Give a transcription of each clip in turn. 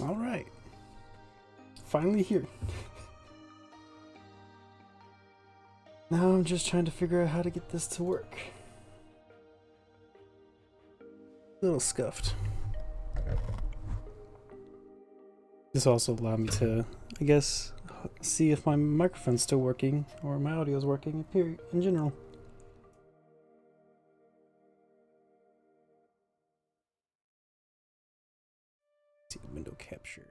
All right, finally here. Now I'm just trying to figure out how to get this to work. A little scuffed. This also allowed me to, I guess, see if my microphone's still working or my audio is working, period, in general. See window capture.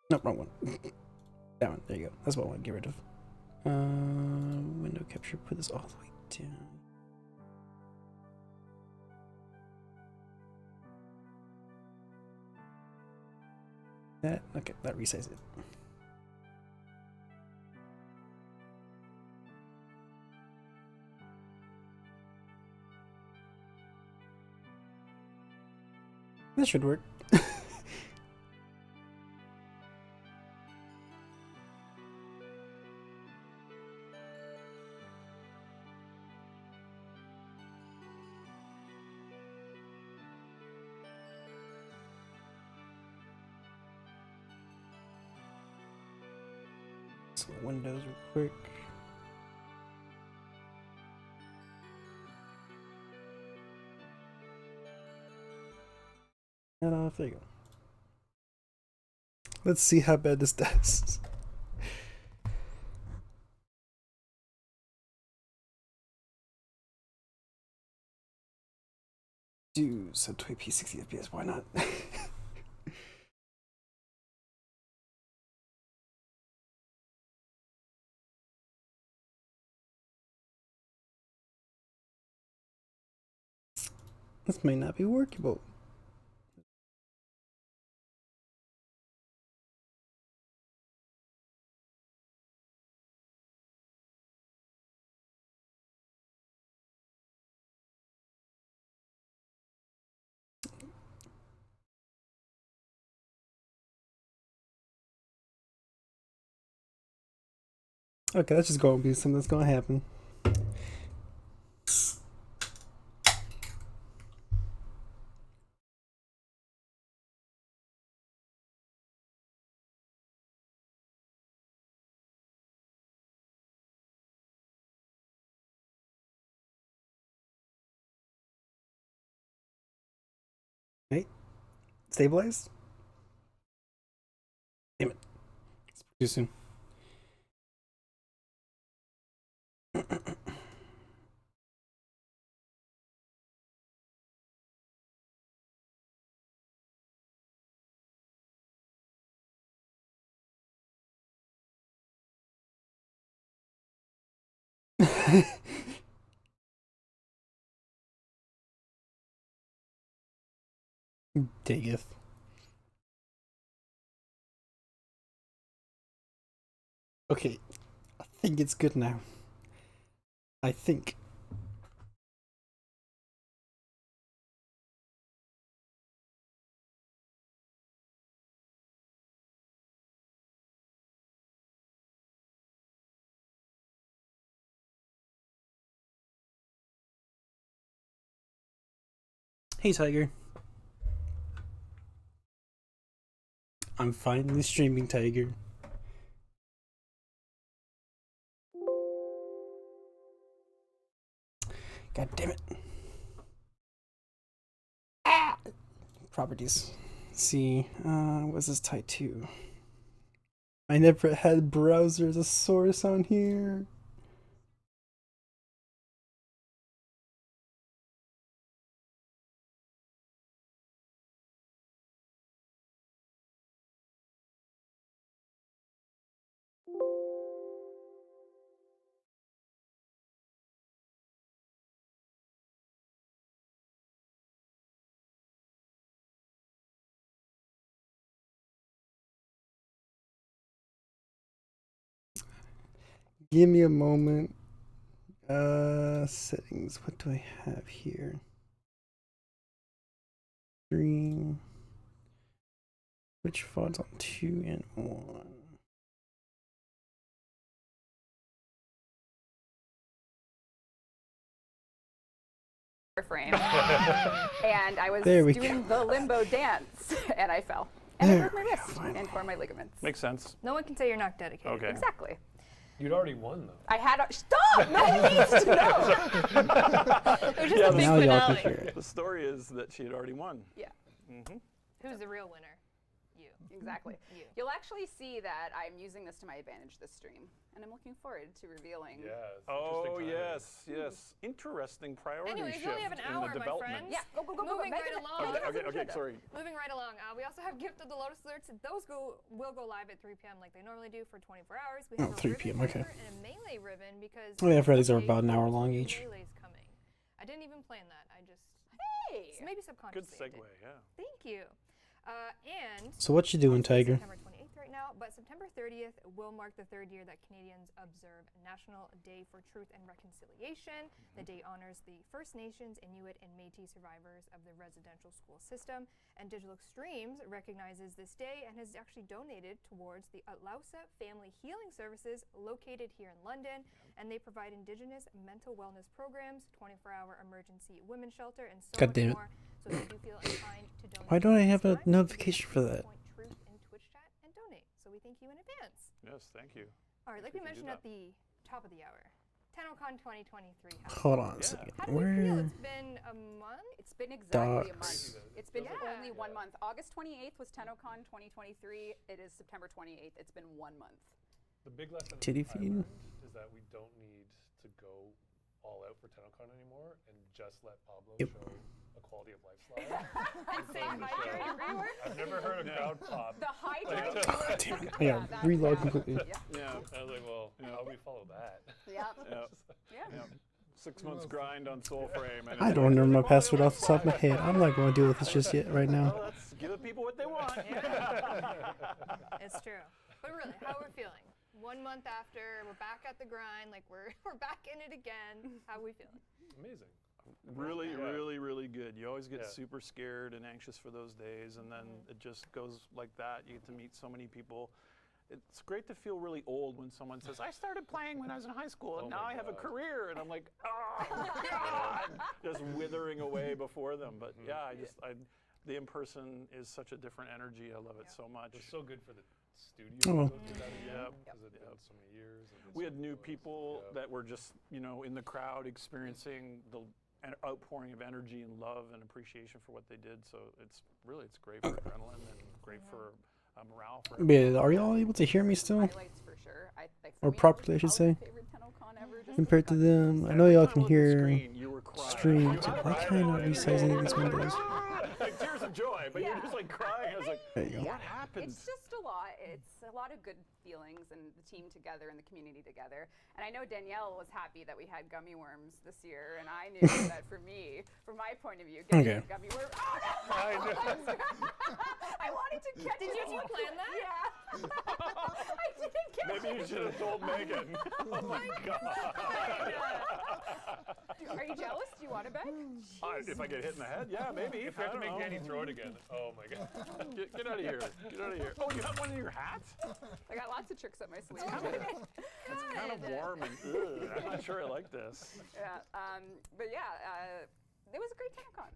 No, wrong one. That one. There you go. That's what I want to get rid of. Window capture. Put this all the way down. That okay. That resizes it. That should work. Windows real quick. And there you go. Let's see how bad this does. Do sub 20p 60 FPS, why not? This may not be workable. Okay, that's just gonna be something that's gonna happen. Hey, stabilize. Damn it. It's too soon. Dageth. Okay, I think it's good now. I think. Hey, Tiger. I'm finally streaming, Tiger. God damn it. Ah! Properties. Let's see, what's this tied to? I never had browser as a source on here. Give me a moment. Settings. What do I have here? Stream. Which fonts on 2 and 1? Frame. And I was doing the limbo dance, and I fell. And I broke my wrist and tore my ligaments. Makes sense. No one can say you're not dedicated. Okay. Exactly. You'd already won, though. I had a stop! No one needs to know. It was just a big Now y'all can finale. hear it. The story is that she had already won. Yeah, Who's the real winner? You. exactly. You. You'll actually see that I'm using this to my advantage this stream, and I'm looking forward to revealing. Yeah. It's Oh, interesting timing. yes. Interesting priority Anyways, shift we only have an in hour, the my development. friends. Yeah, go. Moving right Megan, along. Megan has Okay, an sorry. Moving right along. We also have Gift of the Lotus alerts. Those will go live at 3 p.m. like they normally do for 24 hours. We have a 3 ribbon p.m., okay. filter and a melee ribbon because. Oh, yeah, Freddy's are someday about an hour there's long new each. Melee's coming. I didn't even plan that. I just. Hey! So maybe Good subconsciously. I did. segue, yeah. Thank you. And So what you doing, obviously Tiger? September 28th right now, but September 30th will mark the third year that Canadians observe National Day for Truth and Reconciliation. The day honors the First Nations, Inuit, and Métis survivors of the residential school system. And Digital Extremes recognizes this day and has actually donated towards the Atlausa Family Healing Services located here in London. And they provide Indigenous mental wellness programs, 24-hour emergency women's shelter, and so God much damn it. more. So if you do feel inclined to donate, Why don't I at have this a time, you can notification for that? Point Truth in Twitch chat and donate. So we thank you in advance. Yes, thank you. All right, like we We can do mentioned at that. the top of the hour, TennoCon 2023. Hold on a Yeah. second. How do we feel? Where? It's been a month. It's been exactly a Docs. month. It's been Yeah. only 1 month. August 28th was TennoCon 2023. It is September 28th. It's been 1 month. The big lesson Titty I feed? learned is that we don't need to go all out for TennoCon anymore and just let Pablo Yep. show a quality of life slide. And say hi during rework. I've never heard a crowd pop. The high Damn it. Yeah, reload completely. Yeah. I was like, well, how do we follow that? Yeah. Yeah. 6 months grind on Soulframe. And I don't remember my password off the top of my head. I'm not going to deal with this just yet right Well, now. let's give the people what they want. It's true. But really, how are we feeling? 1 month after, we're back at the grind. Like we're back in it again. How are we feeling? Amazing. Really, Yeah. really good. You always get Yeah. super scared and anxious for those days, and then it just goes like that. You get to meet so many people. It's great to feel really old when someone says, I started playing when I was in high school, and Oh now my I have a God. career. And I'm like, oh, God, just withering away before them. But yeah, the in-person is such a different energy. I love it so much. It's so good for the studio. Oh. Because Yep. it's been so many years. and We so had many new doors. people Yep. that were just, in the crowd experiencing the an outpouring of energy and love and appreciation for what they did. So it's great for adrenaline and great for morale. For Yeah, are y'all able to hear me still? Highlights for sure. Or properly, I should say. Favorite TennoCon ever, just Compared to them, I know y'all can hear streams. Why can't I not resize any of these windows? Like tears of joy, but you're just like crying. I was like, There you go. what happened? It's just a lot. It's a lot of good feelings and the team together and the community together. And I know Danielle was happy that we had gummy worms this year, and I knew that for me, from my point of view, getting a gummy worm. I know. I wanted to catch it. Did you plan that? Yeah. I didn't catch it. Maybe you should have told Megan. Oh my God. Are you jealous? Do you want a bag? If I get hit in the head, yeah, maybe. If you have to make Danny throw it again, oh my God. Get out of here. Get out of here. Oh, you have one in your hat? I got lots of tricks up my sleeve. It's kind of warm and ugh, I'm not sure I like this. Yeah, but yeah, it was a great TennoCon.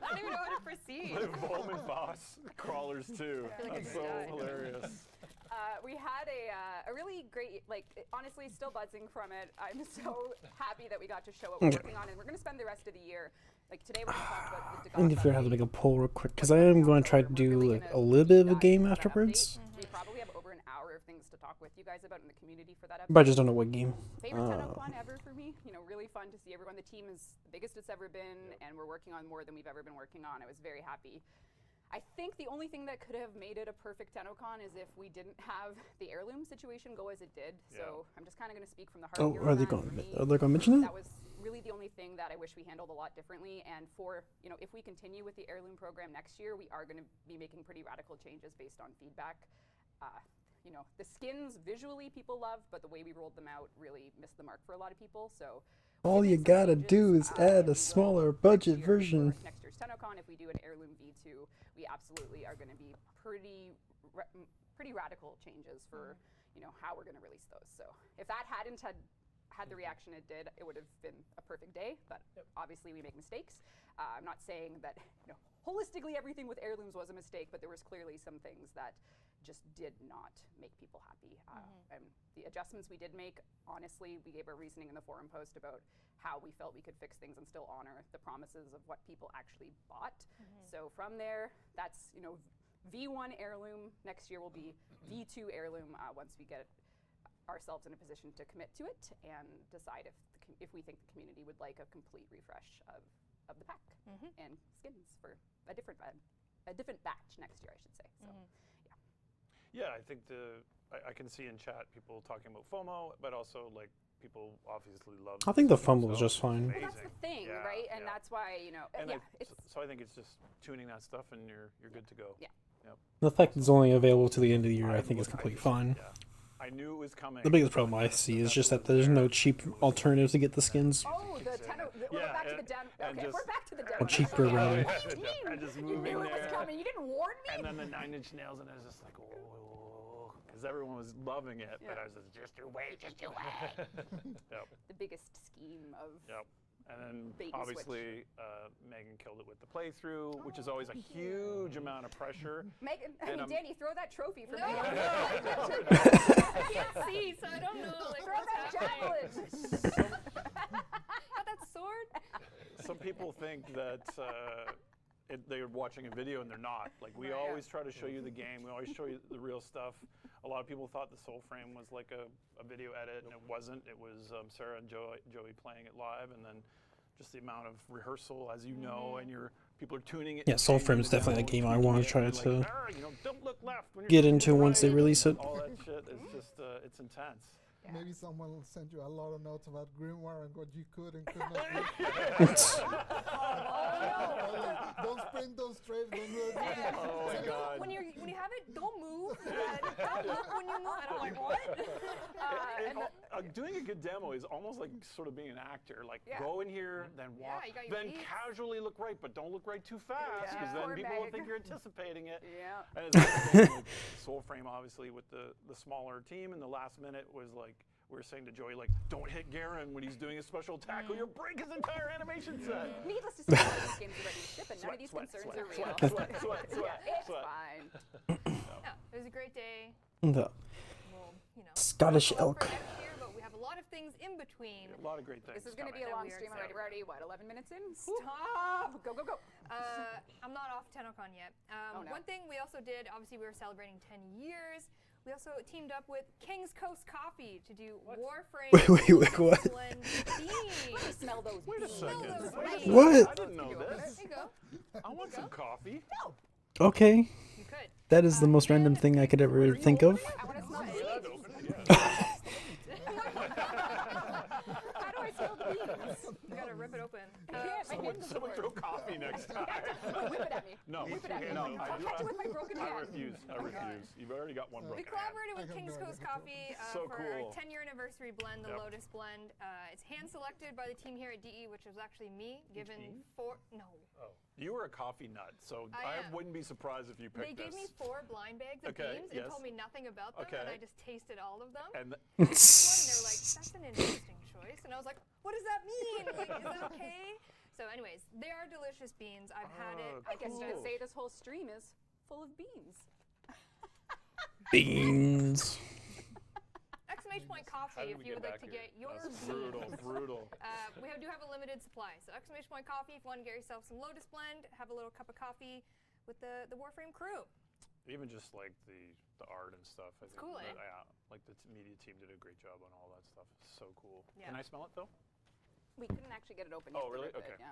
I don't even know how to proceed. The Bowman Boss crawlers too. I feel like That's I so died. hilarious. We had a really great, honestly, still buzzing from it. I'm so happy that we got to show what we're working on, and we're going to spend the rest of the year. Like today, we're going to talk about the I need to figure out how to make a poll real quick, because I am going to try to do like a little bit of a game afterwards. We probably have over an hour of things to talk with you guys about in the community for that episode. But I just don't know what game. Favorite TennoCon ever for me. Really fun to see everyone. The team is the biggest it's ever been, and we're working on more than we've ever been working on. I was very happy. I think the only thing that could have made it a perfect TennoCon is if we didn't have the heirloom situation go as it did. So I'm just kind of going to speak from the heart. Oh, are they going to mention it? That was really the only thing that I wish we handled a lot differently. And for, if we continue with the heirloom program next year, we are going to be making pretty radical changes based on feedback. The skins visually people loved, but the way we rolled them out really missed the mark for a lot of people. So all you gotta do is add a smaller budget version. Next year's TennoCon, if we do an heirloom V2, we absolutely are going to be pretty radical changes for how we're going to release those. So if that hadn't had the reaction it did, it would have been a perfect day. But obviously we make mistakes. I'm not saying that holistically everything with heirlooms was a mistake, but there was clearly some things that just did not make people happy. And the adjustments we did make, honestly, we gave our reasoning in the forum post about how we felt we could fix things and still honor the promises of what people actually bought. So from there, that's V1 heirloom. Next year will be V2 heirloom once we get ourselves in a position to commit to it and decide if we think the community would like a complete refresh of the pack and skins for a different batch next year, I should say. So. Yeah, I think I can see in chat people talking about FOMO, but also people obviously love. I think the FOMO is just fine. Well, that's the thing, right? And that's why so I think it's just tuning that stuff, and you're good to go. Yeah. Yep. The fact it's only available to the end of the year, I think is completely fine. Yeah. I knew it was coming. The biggest problem I see is just that there's no cheap alternative to get the skins. Oh, the Tenno. We're back to the demo. Okay, we're back to the demo. Or cheaper, rather. And just You knew it was coming. You didn't warn me. And then the 9 Inch Nails, and I was just like, oh, because everyone was loving it, but I was just you wait. Yep. The biggest scheme of. Yep. And then Bait and obviously Megan killed it with the playthrough, which is always a huge amount of pressure. Megan, Danny, throw that trophy for me. I can't see, so I don't know. Throw that javelin. Got that sword? Some people think that they're watching a video and they're not. We always try to show you the game. We always show you the real stuff. A lot of people thought the Soul Frame was like a video edit, and it wasn't. It was Sarah and Joey playing it live, and then just the amount of rehearsal, as you know, and people are tuning it. Yeah, Soul Frame is definitely a game I want to try to don't look left when you're get into once they release it. All that shit is just it's intense. Yeah. Maybe someone will send you a lot of notes about Grimoire and what you could and could not do. Don't sprint those straight. Oh my God. When you have it, don't move. Don't look when you move. And I'm like, what? Doing a good demo is almost like sort of being an actor. Go in here, then walk, then casually look right, but don't look right too fast, because then people will think you're anticipating it. Yeah. And it's Soul Frame, obviously, with the smaller team, and the last minute was we were saying to Joey, don't hit Garen when he's doing a special attack, or you'll break his entire animation set. Needless to say, all these games are ready to ship, and none of these concerns are real. It's fine. Yeah, it was a great day. The Well, Scottish we'll elk. for next year, but we have a lot of things in between. A lot of great things. This is going to be a coming. long We are stream already. We're already, what, 11 minutes in? Stop! Go, go, go. I'm not off TennoCon yet. No. One thing we also did, obviously we were celebrating 10 years. We also teamed up with King's Coast Coffee to do Warframe Wait, what? blend beans. Smell those Wait a beans. second. What? I didn't know this. There you go. I want some coffee. Okay. You could. That is the most random thing I could ever think of. I want to smell the Yeah, beans. open it, yeah. How do I smell the beans? You gotta rip it open. I can't. My hand doesn't Someone work. throw coffee next time. Whip it at me. No, Whip it at me. no, I'll catch it with my broken I hand. refuse. I refuse. You've already got one We broken hand. collaborated with I can King's do it. Coast Coffee So for cool. our 10-year anniversary blend, the Yep. Lotus blend. It's hand-selected by the team here at DE, which was actually me, given team? 4... No. You were a coffee nut, so I I am. wouldn't be surprised if you They picked gave me this. 4 blind bags of Okay, beans yes. and told me nothing about them, Okay. and I just tasted all of them. And And they were like, that's an interesting choice. And I was like, what does that mean? Like, is that okay? So anyways, they are delicious beans. I've had it. Oh, I guess you cool. could say this whole stream is full of beans. Beans. Exclamation point How coffee did if we you get would like back to here? get your that's beans. brutal. We do have a limited supply. So exclamation point coffee if you want to get yourself some Lotus blend, have a little cup of coffee with the Warframe crew. Even just like the art and stuff. I think cool, eh? yeah, like the media team did a great job on all that stuff. It's so cool. Yeah. Can I smell it though? We couldn't actually get it open yet. Oh, really? but Okay. Yeah.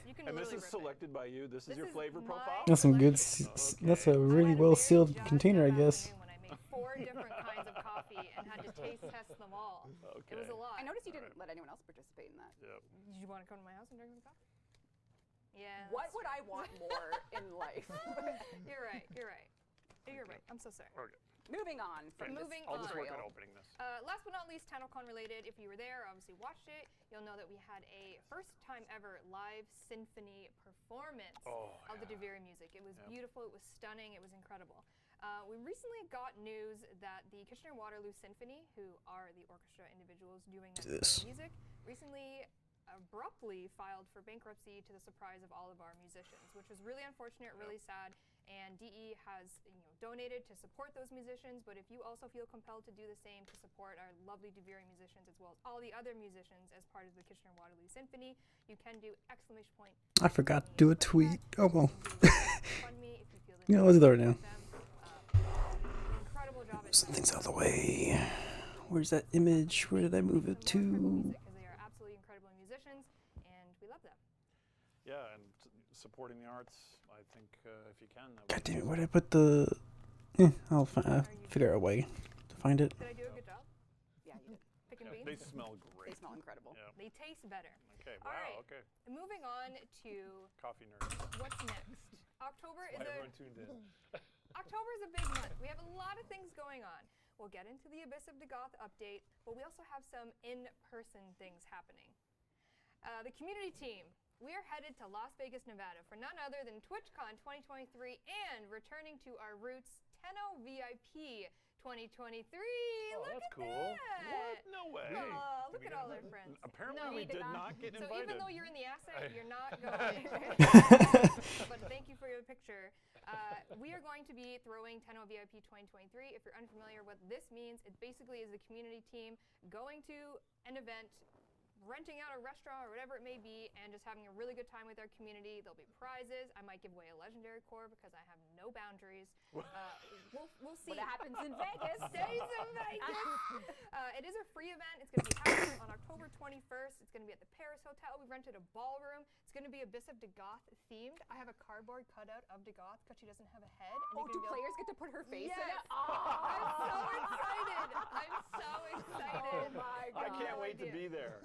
You can And this literally is rip it. selected by you. This is your This is flavor my profile. That's some good. Okay. That's a I really had a well very sealed jazzed container, I up guess. afternoon when I made 4 different kinds of coffee and had to taste test them all. Okay. It was a lot. I noticed you All didn't let anyone else participate in that. Yep. Did you want to come to my house and drink some coffee? Yeah. What that's would I want more in life? You're right. You're right. You're right. I'm so sorry. Okay. Moving on from this Moving I'll just work tutorial. on opening this. Last but not least, TennoCon related. If you were there, obviously watched it, you'll know that we had a first time ever live symphony performance Oh, of the yeah. Devstream music. It was Yep. beautiful. It was stunning. It was incredible. We recently got news that the Kitchener-Waterloo Symphony, who are the orchestra individuals doing that Yes. music, recently abruptly filed for bankruptcy to the surprise of all of our musicians, which was really unfortunate, really sad. And DE has donated to support those musicians, but if you also feel compelled to do the same to support our lovely Devstream musicians as well as all the other musicians as part of the Kitchener-Waterloo Symphony, you can do exclamation point. I forgot to do a tweet. Oh well. GoFundMe if you feel the Yeah, need let's to do it now. support them. Incredible job at Something's out of the way. Where's that image? Where did I move it to? Because they are absolutely incredible musicians, and we love them. Yeah, and supporting the arts. I think if you can. that God would be damn it! cool. Where did I put the? I'll figure out a way to find it. Did I do a good job Yeah, you did. picking They beans? smell They great. smell incredible. Yeah. They taste better. Okay. All Wow. right. Okay. Moving on to Coffee nerd. what's next. October is Why a everyone tuned in. October is a big month. We have a lot of things going on. We'll get into the Abyss of Dagoth update, but we also have some in-person things happening. The community team. We are headed to Las Vegas, Nevada for none other than TwitchCon 2023 and returning to our roots, Tenno VIP 2023. Oh, Look that's at cool. that. What? No way. Aw, look we at get all our invited? friends. Apparently No, we did not get So invited. even though you're in the asset, you're not going. But thank you for your picture. We are going to be throwing Tenno VIP 2023. If you're unfamiliar what this means, it basically is the community team going to an event, renting out a restaurant or whatever it may be, and just having a really good time with our community. There'll be prizes. I might give away a legendary core because I have no boundaries. We'll see. What happens in Vegas Stays in Vegas. It is a free event. It's going to be happening on October 21st. It's going to be at the Paris Hotel. We rented a ballroom. It's going to be Abyss of Dagoth themed. I have a cardboard cutout of Dagoth because she doesn't have a head. And Oh, you do can players get to put her face in Yes. it? Oh, I'm so excited. I'm so excited. Oh my I god. can't wait to idea. be there.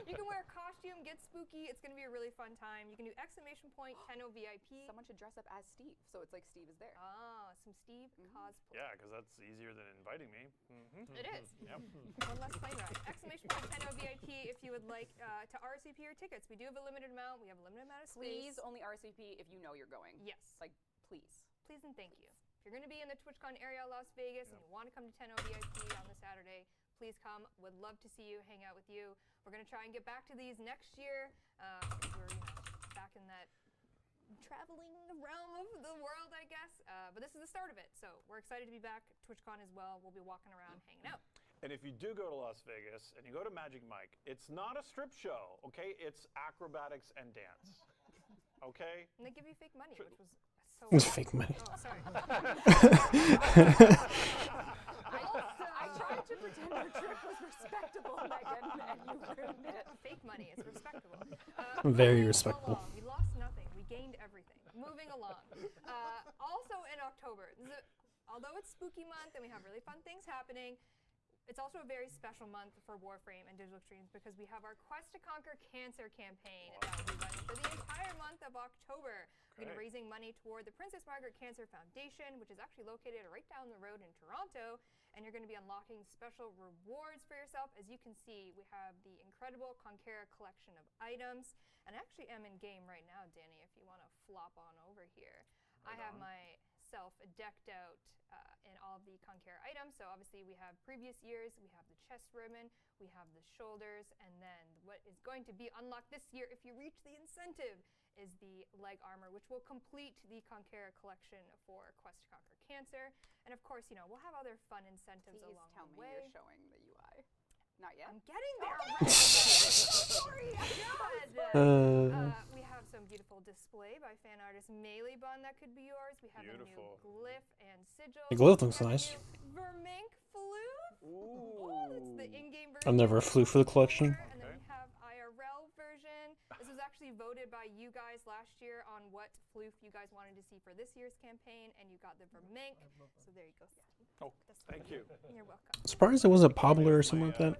You can wear a costume, get spooky. It's going to be a really fun time. You can do exclamation point Tenno VIP. Someone should dress up as Steve, so it's like Steve is there. Ah, some Steve cosplay. Yeah, because that's easier than inviting me. It is. Yep. One less plane ride. Exclamation point Tenno VIP if you would like to RSVP your tickets. We do have a limited amount. We have a limited amount of Please space. only RSVP if you know you're going. Yes. Like, please. Please and thank you. If you're going to be in the TwitchCon area, Las Vegas, and you want to come to Tenno VIP on the Saturday, please come. Would love to see you, hang out with you. We're going to try and get back to these next year. We're back in that traveling realm of the world, I guess. But this is the start of it, so we're excited to be back. TwitchCon as well. We'll be walking around, hanging out. And if you do go to Las Vegas and you go to Magic Mike, it's not a strip show, okay? It's acrobatics and dance, okay? And they give you fake money, which was so. It was fake money. Oh, sorry. I tried to pretend our trip was respectable, Megan, and you ruined it. Fake money is respectable. Very moving respectable. along. We lost nothing. We gained everything. Moving along. Also in October, although it's spooky month and we have really fun things happening, it's also a very special month for Warframe and Digital Extremes because we have our Quest to Conquer Cancer campaign that will be running for the entire month of October. We're going to be raising money toward the Princess Margaret Cancer Foundation, which is actually located right down the road in Toronto. And you're going to be unlocking special rewards for yourself. As you can see, we have the incredible Conquera collection of items. And I actually am in game right now, Danny, if you want to flop on over here. I have myself decked out in all of the Conquera items. So obviously we have previous years, we have the chest ribbon, we have the shoulders, and then what is going to be unlocked this year if you reach the incentive is the leg armor, which will complete the Conquera collection for Quest to Conquer Cancer. And of course, you know, we'll have other fun incentives Please along tell the me way. you're showing the UI. Not yet? I'm getting there already. Sorry, we have some beautiful display by fan artist Melee-Bun that could be yours. We have a new glyph and sigil. The glyph looks nice. Vermink floof. Ooh. Oh, that's the in-game version. I've never flew for the collection. And then we have IRL version. This was actually voted by you guys last year on what floof you guys wanted to see for this year's campaign, and you got the Vermink. So there you go, Steve. Oh, thank you. You're welcome. Surprised it wasn't Poplar or something like that.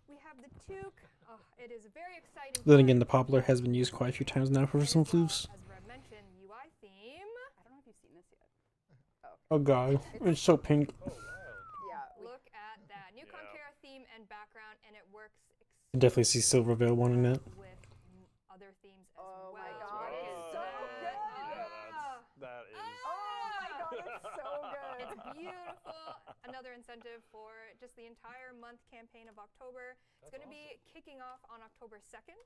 We have the toque. Oh, it is a very exciting. Then again, the Poplar has been used quite a few times now for some floofs. As Red mentioned, UI theme. I don't know if you've seen this yet. Oh god, it's so pink. Oh, wow. Yeah. Look at that new Conquera theme and background, and it works I definitely see Silverveil one in it. with other themes as Oh well. my god, Look it's at so that. good. That is. Oh my god, it's so good. It's beautiful. Another incentive for just the entire month campaign of October. It's going to be kicking off on October 2nd.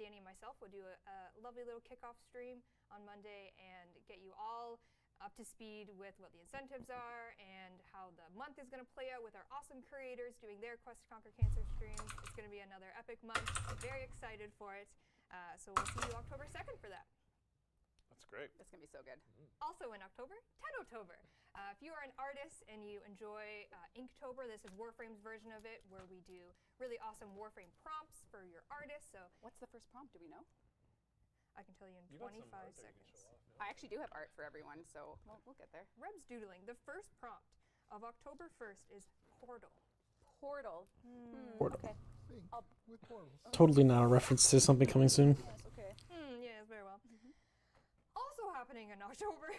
Danny and myself will do a lovely little kickoff stream on Monday and get you all up to speed with what the incentives are and how the month is going to play out with our awesome creators doing their Quest to Conquer Cancer streams. It's going to be another epic month. I'm very excited for it. So we'll see you October 2nd for that. That's great. It's gonna be so good. Also in October, 10 October. If you are an artist and you enjoy Inktober, this is Warframe's version of it, where we do really awesome Warframe prompts for your artists. So What's the first prompt? Do we know? I can tell you in You got some 25 art that you can seconds. show off, no? I actually do have art for everyone, so we'll get there. Reb's doodling. The first prompt of October 1st is portal. Portal. Portal. Okay. Pink with portals. Totally not a reference to something coming soon. Yes, okay. Yes, very well. Also happening in October,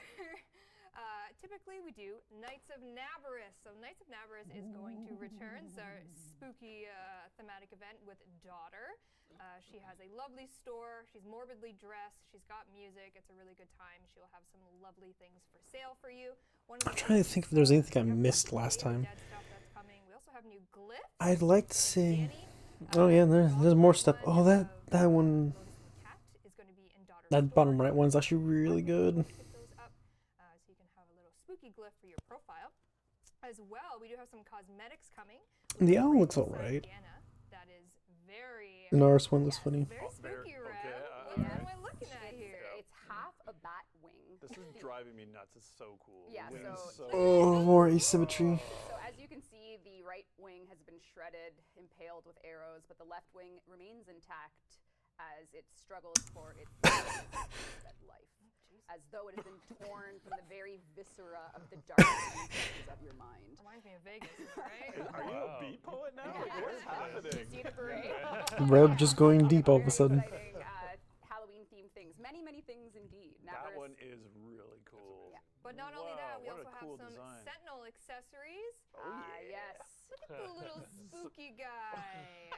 typically we do Knights of Navarus. So Knights of Navarus is going to return. It's our spooky thematic event with Daughter. She has a lovely store. She's morbidly dressed. She's got music. It's a really good time. She'll have some lovely things for sale for you. I'm trying to think if there's anything I missed last time. Dead stuff that's coming. We also have new glyphs. I'd like to see. Danny, Oh yeah, there's more stuff. Oh, that one, Lotus and Cat is going to be in Daughter's that bottom store. right one's actually really good. Pick those up so you can have a little spooky glyph for your profile. As well, we do have some cosmetics coming. The owl looks Rainbow alright. Sienna, that is very The Norris one looks funny. very spooky, Rev. okay, What am I looking at here? It's half a bat wing. This is driving me nuts. It's so cool. Yeah, The wing's so- Oh, more asymmetry. So as you can see, the right wing has been shredded, impaled with arrows, but the left wing remains intact as it struggles for its life. As though it has been torn from the very viscera of the darkest recesses of your mind. Reminds me of Vegas, right? Are you a beat poet now? Like, what's happening? See the parade? Reb just going deep all of a Very sudden. exciting, Halloween themed things. Many, many things indeed. That Navarus- one is really cool. Yeah. But not only that, we Wow, what also a have cool some design. Sentinel accessories. Oh, yes. Look at the little spooky guy.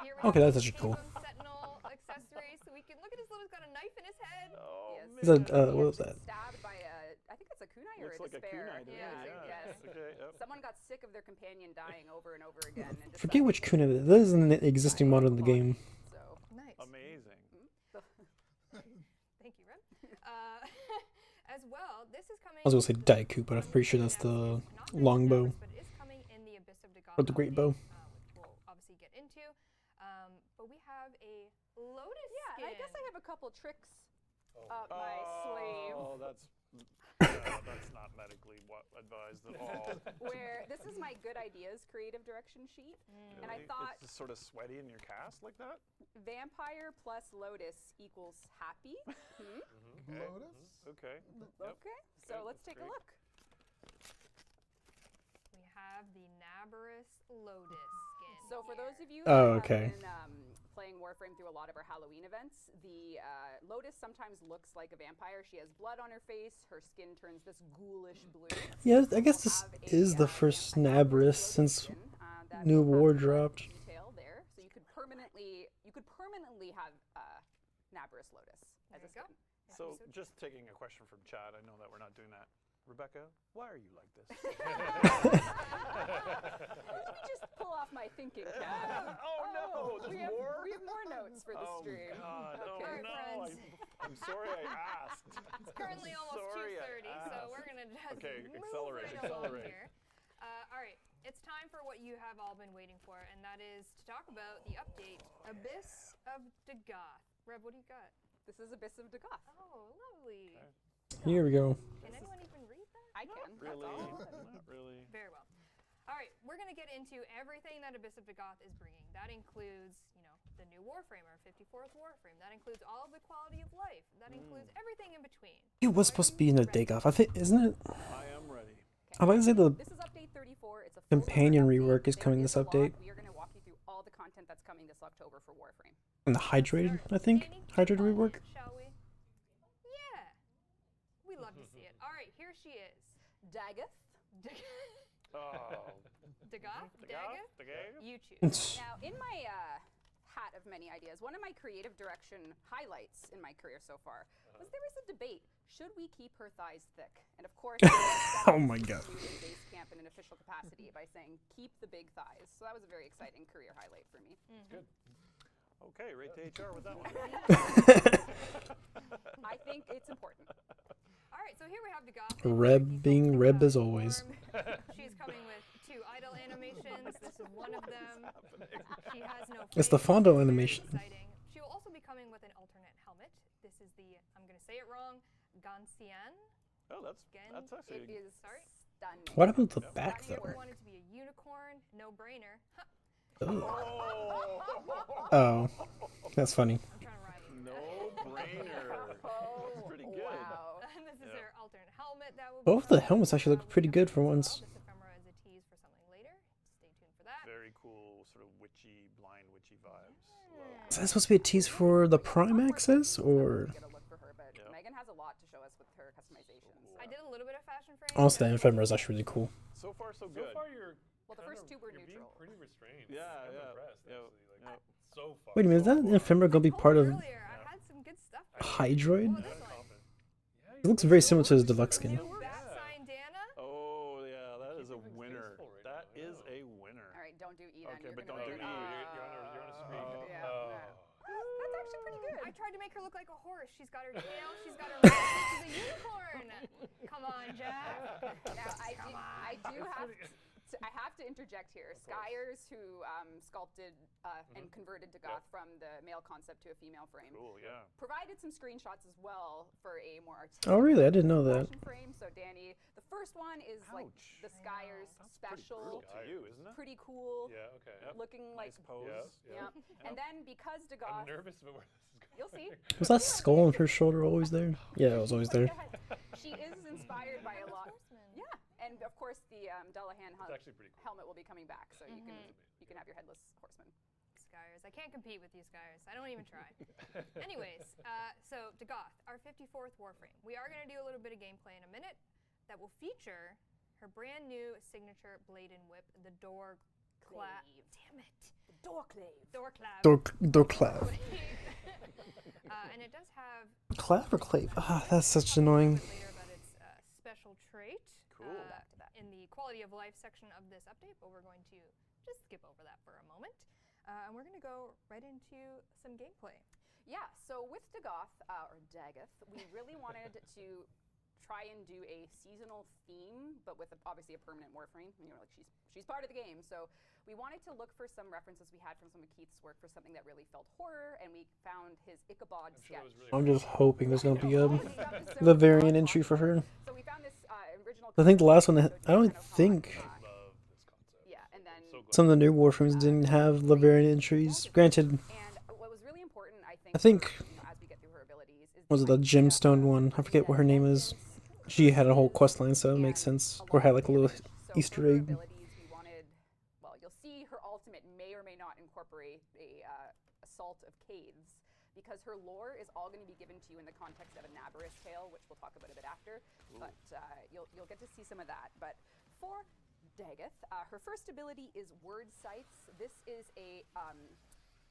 Here we Okay, have that's the actually cool. Tatum Sentinel accessories, so we can look at his little. He's got a knife in his head. Oh, Yes. man. Is that, He what has was been that? Stabbed by a, I think it's a kunai or Looks a like a despair. kunai to me. Yeah, yes. Okay, yep. Someone got sick of their companion dying over and over again. And Forget decided which to Kuna. That is an existing mod in the game. So Nice. Amazing. Thank you, Rem. As well, this is coming. I was gonna say Daiku, but I'm pretty sure that's the longbow. But it is coming in the Abyss of With the great bow. which we'll obviously get into. But we have a Lotus Yeah, skin. and I guess I have a couple tricks Oh. up my sleeve. Oh, that's not medically advised at all. Where this is my good ideas creative direction sheet, and I Really? thought It's just sort of sweaty in your cast like that. vampire plus Lotus equals happy. Lotus? Okay. Yep. Okay, so Okay, let's that's take a great. look. We have the Nabarus Lotus skin. So for those of you Oh, who okay. have been playing Warframe through a lot of our Halloween events, the Lotus sometimes looks like a vampire. She has blood on her face. Her skin turns this ghoulish blue. Yeah, I We'll guess this have is the first Nabarus since New War dropped. Detail there, so you could permanently have Nabarus Lotus as There a you go. skin. So just taking a question from Chad, I know that we're not doing that. Rebecca, why are you like this? Let me just pull off my thinking cap. Oh, no, there's more? We have more notes for the Oh, stream. God. Okay. Oh, Alright, no. friends. I'm sorry I asked. It's currently almost Sorry I 2:30, so we're asked. gonna just Okay, move accelerate, right along accelerate. here. All right, it's time for what you have all been waiting for, and that is to talk about the update, Abyss of Dagoth. Rev, what do you got? This is Abyss of Dagoth. Oh, lovely. Here we go. Can anyone even read that? I can. Really? That's all. Not really. Very well. All right, we're going to get into everything that Abyss of Dagoth is bringing. That includes, the new Warframe, our 54th Warframe. That includes all of the quality of life. That includes everything in between. It was supposed to be in the Dagoth. I think, isn't it? I am ready. I'd like to say the This is update 34. It's a full companion update. rework is There coming this a lot. update. We are going to walk you through all the content that's coming this October for Warframe. And the hydrated, I think. Danny, Hydrated come on rework. in, shall we? Yeah. We love to see it. All right, here she is. Dagoth. Oh. Dagoth? The Dagoth? game? You choose. Now, in my hat of many ideas, one of my creative direction highlights in my career so far was there was a debate. Should we keep her thighs thick? And of course, Oh my God. base camp in an official capacity by saying keep the big thighs. So that was a very exciting career highlight for me. Good. Okay, right to HR with that one. I think it's important. All right, so here we have Dagoth. Reb being Reb as always. She's coming with 2 idle animations. This is one of them. She has no It's the face. Fondo Very animation. Exciting. She will also be coming with an alternate helmet. This is the, I'm going to say it wrong, Gansian. Oh, that's actually. It is Sorry? stunning. What happened to the back If you though? wanted to be a unicorn, no brainer. Huh, Oh, that's funny. I'm trying to ride it. No brainer. That's pretty good. Wow. And this is Yeah. her alternate helmet. That will Both be the helmets actually look pretty good for once. This ephemera is a tease for something later. Stay tuned for that. Very cool, sort of witchy, blind witchy vibes. Is that supposed to be a tease for the Prime Access or? Get a look for her, but Yeah. Megan has a lot to show us with her customizations. I did a little bit of fashion frame. Honestly, that ephemera is actually really cool. So far, so So good. far, you're. Well, the kind first of- 2 were you're being neutral. pretty restrained. Yeah, I'm yeah, impressed, yeah, actually. Like, yeah. so far. Wait a minute, is so that far. ephemera gonna be part of Earlier, I had some good stuff. for you. Hydroid? Oh, this I'm one. confident. Yeah, It looks very similar to his deluxe New skin. bat sign Dana. Oh yeah, that is a Keeping things winner. tasteful right That now, is yeah. a winner. All right, don't do Eden. Okay, You're but gonna don't win. do Eden. You're on a screen. Yeah, Oh. That's actually pretty good. I tried to make her look like a horse. She's got her tail. She's got her mouth. She's a unicorn. Come on, Jeff. Now, I have to interject here. Skyers, who sculpted and converted Dagoth from the male concept to a female frame, Cool, yeah. provided some screenshots as well for a more artistic Oh really? I didn't know that. fashion frame. So Danny, the first one is like Ouch. the Skyers That's pretty special, brutal to you, isn't it? pretty cool, Yeah, okay. Yep. looking like Nice pose. Yeah. yeah. And then because I'm Dagoth, nervous about where this is going. you'll see. Was that skull on her shoulder always there? Yeah, it was always there. She is inspired by a lot. Yeah, and of course the Dullahan It's actually pretty cool. helmet will be coming back, so you can have your headless horseman. Skyers. I can't compete with you, Skyers. I don't even try. Anyways, so Dagoth, our 54th Warframe. We are going to do a little bit of gameplay in a minute that will feature her brand new signature blade and whip, the door clav. Clave. Damn it. Door clave. Door clav. Dorclav. And it does have Clav or Clave? Ah, that's such annoying. a little bit later about its special trait Cool. in the quality of life section of this update, but we're going to just skip over that for a moment. And we're going to go right into some gameplay. Yeah, so with Dagoth, or Dagoth, we really wanted to try and do a seasonal theme, but with obviously a permanent Warframe. You know, like she's part of the game. So we wanted to look for some references we had from some of Keith's work for something that really felt horror, and we found his Ichabod I'm sure sketch. it was really I'm just hoping there's gonna be All the stuff is so the variant awesome. entry for her. So we found this original. I think the last one, I don't TennoCon, think love this concept. yeah, and then So glad. some of the new Warframes didn't have the variant entries. Granted, and what was really important, I think, I think for, you know, as we get through her abilities, is was it the idea gemstone of one? I forget what her name is. She had a whole quest line, so it makes sense. Or had like a little So Easter for her egg. abilities, we wanted, well, you'll see her ultimate may or may not incorporate a assault of caves, because her lore is all going to be given to you in the context of a Nabarus tale, which we'll talk about a bit after. But you'll get to see some of that. But for Daggeth, her first ability is Word Sights. This is a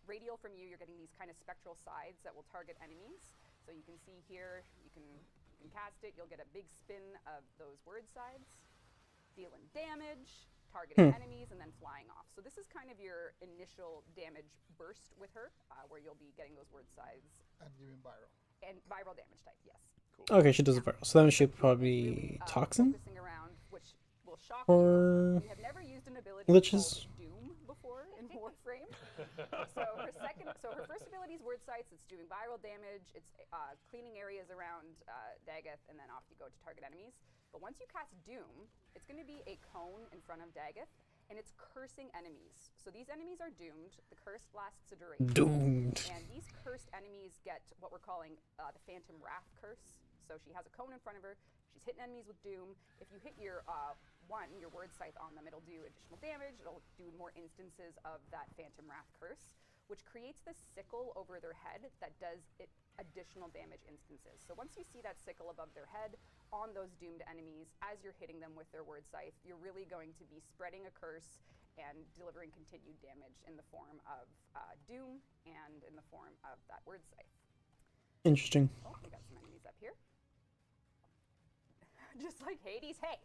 radial from you. You're getting these kind of spectral sides that will target enemies. So you can see here, you can cast it. You'll get a big spin of those word sides, dealing damage, targeting enemies, and then flying off. So this is kind of your initial damage burst with her, where you'll be getting those word sides And giving viral. and viral damage type. Yes. Okay, she does it viral. So then she'll Really, probably toxin focusing around, which will shock or you. You have never used an ability liches. called Doom before in Warframe. So her first ability is Word Sights. It's doing viral damage. It's cleaning areas around Daggeth, and then off you go to target enemies. But once you cast Doom, it's going to be a cone in front of Daggeth, and it's cursing enemies. So these enemies are doomed. The curse lasts a duration. Doomed. And these cursed enemies get what we're calling the Phantom Wrath curse. So she has a cone in front of her. She's hitting enemies with Doom. If you hit your your Word Scythe on them, it'll do additional damage. It'll do more instances of that Phantom Wrath curse, which creates this sickle over their head that does additional damage instances. So once you see that sickle above their head on those doomed enemies, as you're hitting them with their Word Scythe, you're really going to be spreading a curse and delivering continued damage in the form of Doom and in the form of that Word Scythe. Interesting. Oh, we got some enemies up here. Just like Hades, hey!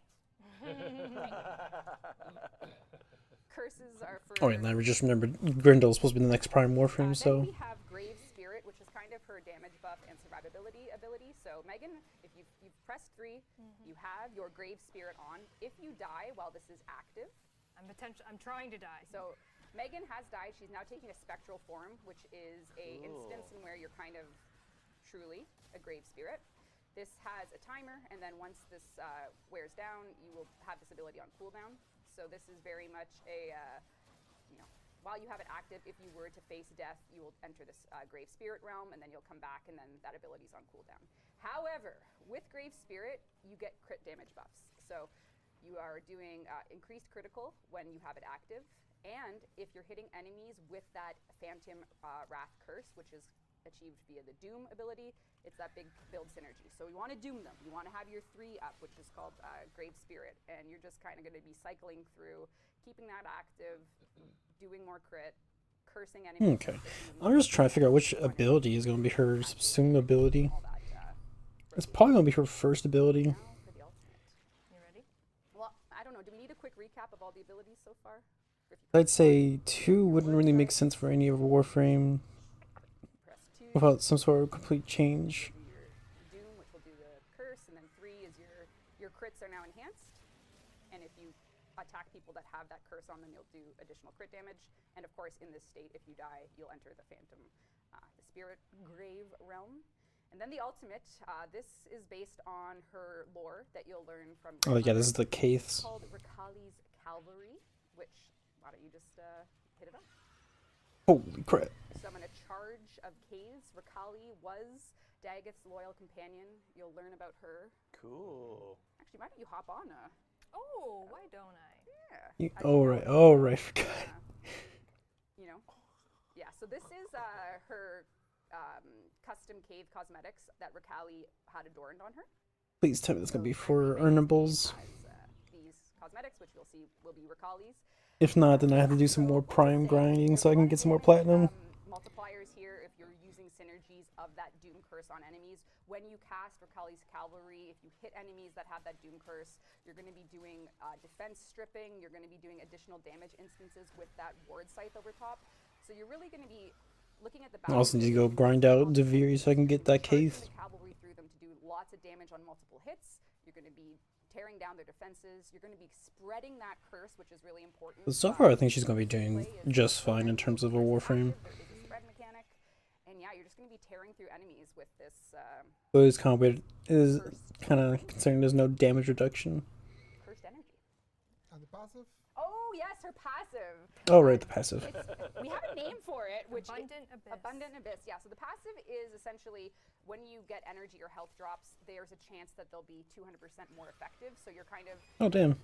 Curses are for... Oh, and I just remembered Grindel's supposed to be the next Prime Warframe, Then so... we have Grave Spirit, which is kind of her damage buff and survivability ability. So Megan, if you've pressed 3, you have your Grave Spirit on. If you die while this is active... I'm trying to die. So Megan has died. She's now taking a spectral form, which is a instance in where you're kind of truly a Grave Spirit. This has a timer, and then once this wears down, you will have this ability on cooldown. So this is very much a, while you have it active, if you were to face death, you will enter this Grave Spirit realm, and then you'll come back, and then that ability's on cooldown. However, with Grave Spirit, you get crit damage buffs. So you are doing increased critical when you have it active, and if you're hitting enemies with that Phantom Wrath curse, which is achieved via the Doom ability, it's that big build synergy. So you want to doom them. You want to have your 3 up, which is called Grave Spirit, and you're just kind of going to be cycling through, keeping that active, doing more crit, cursing enemies. Okay. I'm just trying to figure out which ability is going to be her subsume ability. It's probably going to be her first ability. Now for the ultimate. You ready? Well, I don't know. Do we need a quick recap of all the abilities so far? I'd say 2 wouldn't really make sense for any of Warframe Press 2. without some sort of complete change. Do your Doom, which will do the curse, and then 3 is your crits are now enhanced. And if you attack people that have that curse on them, you'll do additional crit damage. And of course, in this state, if you die, you'll enter the Phantom, the Spirit Grave realm. And then the ultimate, this is based on her lore that you'll learn from... Oh yeah, this is the It's Caiths. called Rakali's Cavalry, which, why don't you just hit it up? Holy crap. Summon a charge of caves. Rakali was Daggeth's loyal companion. You'll learn about her. Cool. Actually, why don't you hop on? Oh, why don't I? Yeah. Oh right, forgot. Yeah, so this is her custom cave cosmetics that Rakali had adorned on her. Please tell me this is going to be So for every earnables. cave has, these cosmetics, which you'll see will be Rakali's. If not, then I have to do some more Prime grinding so I can get some more platinum. Multipliers here if you're using synergies of that Doom curse on enemies. When you cast Rakali's Cavalry, if you hit enemies that have that Doom curse, you're going to be doing defense stripping. You're going to be doing additional damage instances with that Ward Scythe over top. So you're really going to be looking at the I also need to go battlefield, grind out Deviri so I can get that charging cave. the cavalry through them to do lots of damage on multiple hits. You're going to be tearing down their defenses. You're going to be spreading that curse, which is really important. So far, I think she's going to be doing just fine in terms of a Warframe. There is a spread mechanic, and yeah, you're just going to be tearing through enemies with this But it's kind of weird. It is cursed, kind of concerning there's no damage reduction. cursed energy. And the passive? Oh yes, her passive. Oh, right, the passive. We have a name for it, which Abundant Abyss. Abundant Abyss. Yeah. So the passive is essentially when you get energy or health drops, there's a chance that they'll be 200% more effective. So you're kind of Oh, damn.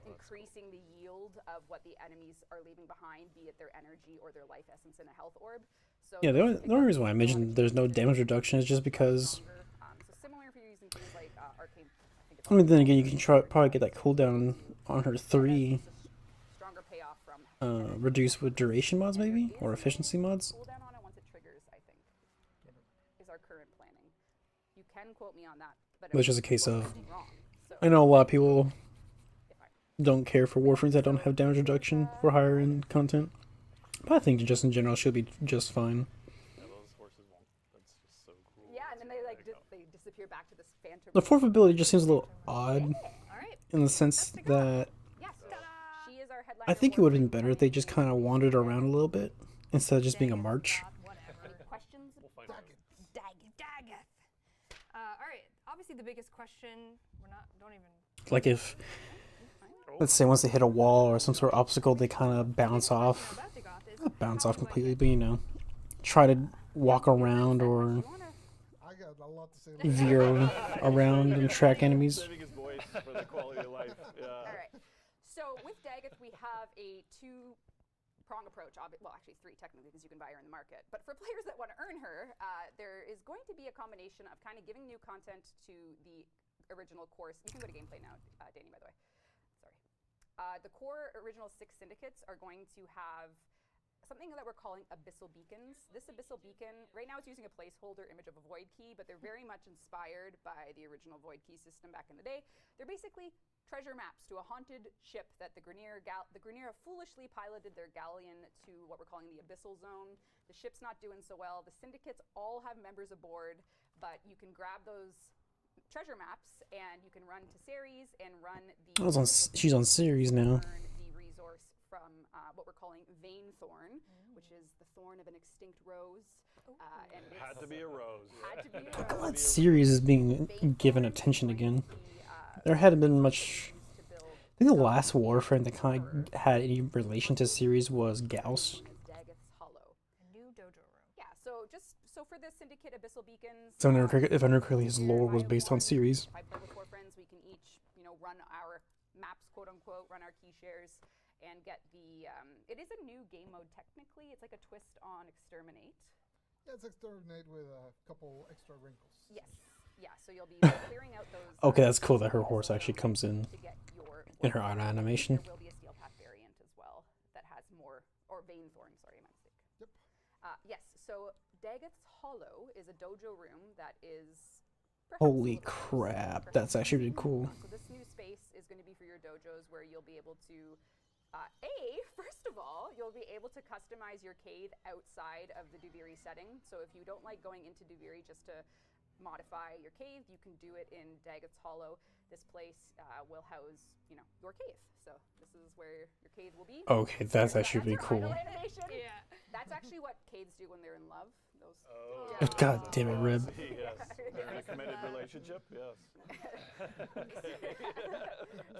increasing the yield of what the enemies are leaving behind, be it their energy or their life essence in a health orb. So Yeah, the only reason why I mentioned there's no damage reduction is just because. so similar if you're using things like arcane. I think it's I mean, then again, you can probably get that cooldown on her 3 stronger payoff from reduced with duration mods, maybe? Or efficiency mods? cooldown on it once it triggers, I think, is our current planning. You can quote me on that, but It's just a case of. wrong. So I know a lot of people if I don't care for Warframes that don't have damage reduction for higher end content. But I think just in general she'll be just fine. Yeah, those horses won't. That's just so cool. yeah, and then they like There you go. they disappear back to this phantom. The fourth ability just seems a little odd All right. in the sense that Yeah, so she is our headliner. I think it would have been better if they just kind of wandered around a little bit instead of just being a Daggett, march. God, whatever. Questions? We'll find out. Daggett. All right. Obviously, the biggest question. Don't even. Like if, let's say, once they hit a wall or some sort of obstacle, they kind of bounce off. Not bounce off completely, but you know, try to walk around or I got a lot to say. veer around and track enemies. Saving his voice for the quality of life. Yeah. All right. So with Daggett, we have a two-prong approach. Well, actually three technically, because you can buy her in the market. But for players that want to earn her, there is going to be a combination of kind of giving new content to the original course. You can go to gameplay now, Danny, by the way. Sorry. The core original 6 syndicates are going to have something that we're calling abyssal beacons. This abyssal beacon, right now it's using a placeholder image of a void key, but they're very much inspired by the original void key system back in the day. They're basically treasure maps to a haunted ship that the Grineer foolishly piloted their galleon to what we're calling the abyssal zone. The ship's not doing so well. The syndicates all have members aboard, but you can grab those treasure maps and you can run to Ceres and run the She's on series now. earn the resource from what we're calling Vein Thorn, which is the thorn of an extinct rose. And It had to be a rose. Had to be a I'm rose. glad series is being given attention again. There hadn't been much. To build I think the last Warframe that kind of had any relation to series was Gauss. Daggeth's Hollow. A new dojo room. Yeah, so for the Syndicate Abyssal Beacons. So if I remember correctly, his lore was based on series. If I play with 4 friends, we can each, run our maps, quote unquote, run our key shares, and get the. It is a new game mode technically. It's like a twist on Exterminate. Yeah, it's exterminate with a couple extra wrinkles. Yes. Yeah. So you'll be clearing out those. Okay, that's cool that her horse actually comes in to get your in her auto animation. There will be a steel path variant as well that has more, or vein thorn. Sorry, my mistake. Yep. Yes. So Daggeth's Hollow is a dojo room that is. perhaps a Holy little crap, perhaps that's actually really cool. So this new space is going to be for your dojos where you'll be able to, first of all, you'll be able to customize your cave outside of the Duviri setting. So if you don't like going into Duviri just to modify your cave, you can do it in Daggeth's Hollow. This place will house, your cave. So this is where your cave will be. Okay, that's There's actually really your cool. idle animation. Yeah. That's actually what caves do when they're in love. Those. Oh, God damn it, Rib. Yes. They're in a committed relationship. Yes.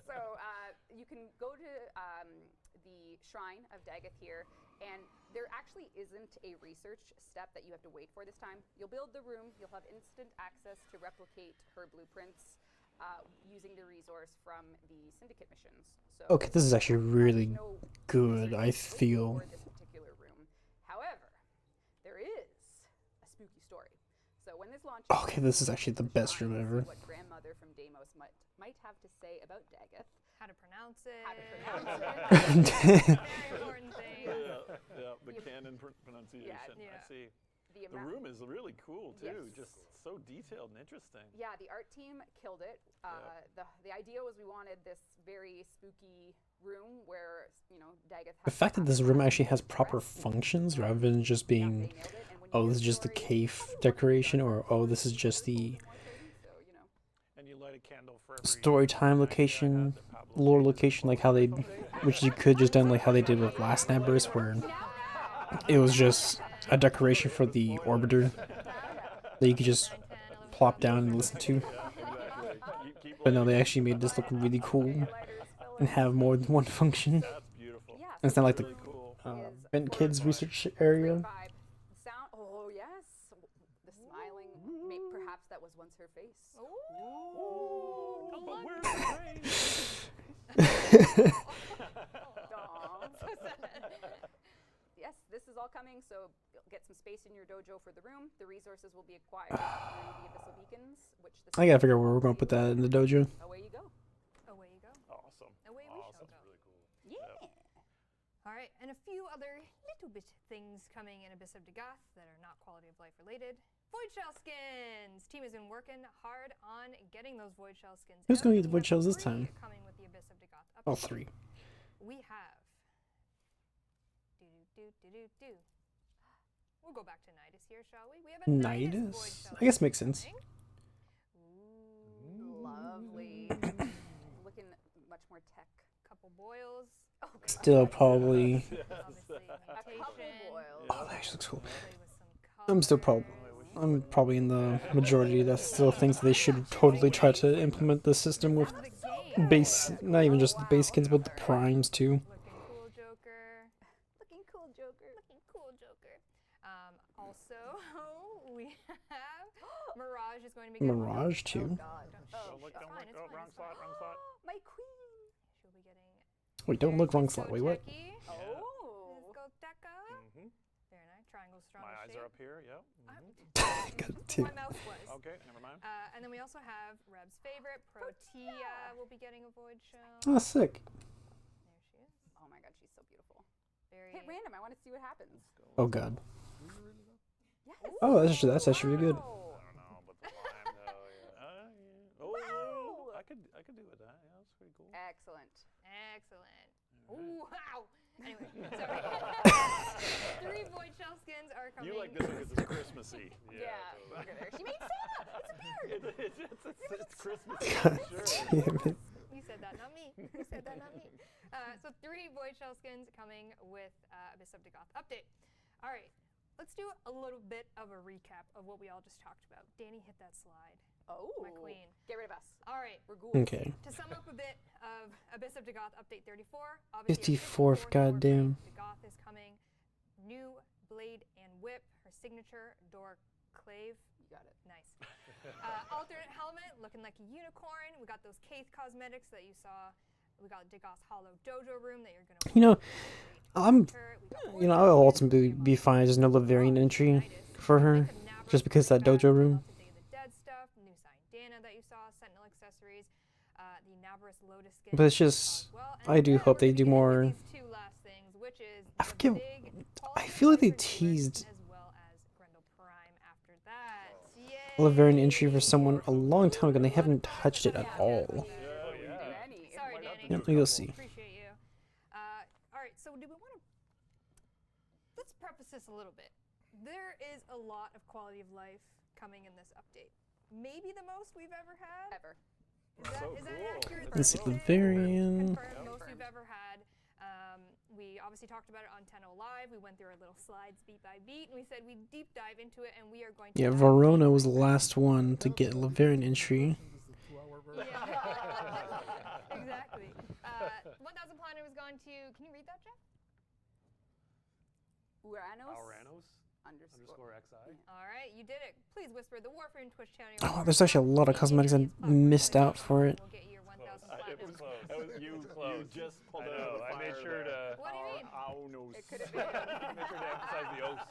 So you can go to the Shrine of Daggett here, and there actually isn't a research step that you have to wait for this time. You'll build the room, you'll have instant access to replicate her blueprints using the resource from the Syndicate missions. So Okay, this is actually really there's no good, I research feel. for this particular room. However, there is a spooky story. So when this launches, Okay, this is actually the best room see ever. What grandmother from Deimos might have to say about Daggett. How to pronounce it. How to pronounce it. Very important thing. Yeah. The canon pronunciation. Yeah. I see. The amount. room is really cool too, Yes. just so detailed and interesting. Yeah, the art team killed it. The idea was we wanted this very spooky room where, you know, Daggett has The fact that this room actually has proper functions rather than just being, oh, this is just the cave decoration, or oh, this is just the And you light a candle for every story time location, lore location, like how they, which you could just done like how they did with last Night Burst, where it was just a decoration for the orbiter that you could just plop down and listen to. But no, they actually made this look really cool and have more than one function. That's beautiful. It's not like the Really cool. Bent Kids research area. Sound. Oh yes, the smiling. Perhaps that was once her face. But where's the rain? Yes, this is all coming, so get some space in your dojo for the room. The resources will be acquired through the Abyssal Beacons, which the I gotta figure out where we're gonna put that in the dojo. away you go. Away you go. Awesome. Away we shall Awesome. go. Really cool. Yeah. All right, and a few other little bit things coming in Abyss of Dagoth that are not quality of life related. Void Shell skins! Team has been working hard on getting those Void Shell skins. Who's out. gonna get the We Void have Shells this 3 time? Coming with the Abyss of Dagoth Oh, update. 3. We have. Do. We'll go back to Nidus here, shall we? We have a Nidus Void Nidus? Shell I guess makes sense. coming. Ooh. Lovely. Looking much more tech. Couple boils. Oh, God. Still probably. Obviously, A couple mutation. boils. Oh, that actually looks cool. Play with some I'm still colors. I'm probably in the majority that still thinks they should totally try to implement the system with Out of the game. base, not even just the base skins, but the primes too. Looking cool, Joker. Looking cool, Joker. Looking cool, Joker. Also, we have Mirage is going to be getting Mirage Oh, too. God. Don't look, don't look. Oh, wrong spot, wrong spot. My queen. She'll be getting. Wait, don't look wrong slot. Wait, what? Techie. Oh. Let's go Deca. Mm-hmm. Very nice. Triangle strong. My eyes are up here, yep. I'm- Mm-hmm. God My damn. mouse was. Okay, never mind. And then we also have Reb's favorite, Protea will be getting a Void Shell. Oh, sick. There she is. Oh my God, she's so beautiful. Very. Hit random. I want to see what happens. Oh god. Yes. Oh, that's actually really good. Wow. I don't know, but the lime, though, yeah. Yeah. Oh, Wow. I could do with that. Yeah, that's pretty cool. Excellent. Excellent. Alright. Ooh, wow. Anyway, so 3 Void Shell skins are coming. You like this one because it's Christmassy. Yeah. totally. Look at her. She made Santa. It's a beard. It's Christmassy. God Sure. damn it. You said that, not me. You said that, not me. So 3 Void Shell skins coming with Abyss of Dagoth update. All right, let's do a little bit of a recap of what we all just talked about. Danny, hit that slide. Oh. My queen. Get rid of us. All right, We're ghouls. Okay. to sum up a bit of Abyss of Dagoth update 34. Obviously, our 54th, 54th goddamn. Warframe, Dagoth is coming. New blade and whip. Her signature, Door Clave. You got it. Nice. Alternate helmet, looking like a unicorn. We got those Case cosmetics that you saw. We got Dagoth's hollow dojo room that you're gonna. You know, want. I'm, I'll ultimately be fine. There's no variant entry for her, just because that dojo room. Day of the Dead stuff, new Dana that you saw, Sentinel accessories, the Navarus Lotus skin. But it's just, as well. I do then hope we're they gonna do get into more. these 2 last things, which is I the forget. big I quality feel like of they life reviewers, teased as well as Grendel Prime after that. a variant Yay! entry for someone a long time ago, and they haven't touched it at all. Yeah, Do yeah. any. Sorry, Why not Danny. the Yep, you'll see. Appreciate you. All right, so do we want to? Let's preface this a little bit. There is a lot of quality of life coming in this update. Maybe the most we've ever had. Ever. Is that, So is that cool. accurate? Let's see, Confirmed? Bavarian. Confirmed, most Confirmed. we've ever had. We obviously talked about it on 10.0 Live. We went through our little slides beat by beat, and we said we'd deep dive into it, and we are going to. Yeah, dive Verona deep was the into it. last one to get a variant entry. This is a 2-hour version. Yeah. Exactly. 1,000 Platinum has gone to. Can you read that, Jeff? Uranos. Auranos Underscore. XI. All right, you did it. Please whisper the Warframe Twitch channel. Oh, there's actually a lot of cosmetics I missed out for it. We'll get your 1,000 It platinum. was close. You Close. just pulled I it out of know. the I made fire sure there. to. What do you mean? Aunos. It could have been. I made sure to emphasize the oaths.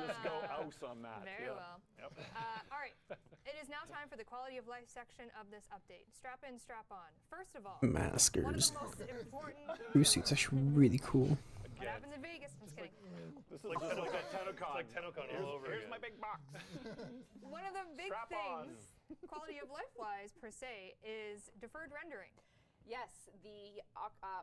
Just go Ah, aus on that. Very yeah. well. Yep. All right, it is now time for the quality of life section of this update. Strap in, strap on. First of all, one of Maskers. the most important. Blue suit's actually really cool. What get. happens in Vegas? I'm just kidding. This is just like a TennoCon. It's like TennoCon all over Here's again. my big box. One of the big Strap on. things, quality of life-wise per se, is deferred rendering. Yes,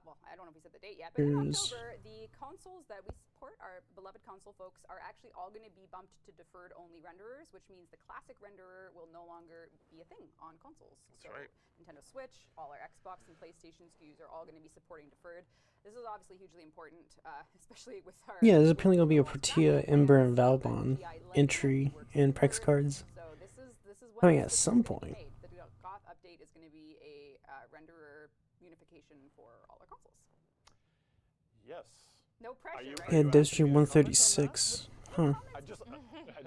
well, I don't know if we said the date yet, but in Here's- October, the consoles that we support, our beloved console folks, are actually all going to be bumped to deferred-only renderers, which means the classic renderer will no longer be a thing on consoles. That's so right. Nintendo Switch, all our Xbox and PlayStation SKUs are all going to be supporting deferred. This is obviously hugely important, especially with our... Yeah, there's apparently gonna be a with Protea, Apple Ember, and and Valbon GI Lite entry works in with Prex deferred. cards. So this is when Coming the at switch some is gonna be point. made. The Goth update is going to be a renderer unification for all our consoles. Yes. No pressure, you- right? are And you asking Devstream me to comment on that? 136. Huh. I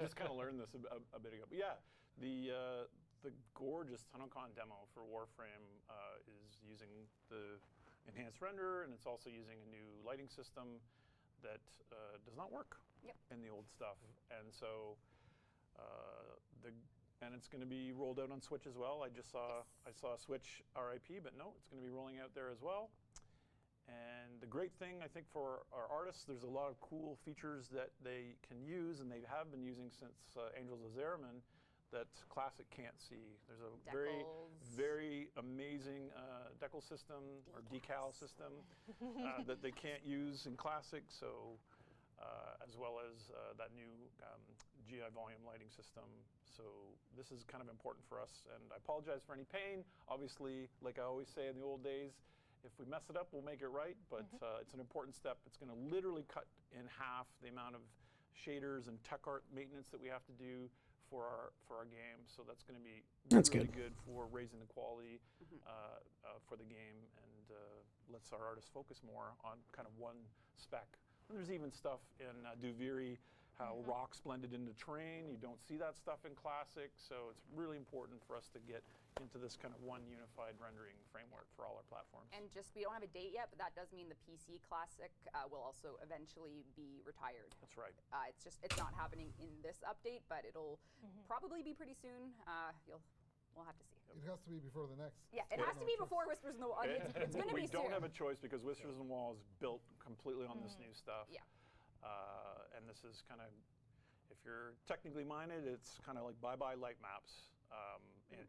just kind of learned this a bit ago. But yeah, the gorgeous TennoCon demo for Warframe is using the enhanced render, and it's also using a new lighting system that does not work in the old stuff. And so and it's going to be rolled out on Switch as well. I saw Switch RIP, but no, it's going to be rolling out there as well. And the great thing, I think, for our artists, there's a lot of cool features that they can use, and they have been using since Angels of Zeraman, that Classic can't see. There's a very amazing decal system or decal system that they can't use in Classic. So, as well as that new GI volume lighting system. So this is kind of important for us, and I apologize for any pain. Obviously, like I always say in the old days, if we mess it up, we'll make it right, but it's an important step. It's going to literally cut in half the amount of shaders and tech art maintenance that we have to do for our game. So that's going to be really good for raising the quality for the game, and lets our artists focus more on kind of one spec. And there's even stuff in Duviri, how rocks blended into terrain. You don't see that stuff in Classic, so it's really important for us to get into this kind of one unified rendering framework for all our platforms. And just, we don't have a date yet, but that does mean the PC Classic will also eventually be retired. That's right. It's not happening in this update, but it'll probably be pretty soon. We'll have to see. It has to be before the next. Yeah, it has to be before Whispers in the Wall. It's going to be We soon. don't have a choice because Whispers and Wall is built completely on this new stuff. Yeah. And this is kind of, if you're technically minded, it's kind of like bye-bye light maps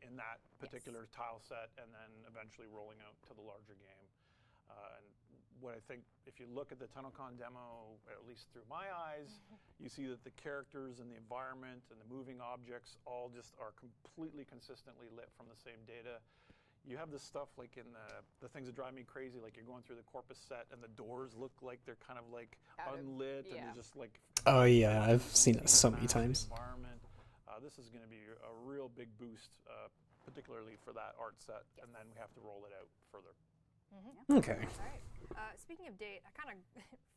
in that particular tile set, and then eventually rolling out to the larger game. And what I think, if you look at the TennoCon demo, at least through my eyes, you see that the characters and the environment and the moving objects all just are completely consistently lit from the same data. You have this stuff like in the things that drive me crazy, like you're going through the Corpus set and the doors look like they're kind of like unlit and they're just like... Oh yeah, I've seen it so many times. Environment. This is going to be a real big boost, particularly for that art set, and then we have to roll it out further. Okay. All right. Speaking of date, I kind of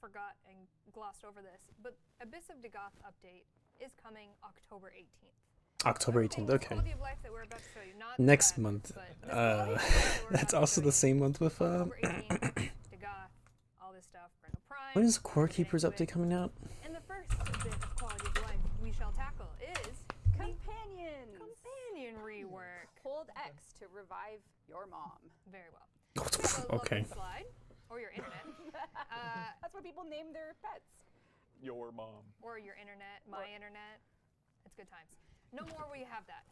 forgot and glossed over this, but Abyss of Dagoth update is coming October 18th. October 18th, The okay. quality of life that we're about to show you, not Next that, month. but the quality of life that we're That's about to also show the you. same month with October 18th, Dagoth, all this stuff, Brindle Prime. when is Core we'll get Keepers into update it. coming out? And the first bit of quality of life we shall tackle is Companions. companion rework. Hold X to revive your mom. Very well. We have a Okay. lovely slide, or your internet, That's what people name their pets. Your mom. or your internet, my internet. It's good times. No more will you have that.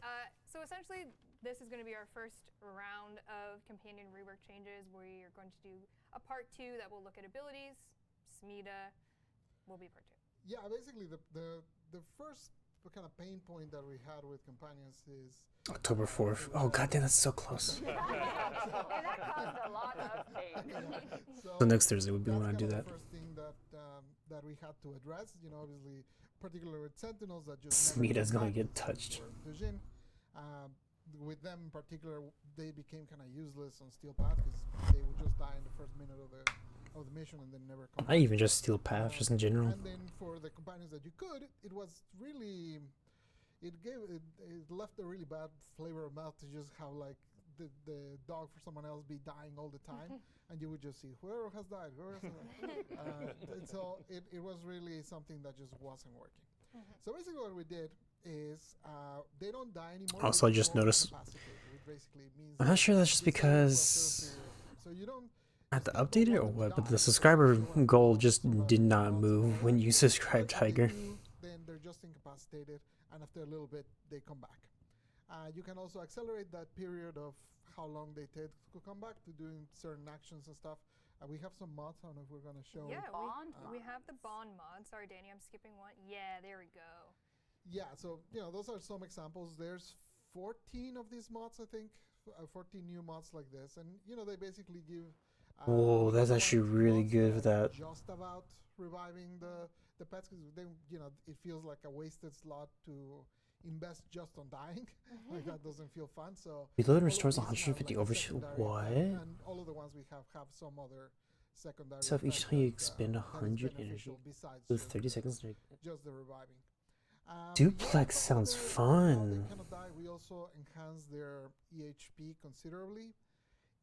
So essentially, this is going to be our first round of companion rework changes. We are going to do a part 2 that will look at abilities. Smida will be part 2. Yeah, basically the first kind of pain point that we had with companions is October 4th. Oh goddamn, that's so close. And that caused a lot of pain. So next Thursday would be that's when I do kind of that. the first thing that we had to address. You know, obviously, particularly with Sentinels that just never Smida's came gonna back get touched. for Dujin. With them in particular, they became kind of useless on Steel Path because they would just die in the first minute of the mission and then never come I back. even just Steel Path, just in general. And then for the companions that you could, it was really, it left a really bad flavor of mouth to just have like the dog for someone else be dying all the time, and you would just see whoever has died, whoever has died. And so it was really something that just wasn't working. So basically what we did is they don't die anymore. Also, I just noticed- It basically means I'm not sure that's just they stay for a certain because period. So you don't. Had to update it or what? But the subscriber goal just did not move when you subscribe, Tiger. Then they're just incapacitated, and after a little bit, they come back. You can also accelerate that period of how long they take to come back to doing certain actions and stuff. We have some mods. I don't know if we're going to show. Yeah, Bond we have the bond mod. Sorry, Danny, I'm skipping one. Yeah, there we go. Yeah, so those are some examples. There's 14 of these mods, I think, 14 new mods like this, and they basically give. Whoa, that's actually really good for that. Just about reviving the pets, because then it feels like a wasted slot to invest just on dying. Like that doesn't feel fun. So Reload all of restores these have, 150 like, a overshoot. secondary What? effect, and all of the ones we have some other secondary. So if each effect time you that, expend that is 100 energy, beneficial besides with just 30 the- seconds. just the reviving. Duplex sounds They fun. cannot die. We also enhance their EHP considerably.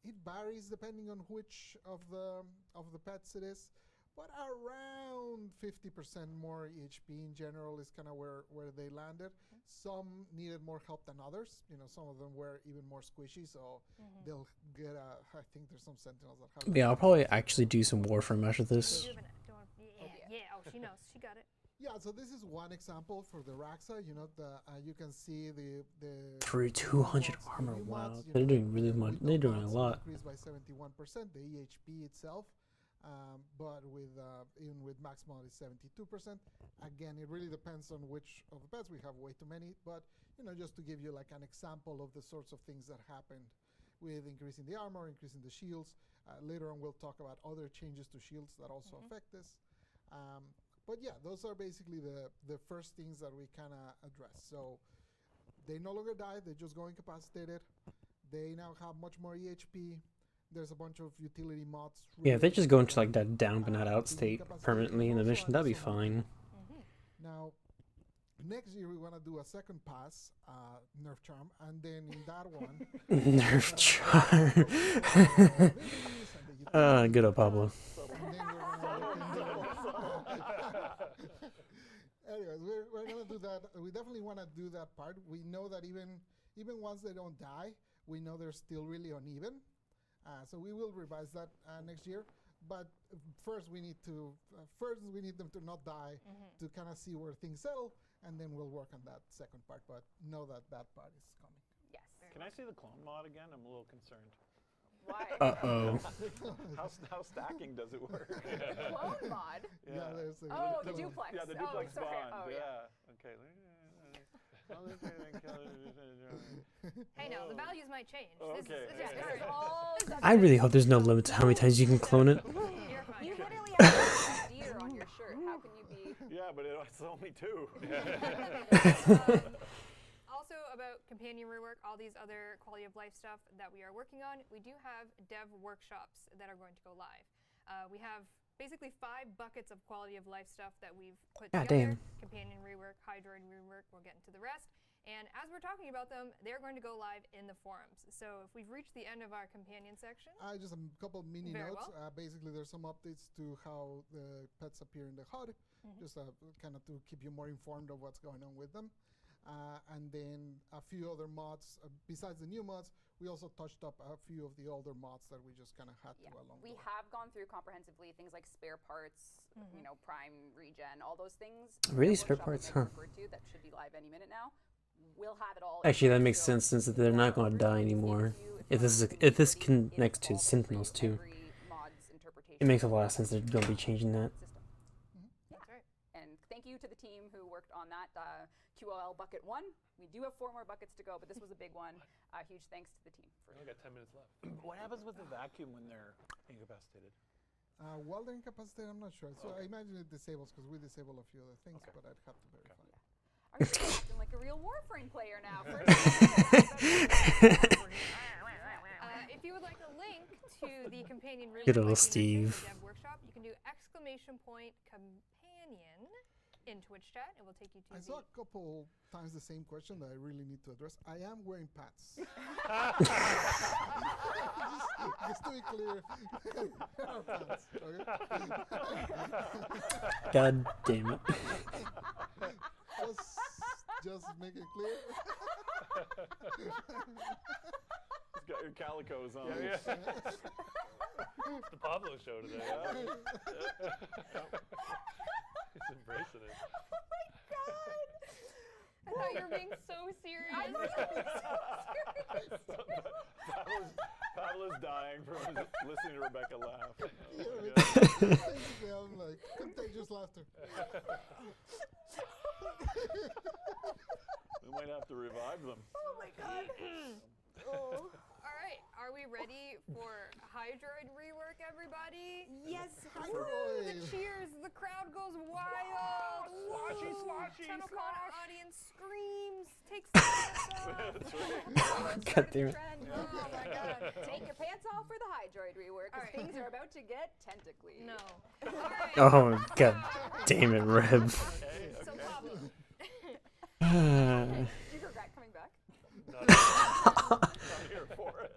It varies depending on which of the pets it is, but around 50% more EHP in general is kind of where they landed. Some needed more help than others. Some of them were even more squishy, so they'll get I think there's some sentinels that have. Yeah, I'll probably actually do some Warframe after this. Do you have yeah. Oh, she knows. She got it. Yeah, so this is one example for the Raxa. You can see the For 200 armor, new wow. mods, They're doing really much. with They're no doing a mods, lot. Increased by 71%, the EHP itself. But even with max mod is 72%. Again, it really depends on which of the pets. We have way too many, but just to give you like an example of the sorts of things that happened with increasing the armor, increasing the shields. Later on, we'll talk about other changes to shields that also affect this. But yeah, those are basically the first things that we kind of address. So they no longer die; they just go incapacitated. They now have much more EHP. There's a bunch of utility mods. Yeah, if they just go into related like that down but not out to state incapacitated. permanently in the Also mission, that'd be add some more. fine. Now, next year we want to do a second pass, Nerf Charm, and then in that one, Nerf charm. Good old Pablo. Anyways, we're gonna do that. We definitely want to do that part. We know that even once they don't die, we know they're still really uneven. So we will revise that next year. But first we need them to not die to kind of see where things settle, and then we'll work on that second part. But know that part is coming. Yes. Can I see the clone mod again? I'm a little concerned. Why? Uh-oh. How stacking does it work? Clone mod? Yeah, there's a Oh, the little- duplex. Yeah, the Oh, duplex it's okay. bond. Oh, yeah. Okay. Hey, no, the values might change. Okay. This is This is all I really hope there's no limit to how many times you can clone it. You're fine. You literally have a deer on your shirt. How can you be? Yeah, but it's only two. Also about companion rework, all these other quality of life stuff that we are working on, we do have dev workshops that are going to go live. We have basically 5 buckets of quality of life stuff that we've put God together. damn. Companion rework, Hydroid rework, we'll get into the rest. And as we're talking about them, they're going to go live in the forums. So if we've reached the end of our companion section, Just a couple of mini Very notes. well. Basically, there's some updates to how the pets appear in the HUD, just kind of to keep you more informed of what's going on with them. And then a few other mods. Besides the new mods, we also touched up a few of the older mods that we just kind of had Yeah, to along we the way. have gone through comprehensively things like spare parts, prime regen, all those things. Really? The Spare workshop parts? that I Huh. referred to that should be live any minute now. We'll have it all. Actually, that in makes there, sense so since they're not for going to die overviews, anymore. if If this you connects it's to all Sentinels free, too, every mod's interpretation it makes a lot of sense they're going to be changing that. system. that's right. And thank you to the team who worked on that. QOL bucket 1. We do have 4 more buckets to go, but this was a big one. Huge thanks to the team. We only got 10 minutes left. What happens with the vacuum when they're incapacitated? While they're incapacitated, I'm not sure. So I imagine it disables because we disable a few other things, but I'd have to verify. Are you acting like a real Warframe player now? If you would like a link to the companion rework, Good old like we mentioned, Steve. the dev workshop, you can do !companion in Twitch chat. It will take you to I saw a couple times the same question that I really need to address. I am wearing pants. just to be clear, there are pants. Okay? God damn it. Just Just make it clear. He's got your calicos on. Yeah. It's the Pablo show today. He's embracing it. Oh my god! I thought you were being so serious. I thought you were so serious. Pablo's dying from listening to Rebecca laugh. Yeah, basically, I'm like contagious laughter. We might have to revive them. Oh my god. Oh. All right, are we ready for Hydroid rework, everybody? Yes, The cheers, the crowd goes wild. Sloshy, Woo! sloshy, TennoCon slosh. audience screams, takes the pants off. That's right. God damn it. Oh my god. Take your pants off for the Hydroid rework, All because right. things are about to get tentacly. No. All right. Oh god damn it, Reb. So Pablo. Do you regret coming back? I'm here for it.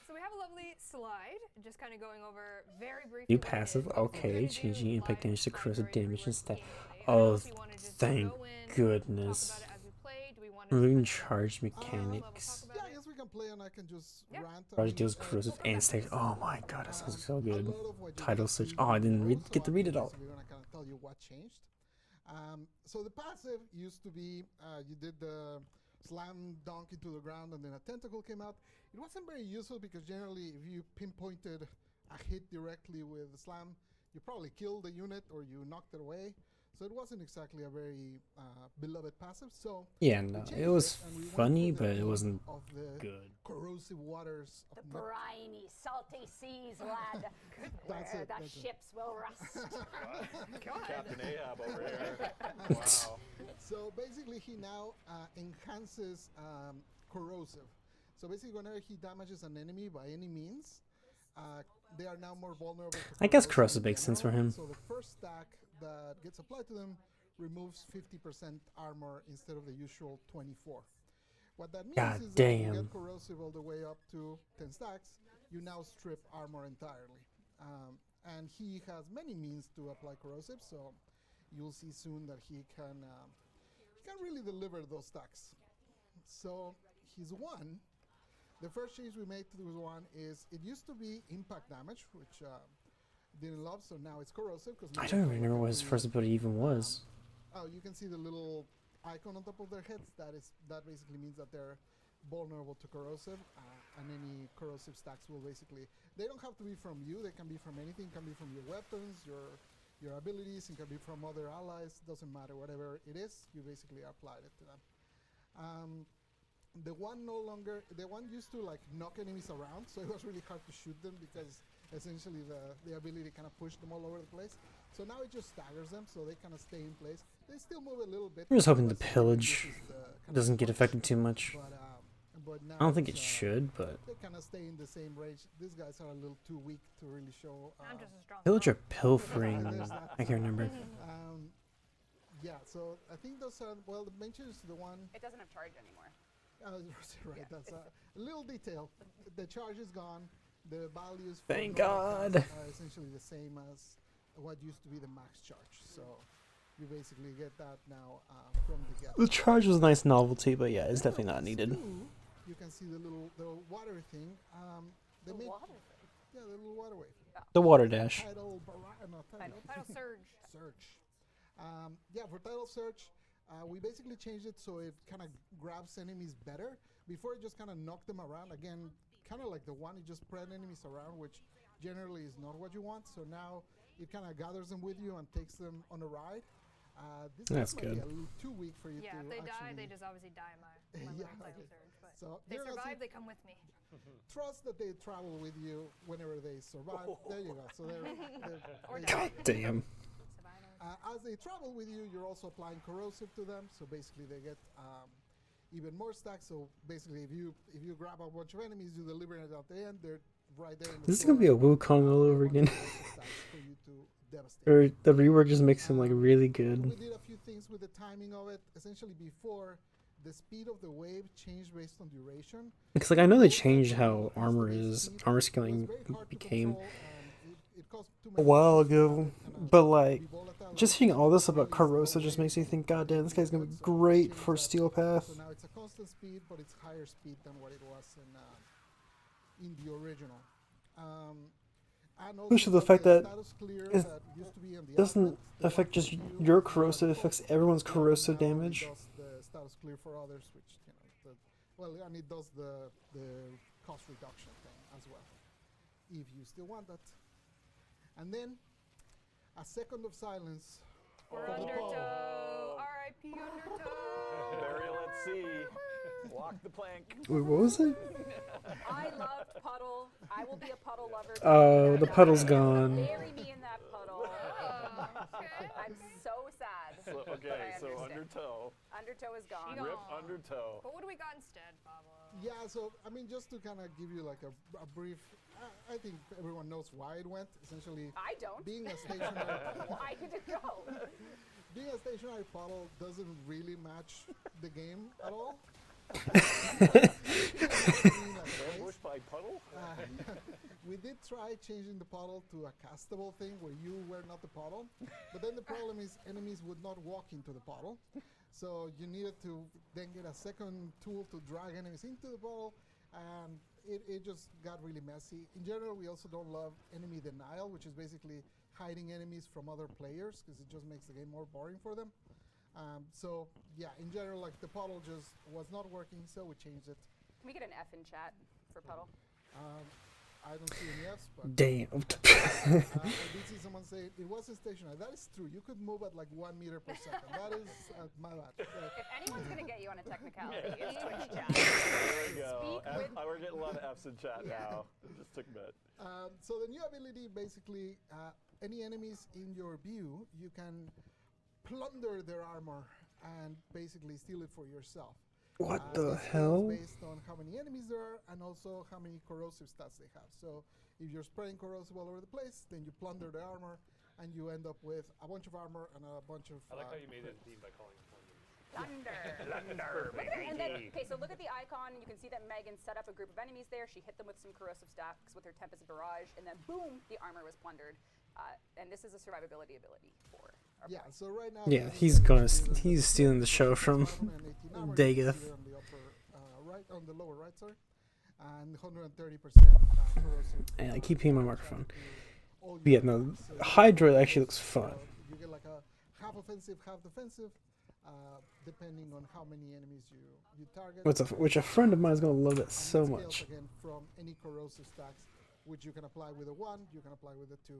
So we have a lovely slide, just kind of going over very briefly. New what it passive, is. okay, We're gonna changing do impact live damage to corrosive Hydroid damage rework instead. gameplay. I don't know Oh, if you wanna just thank go in, goodness. talk about it as we play. Do we want to Removing just kinda charge level talk mechanics. about Yeah, I it? guess we can play and I can just Yeah. rant. Charge deals corrosive and stays. Oh my god, that sounds so good. Title search. Oh, I didn't get to read it all. We're gonna kind of tell you what changed. So the passive used to be you did the slam dunk into the ground and then a tentacle came out. It wasn't very useful because generally if you pinpointed a hit directly with the slam, you probably killed the unit or you knocked it away. So it wasn't exactly a very beloved passive. So Yeah, we no, changed it was and we went funny, with the but it theme wasn't of the good. corrosive waters The of briny, salty seas, lad, where That's it, the that's it. ships will rust. Captain Ahab over here. Wow. So basically, he now enhances corrosive. So basically, whenever he damages an enemy by any means, they are now more vulnerable to I guess corrosive corrosive in makes sense for general. him. So the first stack that gets applied to them removes 50% armor instead of the usual 24. What that means God is that if you damn. get corrosive all the way up to 10 stacks, you now strip armor entirely. And he has many means to apply corrosive, so you'll see soon that he can really deliver those stacks. So his one, the first change we made to his one is it used to be impact damage, which didn't love, so now it's corrosive. I don't even remember what his first ability even was. Oh, you can see the little icon on top of their heads. That basically means that they're vulnerable to corrosive, and any corrosive stacks will basically. They don't have to be from you. They can be from anything. Can be from your weapons, your abilities. It can be from other allies. Doesn't matter. Whatever it is, you basically applied it to them. The one used to like knock enemies around, so it was really hard to shoot them because essentially the ability kind of pushed them all over the place. So now it just staggers them, so they kind of stay in place. They still move a little bit. I'm just hoping the because pillage this is the kind of doesn't get punch, affected too much. but now I don't think it it's, should, but They kind of stay in the same range. These guys are a little too weak to really show. I'm just as strong. pillage or pilfering. There's that. I can't remember. Yeah, so I think those are the main changes to the one. It doesn't have charge anymore. Right, Yeah. that's a little detail. The charge is gone. The values for Thank normal God. attacks are essentially the same as what used to be the max charge. So you basically get that now from the get. The charge was a nice novelty, but yeah, it's definitely not needed. You can see the water thing. They The made water thing. the little waterway. The water dash. Tidal Title surge. search. For title search, we basically changed it so it kind of grabs enemies better. Before it just kind of knocked them around. Again, kind of like the one, it just spread enemies around, which generally is not what you want. So now it kind of gathers them with you and takes them on a ride. This That's might be good. a little too weak for you Yeah, to if they die, actually they just obviously die in my Yeah, little title okay. surge. But So they you're gonna survive, see- they come with me. trust that they travel with you whenever they survive. There you go. So Or they- God damn. Survival. as they travel with you, you're also applying corrosive to them. So basically, they get even more stacks. So basically, if you grab a bunch of enemies, you deliver it at the end. They're right there. In the This is gonna be a floor. Wukong all over Bunch again. of corrosive stacks for you to devastate. Or the rework just makes him like really We good. did a few things with the timing of it. Essentially, before the speed of the wave changed based on duration. Because like I know they changed how armor scaling became a while ago, but like style Just of hearing all this about really Corrosive slow just makes me rate think, God damn, this guy's gonna be once great change for that. Steel Path. So now it's a constant speed, but it's higher speed than what it was in the original. And also Especially the got fact that status clear it that used to be on the doesn't augment, the one affect for just you your was by corrosive, it default. affects everyone's Now corrosive it only damage. does the status clear for others, which well, and it does the cost reduction thing as well, if you still want that. And then a second of silence For the Undertow. Oh. R.I.P. Undertow. Burial at sea. Walk the plank. Wait, what was it? I loved Puddle. I will be a Puddle lover. Oh, the forever. puddle's gone. Bury me in that puddle. Okay. I'm so sad. So, but okay, I so understand. Undertow. Undertow is gone. She Rip gone. Undertow. But what do we got instead, Pablo? Yeah, so I mean, just to kind of give you like a brief, I think everyone knows why it went. Essentially, I don't. being a stationary, Why did it go? being a stationary puddle doesn't really match the game at all. Bush by puddle? We did try changing the puddle to a castable thing where you were not the puddle, but then the problem is enemies would not walk into the puddle, so you needed to then get a second tool to drag enemies into the puddle, and it just got really messy. In general, we also don't love enemy denial, which is basically hiding enemies from other players, because it just makes the game more boring for them. So yeah, in general, like the puddle just was not working, so we changed it. Can we get an F in chat for Puddle? I don't see any Fs, but Damn. I did see someone say it wasn't stationary. That is true. You could move at like 1 meter per second. That is my bad. If anyone's gonna get you on a technicality, it's Twitch chat. There we go. Speak with- We're getting a lot of F's in chat now. It just took a bit. So the new ability, basically, any enemies in your view, you can plunder their armor and basically steal it for yourself. What the This hell? is based on how many enemies there are and also how many corrosive stats they have. So if you're spraying corrosive all over the place, then you plunder the armor and you end up with a bunch of armor and a bunch of. I like how you made it a theme by calling it London. Thunder. Thunder, And then, okay, so look at the icon. You can see that Megan set up a group of enemies there. She hit them with some corrosive stacks with her Tempest Barrage, and then boom, the armor was plundered. And this is a survivability ability for our Yeah, boy. so right now. Yeah, the he's gonna enemies is he's stealing the show from 118 armor, you can Dagoth. see it on the upper right, on the lower right, sorry, and 130% corrosive. And I keep hitting my microphone. All But yeah, your no, attacks. So Hydra actually looks fun. you get like a half offensive, half defensive, depending on how many enemies you target. Which a friend of mine is gonna love it And so it scales much. again from any corrosive stacks, which you can apply with a 1, you can apply with a 2,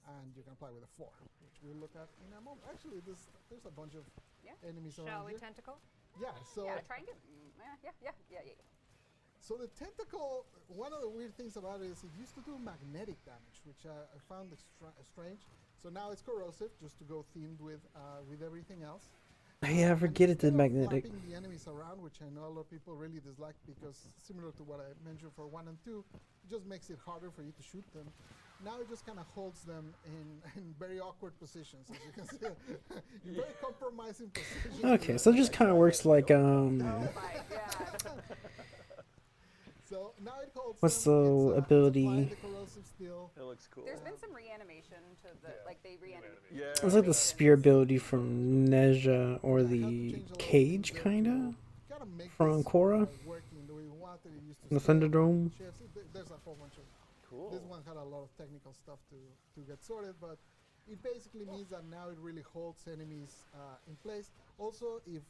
and you can apply with a 4, which we'll look at in a moment. Actually, there's a bunch of Yeah. enemies Shall around we here. tentacle? Yeah, so Yeah, try and get. Yeah. so the tentacle, one of the weird things about it is it used to do magnetic damage, which I found strange. So now it's corrosive, just to go themed with everything else. Yeah, I forget it did Instead of magnetic. flapping the enemies around, which I know a lot of people really dislike because similar to what I mentioned for 1 and 2, it just makes it harder for you to shoot them. Now it just kind of holds them in very awkward positions, as you can see. In very compromising positions. Okay, so it just kind of works like Oh my god. So now it holds What's them. the It's ability? applying the corrosive steel. It looks cool. There's been some reanimation to the like they reanimated. Yeah. It's like the spear ability from Nezha or I had to the change a little cage, bit kinda. to kinda make from this, Korra? working the way we wanted. It used to The scale Thunderdome. shifts. There's a whole bunch of. Cool. This one had a lot of technical stuff to get sorted, but it basically means that now it really holds enemies in place. Also, if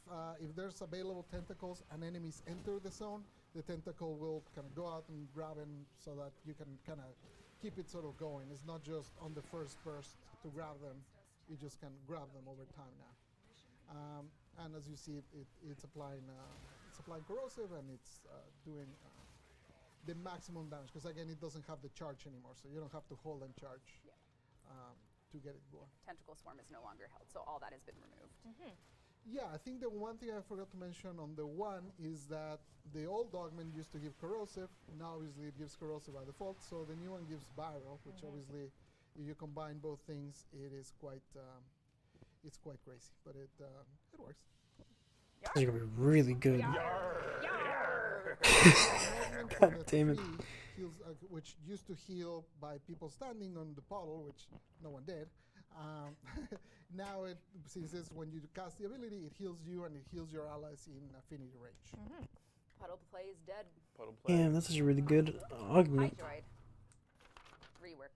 there's available tentacles and enemies enter the zone, the tentacle will kind of go out and grab them so that you can kind of keep it sort of going. It's not just on the first burst to grab them; you just can grab them over time now. And as you see, it's applying corrosive, and it's doing the maximum damage, because again, it doesn't have the charge anymore, so you don't have to hold and charge to get it going. Tentacle swarm is no longer held, so all that has been removed. Yeah, I think the one thing I forgot to mention on the 1 is that the old Dogman used to give corrosive. Now obviously it gives corrosive by default, so the new one gives viral, which obviously, if you combine both things, it is quite it's quite crazy, but it works. It's gonna be really good. God damn it. Heals, which used to heal by people standing on the puddle, which no one did. Um, now, since it's when you cast the ability, it heals you and it heals your allies in affinity range. Puddle play is dead. Puddle play. Damn, this is a really good augment. Hydroid. Rework.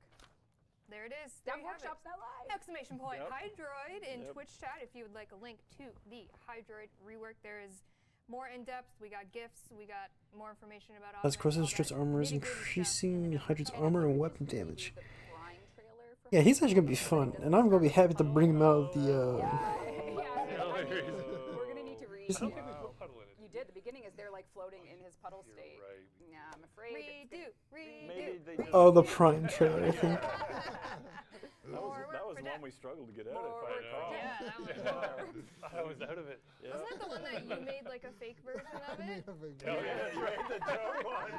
There it is. There Dev you have it. Workshop's now live. Exclamation point. Yep. Hydroid in Yep. Twitch chat if you would like a link to the Hydroid rework. There is more in depth. We got gifts. We got more information about As augments, Cross's all strips that armor is nitty-gritty stuff in the increasing Dev Hydra's Workshop. armor and weapon damage. The Prime trailer for Yeah, he's actually gonna be fun, and I'm gonna be happy to bring him out of the. Yeah, Yeah, we're gonna need to read. I don't think we put puddle in it. You did. The beginning is they're like floating in his puddle You're state. right. Yeah, I'm afraid. Redo. Maybe they Redo. just. Oh, the Prime trailer, I think. That was one we struggled to get out More if I work for recall. Yeah, that was I was out of it. Yeah. Wasn't that the one that you made like a fake version of I made it? a big Oh, yeah, you made the joke one.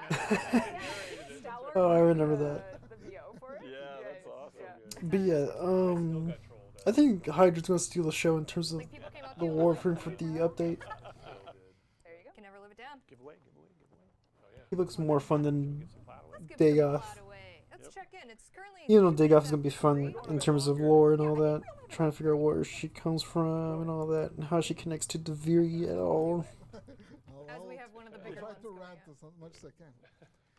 Stellar Oh, I wrote remember the, that. The VO for it. Yeah, that's awesome. Yeah. But yeah, Still got trolled. I think Hydra's gonna steal the show in terms of Like people came up the to you Warframe for the update. So good. There you go. Can never live it down. Give away, give away, give away. Oh yeah. He looks more fun than Get some plat away. Let's give Day some Off. plot away. Let's check in. It's currently You know, Dig Off is gonna be fun in terms of lore and all that. Trying to figure out where she comes from and all that, and how she connects to Deviri at all. As we have one of the bigger try ones to coming rant up. as much as I can.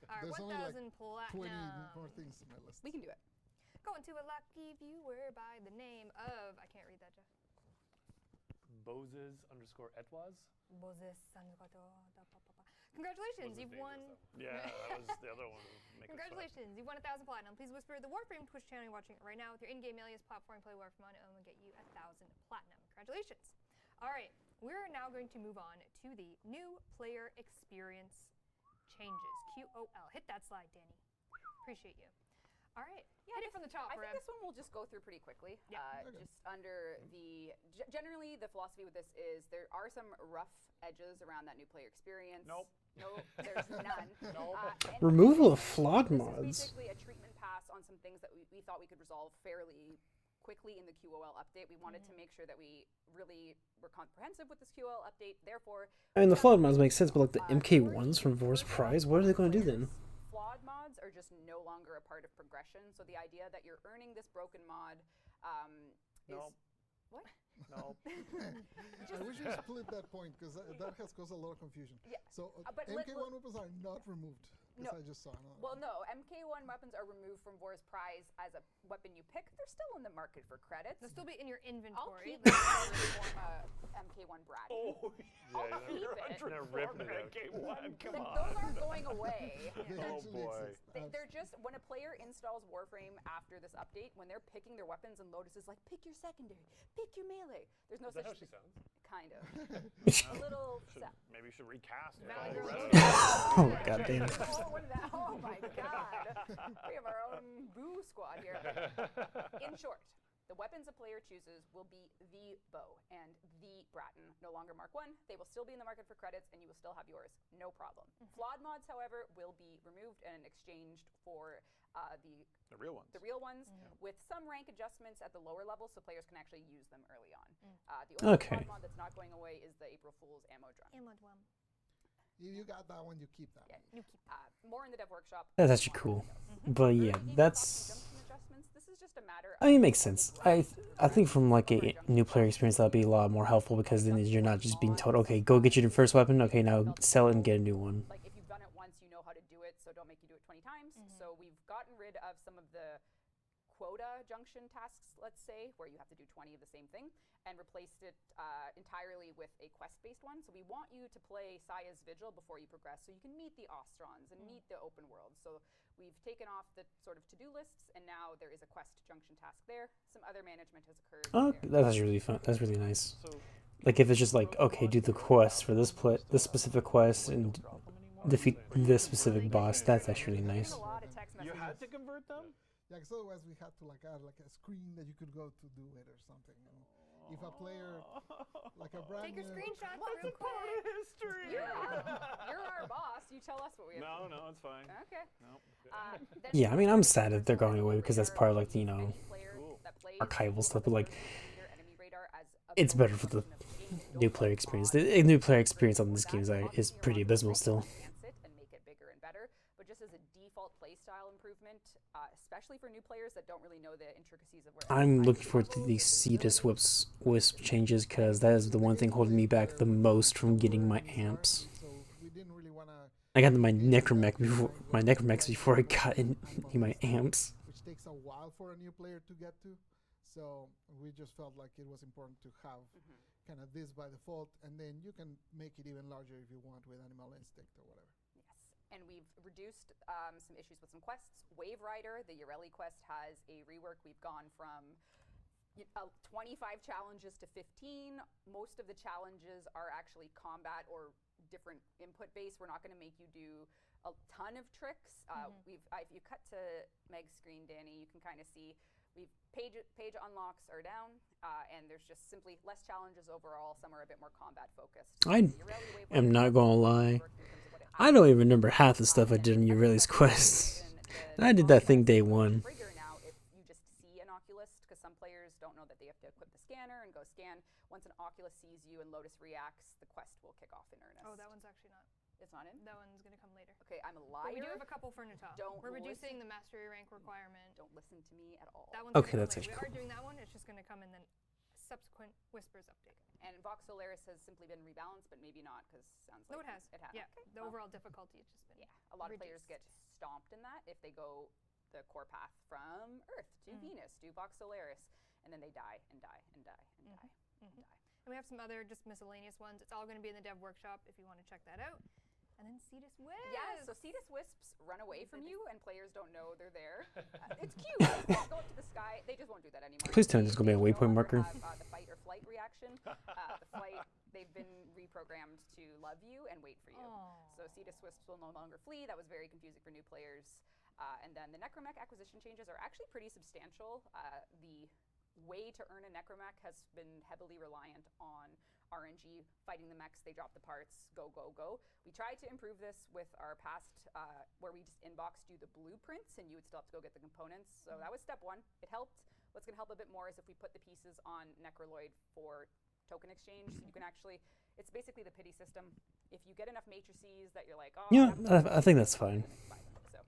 All right, There's only like 1,000 20 platinum. more things in my list. We can do it. Going to a lucky viewer by the name of I can't read that, Jeff. Boses_Etwas. Congratulations, Boses you've dangerous, won. though. Yeah, that was the other one. Make us laugh. Congratulations, you've won 1,000 platinum. Please whisper the Warframe Twitch channel you're watching it right now with your in-game alias platform play Warframe on it, and we'll get you 1,000 platinum. Congratulations. All right, we're now going to move on to the new player experience changes. QOL. Hit that slide, Danny. Appreciate you. All right, hit it from the top, I Reb. think this one we'll just go through pretty quickly. Yeah. Just under the generally the philosophy with this is there are some rough edges around that new player experience. Nope. No, there's none. Nope. And Removal of this flawed is mods. basically a treatment pass on some things that we thought we could resolve fairly quickly in the QOL update. We wanted to make sure that we really were comprehensive with this QOL update. Therefore, I mean, the flawed mods make sense, but like the MK1s from Vor's Prize, what are they gonna do then? flawed mods are just no longer a part of progression. So the idea that you're earning this broken mod is No. what? No. I wish you split that point because that has caused a lot of confusion. Yeah. So But let- MK1 weapons are not removed. No. Because I just saw another Well, one. no, MK1 weapons are removed from Vor's Prize as a weapon you pick. They're still in the market for credits. They'll still be in your I'll inventory. keep the forma MK1 Brat. Oh, Yeah, keep you're it. They're ripping it out. MK1, come Like, on. those aren't going away. They Oh, actually boy. exist. They're just when a player installs Warframe after this update, when they're picking their weapons and Lotus is like, pick your secondary, pick your melee. There's no Is that how such she sounds? kind of a little. Maybe you should recast it. Valley all the Girl. rest of it. Oh god damn. Oh, what is that? Oh my god. We have our own boo squad here. In short, the weapons a player chooses will be the bow and the Bratton. No longer Mark 1. They will still be in the market for credits and you will still have yours. No problem. Flawed mods, however, will be removed and exchanged for The real ones. the real ones with some rank adjustments at the lower level so players can actually use them early on. The only Okay. flawed mod that's not going away is the April Fool's ammo drum. If you got that one, you keep that Yeah, one. you keep more in the dev workshop. That's actually cool. But yeah, Early game that's. consumption adjustments. This is just a matter I mean, it makes sense. I think from like a new player experience, that'd be a lot more helpful because then you're not just being told, okay, go get your first weapon. Okay, now sell it and get a new one. Like if you've done it once, you know how to do it, so don't make you do it 20 times. So we've gotten rid of some of the quota junction tasks, let's say, where you have to do 20 of the same thing, and replaced it entirely with a quest-based one. So we want you to play Saya's Vigil before you progress, so you can meet the Ostrons and meet the open world. So we've taken off the sort of to-do lists, and now there is a quest junction task there. Some other management has occurred. Oh, there. that's actually really fun. That's really nice. So Like if it's just like, okay, do the quest for this this specific quest and defeat this specific boss. That's actually really nice. A lot of text you messages. had to convert them? Yeah, because otherwise we had to like add like a screen that you could go to do it or something. And if a player, like a brand Take your new, screenshots What's real a part quick. of history? You're our boss. You tell us what we have to do. No, it's fine. Okay. No. Then Yeah, I mean, I'm sad that they're going away because that's part of like the, you know, any player that plays archival will stuff, have but like, their enemy radar as a it's bonus better for the function of being new built player into experience. mod. The new player experience on this For game that, is obviously pretty you're on abysmal the still. enhance it and make it bigger and better, but just as a default playstyle improvement, especially for new players that don't really know the intricacies of where. I'm every looking item forward to goes these or Cetus abilities. Wisp changes because that is the one thing holding me back the most from getting my amps. So we didn't really want to. I got my necromech before I got in my amps. Which takes a while for a new player to get to. So we just felt like it was important to have kind of this by default, and then you can make it even larger if you want with Animal Instinct or whatever. Yes, and we've reduced some issues with some quests. Wave Rider, the Yoreli quest, has a rework. We've gone from 25 challenges to 15. Most of the challenges are actually combat or different input based. We're not going to make you do a ton of tricks. If you cut to Meg's screen, Danny, you can kind of see page unlocks are down, and there's just simply less challenges overall. Some are a bit more combat focused. I am not gonna lie. I don't even remember half the stuff I did in Eureli's quests. I did that thing day one. Trigger now if you just see an Oculus, because some players don't know that they have to equip the scanner and go scan. Once an Oculus sees you and Lotus reacts, the quest will kick off in earnest. Oh, that one's actually not. It's not in? That one's going to come later. Okay, I'm a But we liar. do have a couple for Nata. We're reducing the mastery rank requirement. Don't listen to me at all. That one's Okay, gonna that's come actually later. We cool. are doing that one. It's just going to come in the subsequent Whispers update. And Vox Solaris has simply been rebalanced, but maybe not, because sounds like No, it has. It has. Yeah, Okay, the well, overall difficulty has just been. Yeah, a lot of players get reduced. stomped in that if they go the core path from Earth to Venus, do Vox Solaris, and then they die and die and die and die and die. And we have some other just miscellaneous ones. It's all going to be in the dev workshop if you want to check that out. And then Cetus Wisps. Yeah, so Cetus Wisps run away from you, and players don't know they're there. It's cute. They go up to the sky. They just won't do that anymore. Please tell me there's gonna be a They waypoint no marker. longer Have, the fight or flight reaction. The flight, they've been reprogrammed to love you and wait for you. Aww. So Cetus Wisps will no longer flee. That was very confusing for new players. And then the Necromech acquisition changes are actually pretty substantial. The way to earn a Necromech has been heavily reliant on RNG, fighting the mechs, they drop the parts, go, go, go. We tried to improve this with our past, where we just inbox do the blueprints, and you would still have to go get the components. So that was step one. It helped. What's going to help a bit more is if we put the pieces on Necroloid for token exchange. So you can actually, it's basically the pity system. If you get enough matrices that you're like, oh, Yeah, I think that's fine. So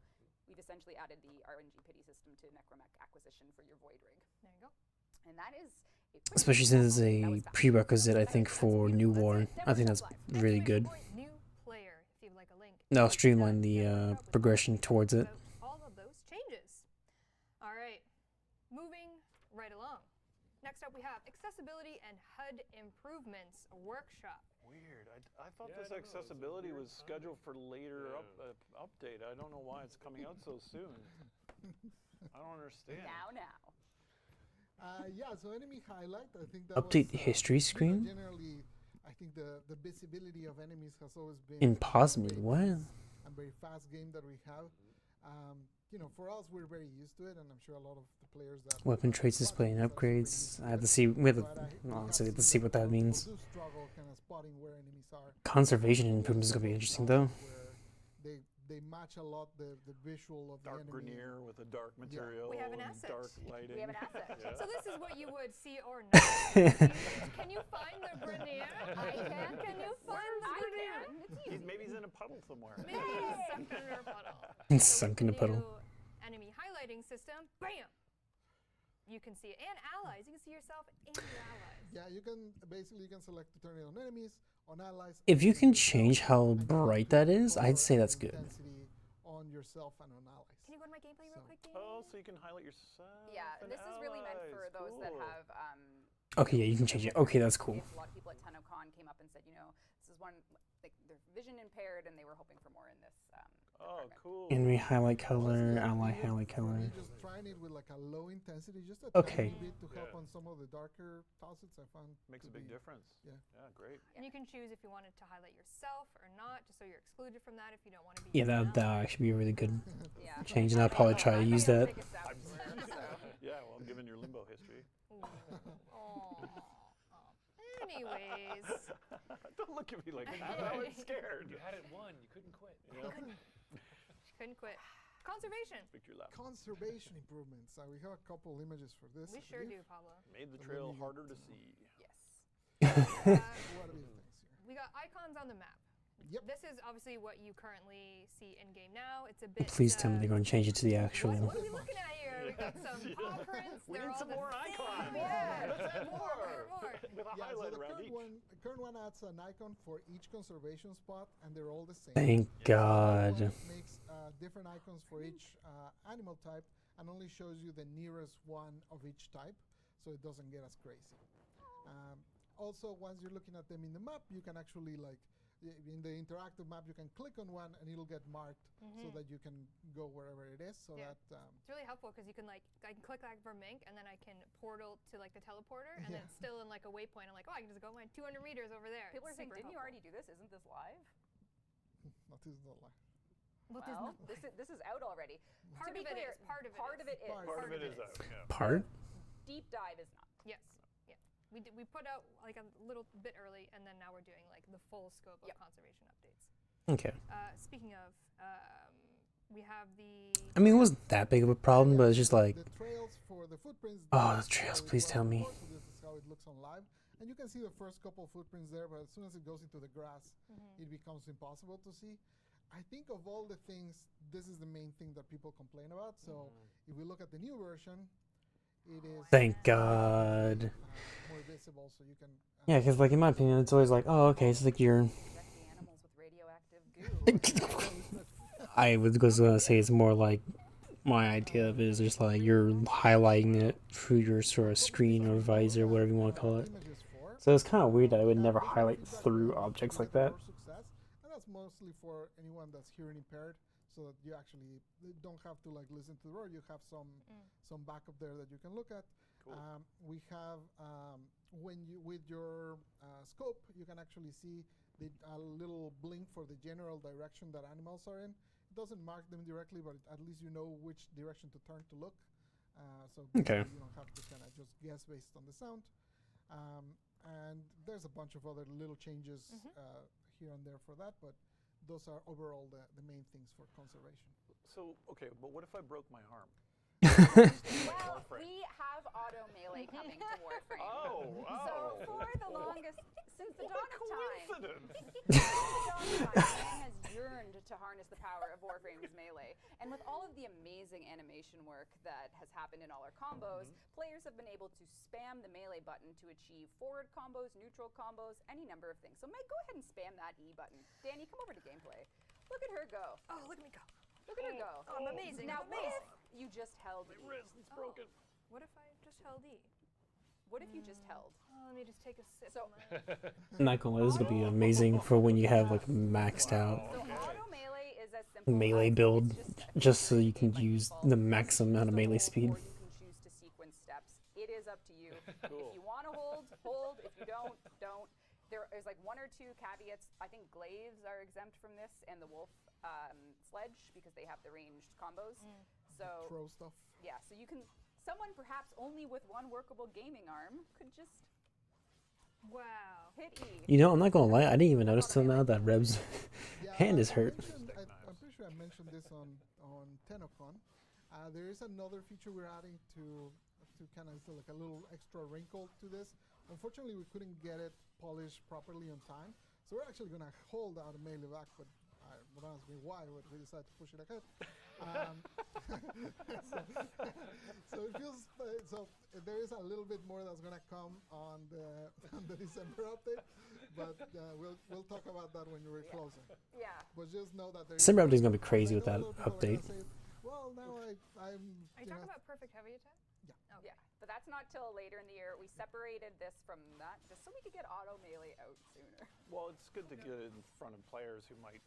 we've essentially added the RNG pity system to Necromech acquisition for your Void Rig. There you go. And that is Especially since it's a prerequisite, I think, for New War. I think that's really good. New player, if you'd like a link. That'll streamline the progression towards it. All of those changes. All right, moving right along. Next up, we have accessibility and HUD improvements workshop. Weird. I thought Yeah, this I don't know, it was a accessibility weird was scheduled for later Yeah. update. I don't know why it's coming out so soon. I don't understand. now. Yeah, so enemy highlight, I think that Update was, history screen? Generally, I think the visibility of enemies has always been In Posme, very what? nice and very fast game that we have. For us, we're very used to it, and I'm sure a lot of the players that Weapon traits, display, and upgrades. I have to see honestly, have to see what that means. do struggle kind of spotting where enemies are. Conservation improvements is gonna be interesting though. Where they match a lot the visual of Dark the enemy. Grenier with a dark material. We have an and asset. Dark lighting. We have an asset. Yeah. So this is what you would see or not. Can you find the Grenier? I can. Can you find the I Grenier? can. It's easy. Maybe he's in a puddle somewhere. Maybe it's sunk in a puddle. It's So sunk with in a the puddle. new enemy highlighting system, bam! You can see it. And allies. You can see yourself and your allies. Yeah, you can select to turn it on enemies, on allies. If you can yourself, change how and bright that is, color I'd say and that's good. intensity on yourself and on allies. Can you go to my gameplay real So- quick, Danny? Oh, so you can highlight yourself. Yeah, and this is really meant for allies. those that Cool. have. Okay, yeah, you can change it. Okay, that's cool. A lot of people at TennoCon came up and said, this is one, like, they're vision impaired, and they were hoping for more in this. Oh, department. cool. Enemy highlight color, Yeah, ally for me, highlight for me, color. just trying it with like a low intensity, just a Okay. tiny bit to help Yeah. on some of the darker facets. I found Makes to a big be- difference. Yeah. Yeah, great. And you can choose if you wanted to highlight yourself or not, just so you're excluded from that if you don't want to be. Yeah, using that ally. actually be a really good Yeah. change, and I'll probably try to use that. Yeah, well, given your limbo history. Ooh. Aw. Anyways, Don't look at me like that. I was scared. You had it won. You couldn't quit. Yeah. couldn't quit. Conservation. Speak to your lap. Conservation improvements. We have a couple images for this. We I sure believe. do, Pablo. Made the So trail let me harder get to to- see. Yes. Uh, What are these things here? we got icons on the map. Yep. This is obviously what you currently see in game now. It's a bit. Please tell me they're going to change it to the actual. What are we looking at here? We got some paw prints. We They're need all some the more same. icons. Yeah. Let's add more. With a Yeah, so highlight the around each. current one adds an icon for each conservation spot, and they're all the same. Thank The God. other one makes different icons for each animal type, and only shows you the nearest one of each type, so it doesn't get as crazy. Also, once you're looking at them in the map, you can actually in the interactive map, you can click on one and it'll get marked so that you can go wherever it is. So Yeah. that It's really helpful because you can I can click that for mink and then I can portal to like the teleporter and then it's still in like a waypoint. I'm like, oh, I can just go my 200 meters over there. People are It's saying, super didn't you helpful. already do this? Isn't this live? not is not live. What does Well, not this is out already. Part To be of it clear, is. Part of it part is. of it is. Part of it is out. Yeah. Part? Deep dive is not. Yes. Yeah. We put out like a little bit early and then now we're doing like the full scope of conservation updates. Okay. Speaking of, we have the. I mean, it wasn't that big of a problem, but it's just like, The trails for the footprints. Oh, this the is trails, how it please was tell me. before, so this is how it looks on live. And you can see the first couple of footprints there, but as soon as it goes into the grass, it becomes impossible to see. I think of all the things, this is the main thing that people complain about. So if we look at the new version, it is thank God. more visible, so you can. Yeah, because like in my opinion, it's always like, oh, okay, it's like you're. Inject the animals with radioactive goo. I was gonna say it's more like my idea of it is just like you're highlighting it through your sort of screen or visor, whatever you want to call it. Images for. So it's kind of weird that I would never highlight through objects like that. Success, and that's mostly for anyone that's hearing impaired, so that you actually don't have to like listen to the road. You have some backup there that you can look at. Cool. We have when you with your scope, you can actually see a little blink for the general direction that animals are in. It doesn't mark them directly, but at least you know which direction to turn to look. So Okay. you don't have to kind of just guess based on the sound. And there's a bunch of other little changes here and there for that, but those are overall the main things for conservation. So, okay, but what if I broke my arm? Well, we have auto melee coming to Warframe. So for the longest, since the dawn of time, man has yearned to harness the power of Warframe's melee. And with all of the amazing animation work that has happened in all our combos, players have been able to spam the melee button to achieve forward combos, neutral combos, any number of things. So Meg, go ahead and spam that E button. Danny, come over to gameplay. Look at her go. Oh, look at me go. Look at her go. Oh, I'm amazing. Now, I'm amazing. what if you just held E? It's broken. What if I just held E? What if you just held? Oh, let me just take a sip. So- on that. I'm not gonna lie, this is gonna be amazing for when you have like maxed out So auto melee is as simple melee as build, just just so you can use the maximum amount of melee speed. Or you can choose to sequence steps. It is up to you. Cool. If you want to hold. If you don't. There's like one or two caveats. I think glaives are exempt from this, and the wolf sledge because they have the ranged combos. So Throw stuff. yeah, so you can. Someone perhaps only with one workable gaming arm could just Wow. hit E. You know, I'm not gonna lie, I didn't even notice till now that Reb's Yeah, hand I is hurt. I'm pretty sure I mentioned this on TennoCon. There is another feature we're adding to kind of like a little extra wrinkle to this. Unfortunately, we couldn't get it polished properly on time, so we're actually going to hold out a melee back, but don't ask me why, but we decided to push it ahead. So it feels so there is a little bit more that's going to come on the December update, but we'll talk about that when we're closer. Yeah. But just know that there's December update's gonna be crazy I with know that a lot of people are update. gonna say, well, now I'm. Are you talking about perfect heavy attack? Yeah. Okay. Yeah, but that's not till later in the year. We separated this from that just so we could get auto melee out sooner. Well, it's good to get it in front of players who might,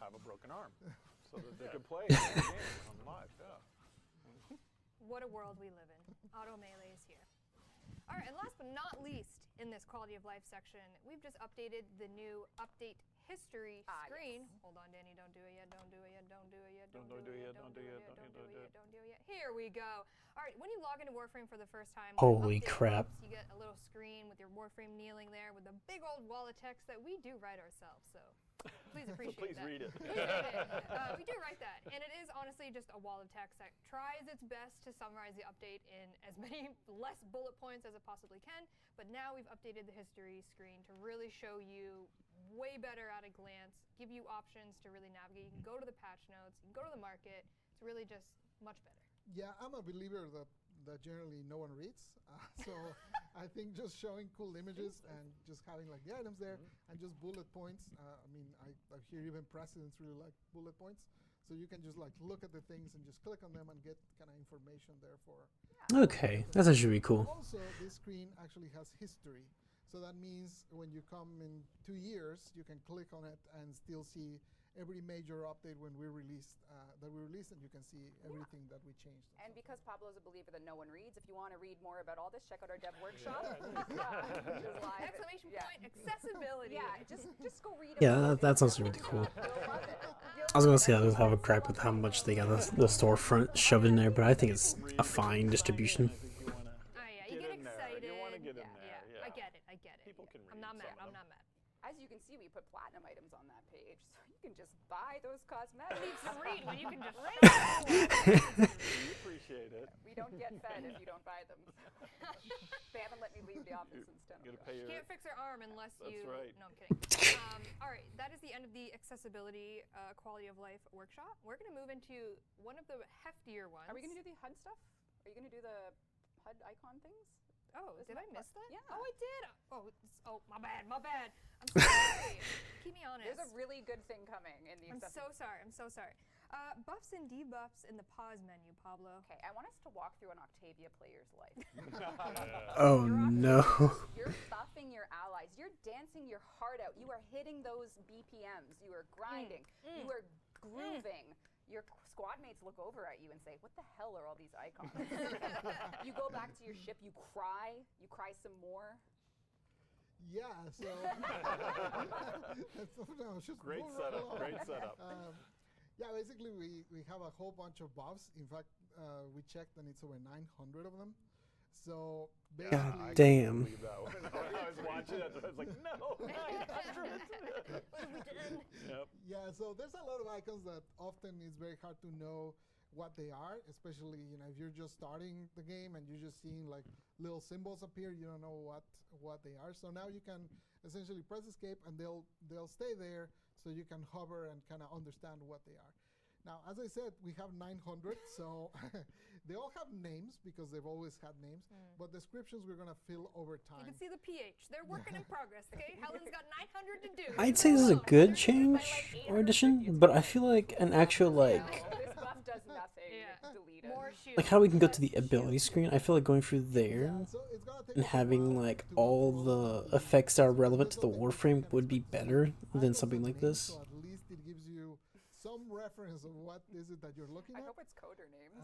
have a broken arm, so that they could play the game on live. Yeah. What a world we live in. Auto melee is here. All right, and last but not least in this quality of life section, we've just updated the new update history screen. Yes. Hold on, Danny, don't do it yet, don't do it yet, don't do it yet, Don't do it yet, don't do it yet, don't do it yet. Here we go. All right, when you log into Warframe for the first time, Holy update crap. pops, you get a little screen with your Warframe kneeling there with a big old wall of text that we do write ourselves. So please appreciate Please that. read it. Please read it. We do write that, and it is honestly just a wall of text that tries its best to summarize the update in as many less bullet points as it possibly can. But now we've updated the history screen to really show you way better at a glance, give you options to really navigate. You can go to the patch notes, you can go to the market. It's really just much better. Yeah, I'm a believer that generally no one reads. So I think just showing cool images and just having like the items there and just bullet points. I mean, I hear even presidents really like bullet points. So you can just like look at the things and just click on them and get kind of information there for. Okay, that's actually really cool. Also, this screen actually has history. So that means when you come in 2 years, you can click on it and still see every major update when we released and you can see everything that we changed. And because Pablo's a believer that no one reads, if you want to read more about all this, check out our dev workshop. Exclamation point, accessibility. Yeah, just go read about Yeah, it. that sounds really cool. You'll love it. I was gonna say I would have a gripe with how much they got the storefront shoved in there, but I think it's a fine distribution. Oh yeah, you get excited. You want to get in yeah, there. yeah, I get it. People can read I'm not mad. some of I'm them. not mad. As you can see, we put platinum items on that page, so you can just buy those cosmetics. Need to read when you can just We appreciate it. We don't get fed if you don't buy them. They haven't let me leave the office since 10 You gotta o'clock. pay your. Can't fix her arm unless That's you. right. No, I'm kidding. All right, that is the end of the accessibility, quality of life workshop. We're going to move into one of the heftier ones. Are we going to do the HUD stuff? Are you going to do the HUD icon things? Oh, did I miss that? Yeah. Oh, I did. Oh, my bad. I'm sorry. Keep me honest. There's a really good thing coming in the I'm so sorry. Buffs and debuffs in the pause menu, Pablo. Okay, I want us to walk through an Octavia player's life. Oh no. You're buffing your allies. You're dancing your heart out. You are hitting those BPMs. You are grinding. You are grooving. Your squad mates look over at you and say, "What the hell are all these icons?" You go back to your ship. You cry some more. Yeah, so no, it's just Great move right setup. along. Great setup. Yeah, basically we have a whole bunch of buffs. In fact, we checked and it's over 900 of them. So basically, God damn. Believe that one. I was watching that, I was like, no, 900. Yep. yeah, so there's a lot of icons that often it's very hard to know what they are, especially if you're just starting the game and you're just seeing like little symbols appear, you don't know what they are. So now you can essentially press escape and they'll stay there, so you can hover and kind of understand what they are. Now, as I said, we have 900, so they all have names because they've always had names, but descriptions we're going to fill over time. You can see the PH. They're working in progress, okay? Helen's got 900 to do. I'd say this is a good change or addition, but I feel like an actual like This buff does nothing. Yeah. Delete it. More shields. like how we can go to the ability screen. I feel like going through there So it's gonna take and us a having while like to go all through the them. effects that are relevant to the This will take Warframe us would be better than something like this. So at least it gives you some reference of what is it that you're looking I at. hope it's coder names.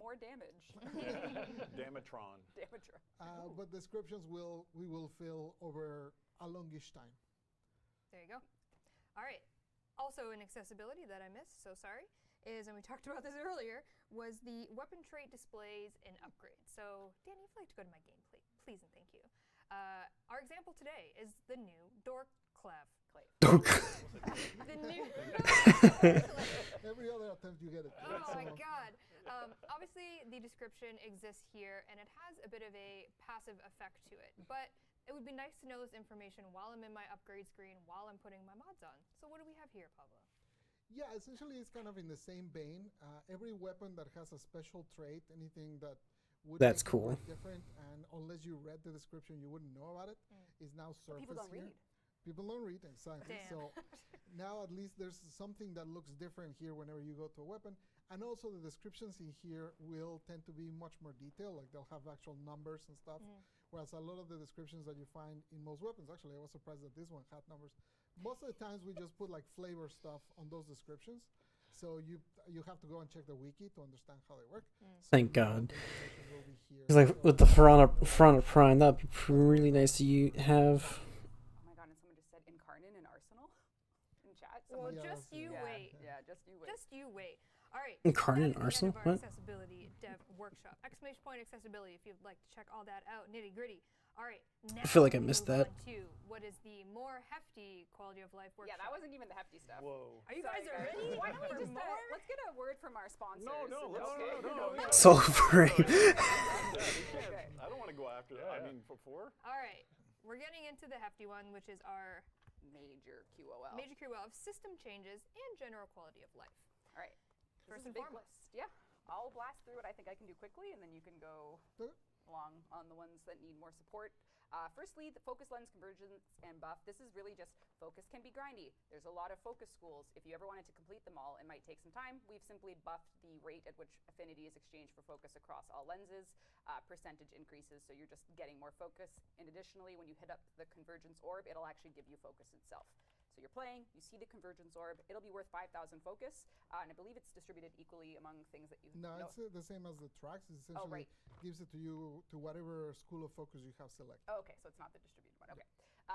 More damage. Damatron. Damager. But descriptions we will fill over a longish time. There you go. All right. Also in accessibility that I missed, so sorry, is, and we talked about this earlier, was the weapon trait displays and upgrades. So, Danny, if you'd like to go to my game, please and thank you. Our example today is the new Dork Clev. The new Every other attempt you get it. Oh my god. Obviously, the description exists here, and it has a bit of a passive effect to it. But it would be nice to know this information while I'm in my upgrade screen, while I'm putting my mods on. So what do we have here, Pablo? Yeah, essentially it's kind of in the same vein. Every weapon that has a special trait, anything that would That's make it cool. work different, and unless you read the description, you wouldn't know about it, is now surfaced People don't here. read. People don't read, exactly. Damn. So now at least there's something that looks different here whenever you go to a weapon. And also the descriptions in here will tend to be much more detailed, like they'll have actual numbers and stuff. Whereas a lot of the descriptions that you find in most weapons, actually I was surprised that this one had numbers. Most of the times we just put like flavor stuff on those descriptions. So you have to go and check the wiki to understand how they work. So Thank now God. the information will be here. It's like So- with the front of Prime, that'd be really nice to have. Oh my god, and someone just said Incarnate and Arsenal in chat. Well, Someone Yeah, just that's- you yeah, wait. Yeah, just you wait. Just you wait. All right. Incarnate that is the end Arsenal? of our What? accessibility dev workshop. Exclamation point accessibility if you'd like to check all that out. Nitty gritty. All right. Now I feel like I we missed move that. on to what is the more hefty quality of life workshop. Yeah, that wasn't even the hefty stuff. Whoa. Are you guys Sorry, ready? Why don't we for just more? let's get a word from our sponsors. No, Okay. Soul frame. Okay. I don't want to go after that. I Yeah. mean, before. All right. We're getting into the hefty one, which is our Major QOL. major QOL of system changes and general quality of life. All right. First This is and a big foremost. list. Yeah. I'll blast through what I think I can do quickly, and then you can go Okay. along on the ones that need more support. Firstly, the focus lens convergence and buff. This is really just focus can be grindy. There's a lot of focus schools. If you ever wanted to complete them all, it might take some time. We've simply buffed the rate at which affinity is exchanged for focus across all lenses. Percentage increases, so you're just getting more focus. And additionally, when you hit up the convergence orb, it'll actually give you focus itself. So you're playing, you see the convergence orb, it'll be worth 5,000 focus, and I believe it's distributed equally among things that you No, know. it's the same as the tracks. It essentially Oh, right. gives it to you to whatever school of focus you have selected. Oh, okay, so it's not the distributed one. Okay.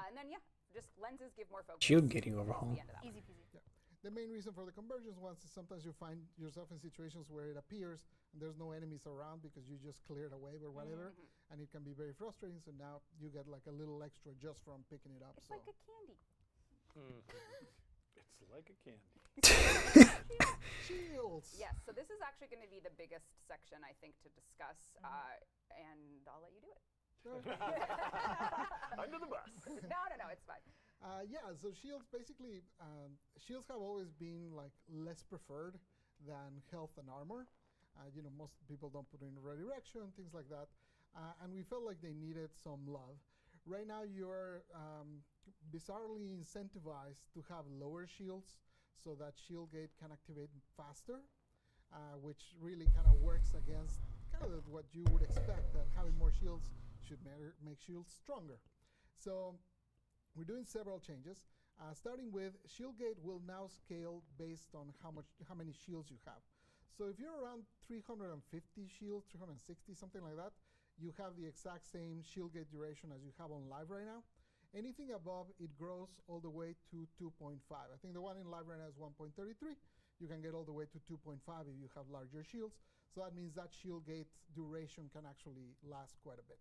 And then, yeah, just lenses give more focus. Shield gating That's overhaul. the end of that one. Easy peasy. The main reason for the convergence ones is sometimes you find yourself in situations where it appears and there's no enemies around because you just cleared a wave or whatever, and it can be very frustrating. So now you get like a little extra just from picking it up. It's so like a candy. It's like a candy. shields. Yes, so this is actually going to be the biggest section, I think, to discuss, and I'll let you do it. Under the bus. No, it's fine. Yeah, so shields basically, shields have always been like less preferred than health and armor. Most people don't put in red erection, things like that. And we felt like they needed some love. Right now, you're bizarrely incentivized to have lower shields so that shield gate can activate faster, which really kind of works against kind of what you would expect, that having more shields should make shields stronger. So we're doing several changes. Starting with shield gate will now scale based on how many shields you have. So if you're around 350 shields, 360, something like that, you have the exact same shield gate duration as you have on live right now. Anything above, it grows all the way to 2.5. I think the one in live right now is 1.33. You can get all the way to 2.5 if you have larger shields. So that means that shield gate duration can actually last quite a bit.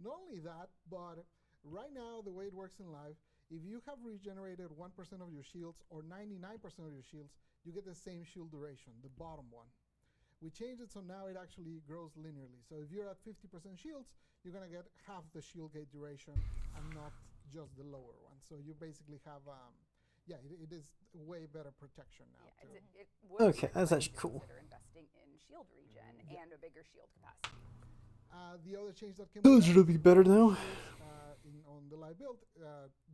Not only that, but right now, the way it works in live, if you have regenerated 1% of your shields or 99% of your shields, you get the same shield duration, the bottom one. We changed it so now it actually grows linearly. So if you're at 50% shields, you're going to get half the shield gate duration and not just the lower one. So you basically have, it is way better protection now. Yeah, too. it would Okay, be that's recommended actually to cool. Consider investing in shield regen and a bigger shield capacity. The other change that came Those should be better now. on the live build,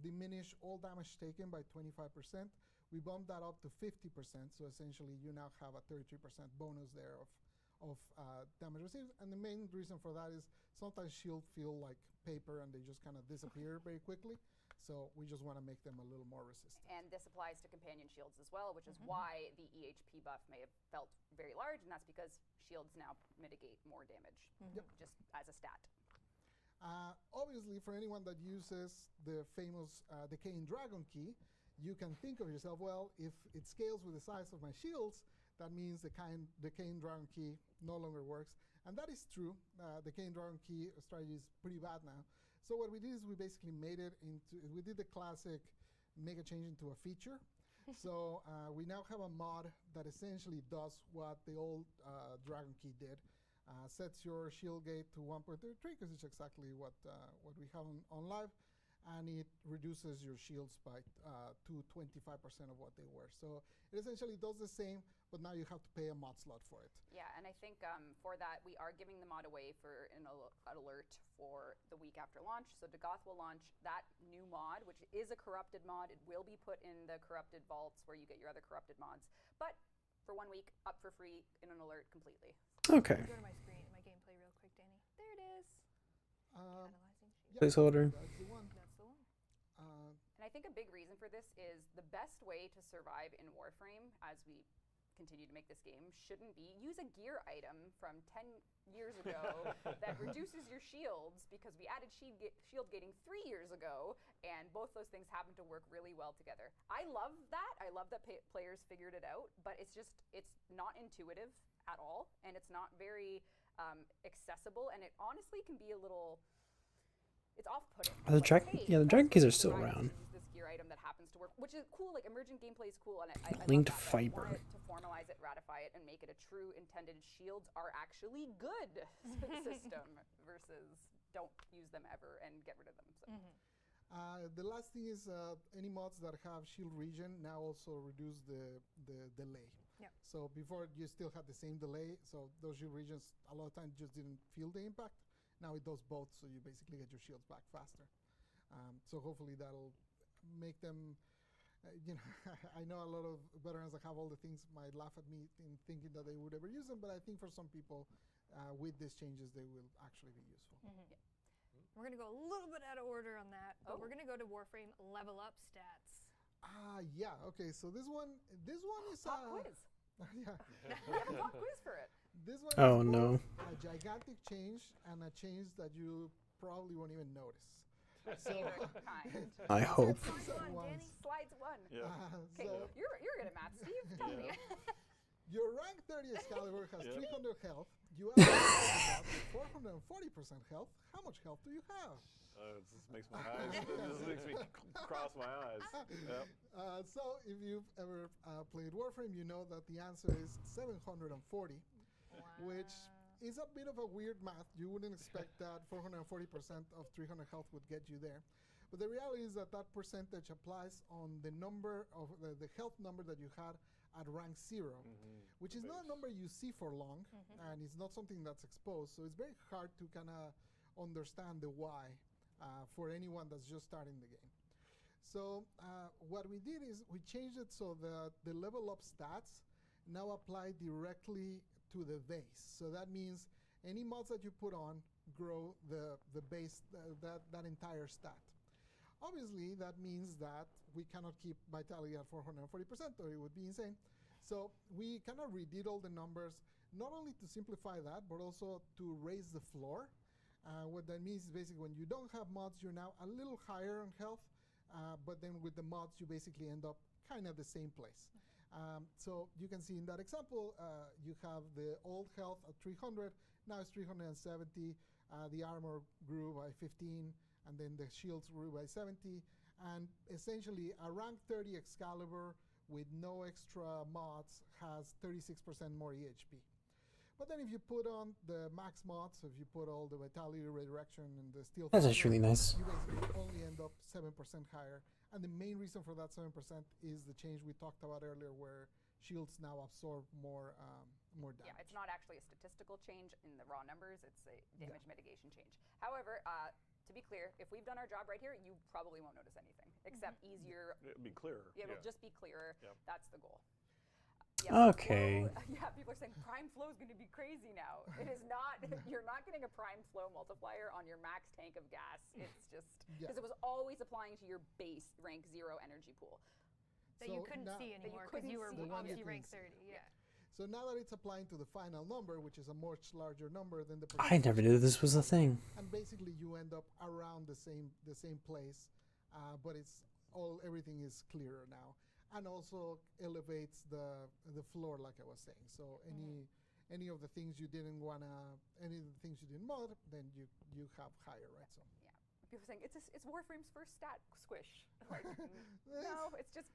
diminish all damage taken by 25%. We bumped that up to 50%, so essentially you now have a 33% bonus there of damage received. And the main reason for that is sometimes shields feel like paper and they just kind of disappear very quickly. So we just want to make them a little more resistant. And this applies to companion shields as well, which is why the EHP buff may have felt very large, and that's because shields now mitigate more damage, just as a stat. Obviously, for anyone that uses the famous Decaying Dragon key, you can think of yourself, well, if it scales with the size of my shields, that means the Decaying Dragon key no longer works. And that is true. Decaying Dragon key strategy is pretty bad now. So what we did is we basically made it into, we did the classic make a change into a feature. So we now have a mod that essentially does what the old Dragon key did. Sets your shield gate to 1.33 because it's exactly what we have on live, and it reduces your shields by to 25% of what they were. So it essentially does the same, but now you have to pay a mod slot for it. Yeah, and I think for that, we are giving the mod away for an alert for the week after launch. So Dagoth will launch that new mod, which is a corrupted mod. It will be put in the corrupted vaults where you get your other corrupted mods. But for 1 week, up for free in an alert completely. Okay. Go to my screen, my gameplay real quick, Danny. There it is. Catalyzing shield. Placeholder. That's the one. That's the one. And I think a big reason for this is the best way to survive in Warframe as we continue to make this game shouldn't be use a gear item from 10 years ago that reduces your shields, because we added shield gating 3 years ago, and both those things happen to work really well together. I love that. I love that players figured it out, but it's not intuitive at all, and it's not very accessible, and it honestly can be a little. It's off-putting. The Like, drag- hey, yeah, the that's dragon keys what are still provides around. Use this gear item that happens to work, which is cool. Like emergent gameplay is cool, and I Linked love that, fiber. But I want it to formalize it, ratify it, and make it a true intended shields are actually good system versus don't use them ever and get rid of them. So. The last thing is any mods that have shield region now also reduce the delay. Yep. So before you still had the same delay, so those shield regions a lot of times just didn't feel the impact. Now it does both, so you basically get your shields back faster. So hopefully that'll make them, I know a lot of veterans that have all the things might laugh at me in thinking that they would ever use them, but I think for some people, with these changes, they will actually be useful. We're going to go a little bit out of order on that, but Oh. we're going to go to Warframe level up stats. Yeah, okay, so this one is Pop quiz. yeah. We have a pop quiz for it. This one Oh, is no. both a gigantic change and a change that you probably won't even notice. So Favorite kind. I hope. Six at Come on, once. Danny. Slides 1. Yeah. Okay, So you're good at math, Steve. Tell me. your rank 30 Excalibur has Yeah. 300 health. You have a 440% health. How much health do you have? It just makes my eyes. It just makes me cross my eyes. Yep. So if you've ever played Warframe, you know that the answer is 740, which is a bit of a weird math. You wouldn't expect that 440% of 300 health would get you there. But the reality is that that percentage applies on the number of the health number that you had at rank 0, which is not a number you see for long, and it's not something that's exposed. So it's very hard to kind of understand the why for anyone that's just starting the game. So what we did is we changed it so that the level up stats now apply directly to the base. So that means any mods that you put on grow the base, that entire stat. Obviously, that means that we cannot keep vitality at 440%, or it would be insane. So we kind of redid all the numbers, not only to simplify that, but also to raise the floor. What that means is basically when you don't have mods, you're now a little higher on health, but then with the mods, you basically end up kind of the same place. So you can see in that example, you have the old health at 300, now it's 370, the armor grew by 15, and then the shields grew by 70, and essentially a rank 30 Excalibur with no extra mods has 36% more EHP. But then if you put on the max mods, if you put all the vitality, redirection, and the steel, That's actually really nice. you basically only end up 7% higher. And the main reason for that 7% is the change we talked about earlier, where shields now absorb more damage. Yeah, it's not actually a statistical change in the raw numbers, it's a damage mitigation change. However, to be clear, if we've done our job right here, you probably won't notice anything, except easier. It'll be clearer. It'll just be clearer. Yep. That's the goal. Yeah, Okay. yeah, people are saying prime flow is going to be crazy now. It is not. You're not getting a prime flow multiplier on your max tank of gas. It's just because it was always applying to your base rank 0 energy pool. That you So couldn't now- see That anymore couldn't because you were see. The one obviously you rank couldn't 30. Yeah. So now that it's applying to the final number, which is a much larger number than the I never knew this was a thing. and basically you end up around the same place, but everything is clearer now, and also elevates the floor, like I was saying. So any of the things you didn't mod, then you have higher, right? So Yeah, people are saying it's Warframe's first stat squish. Like, no, it's just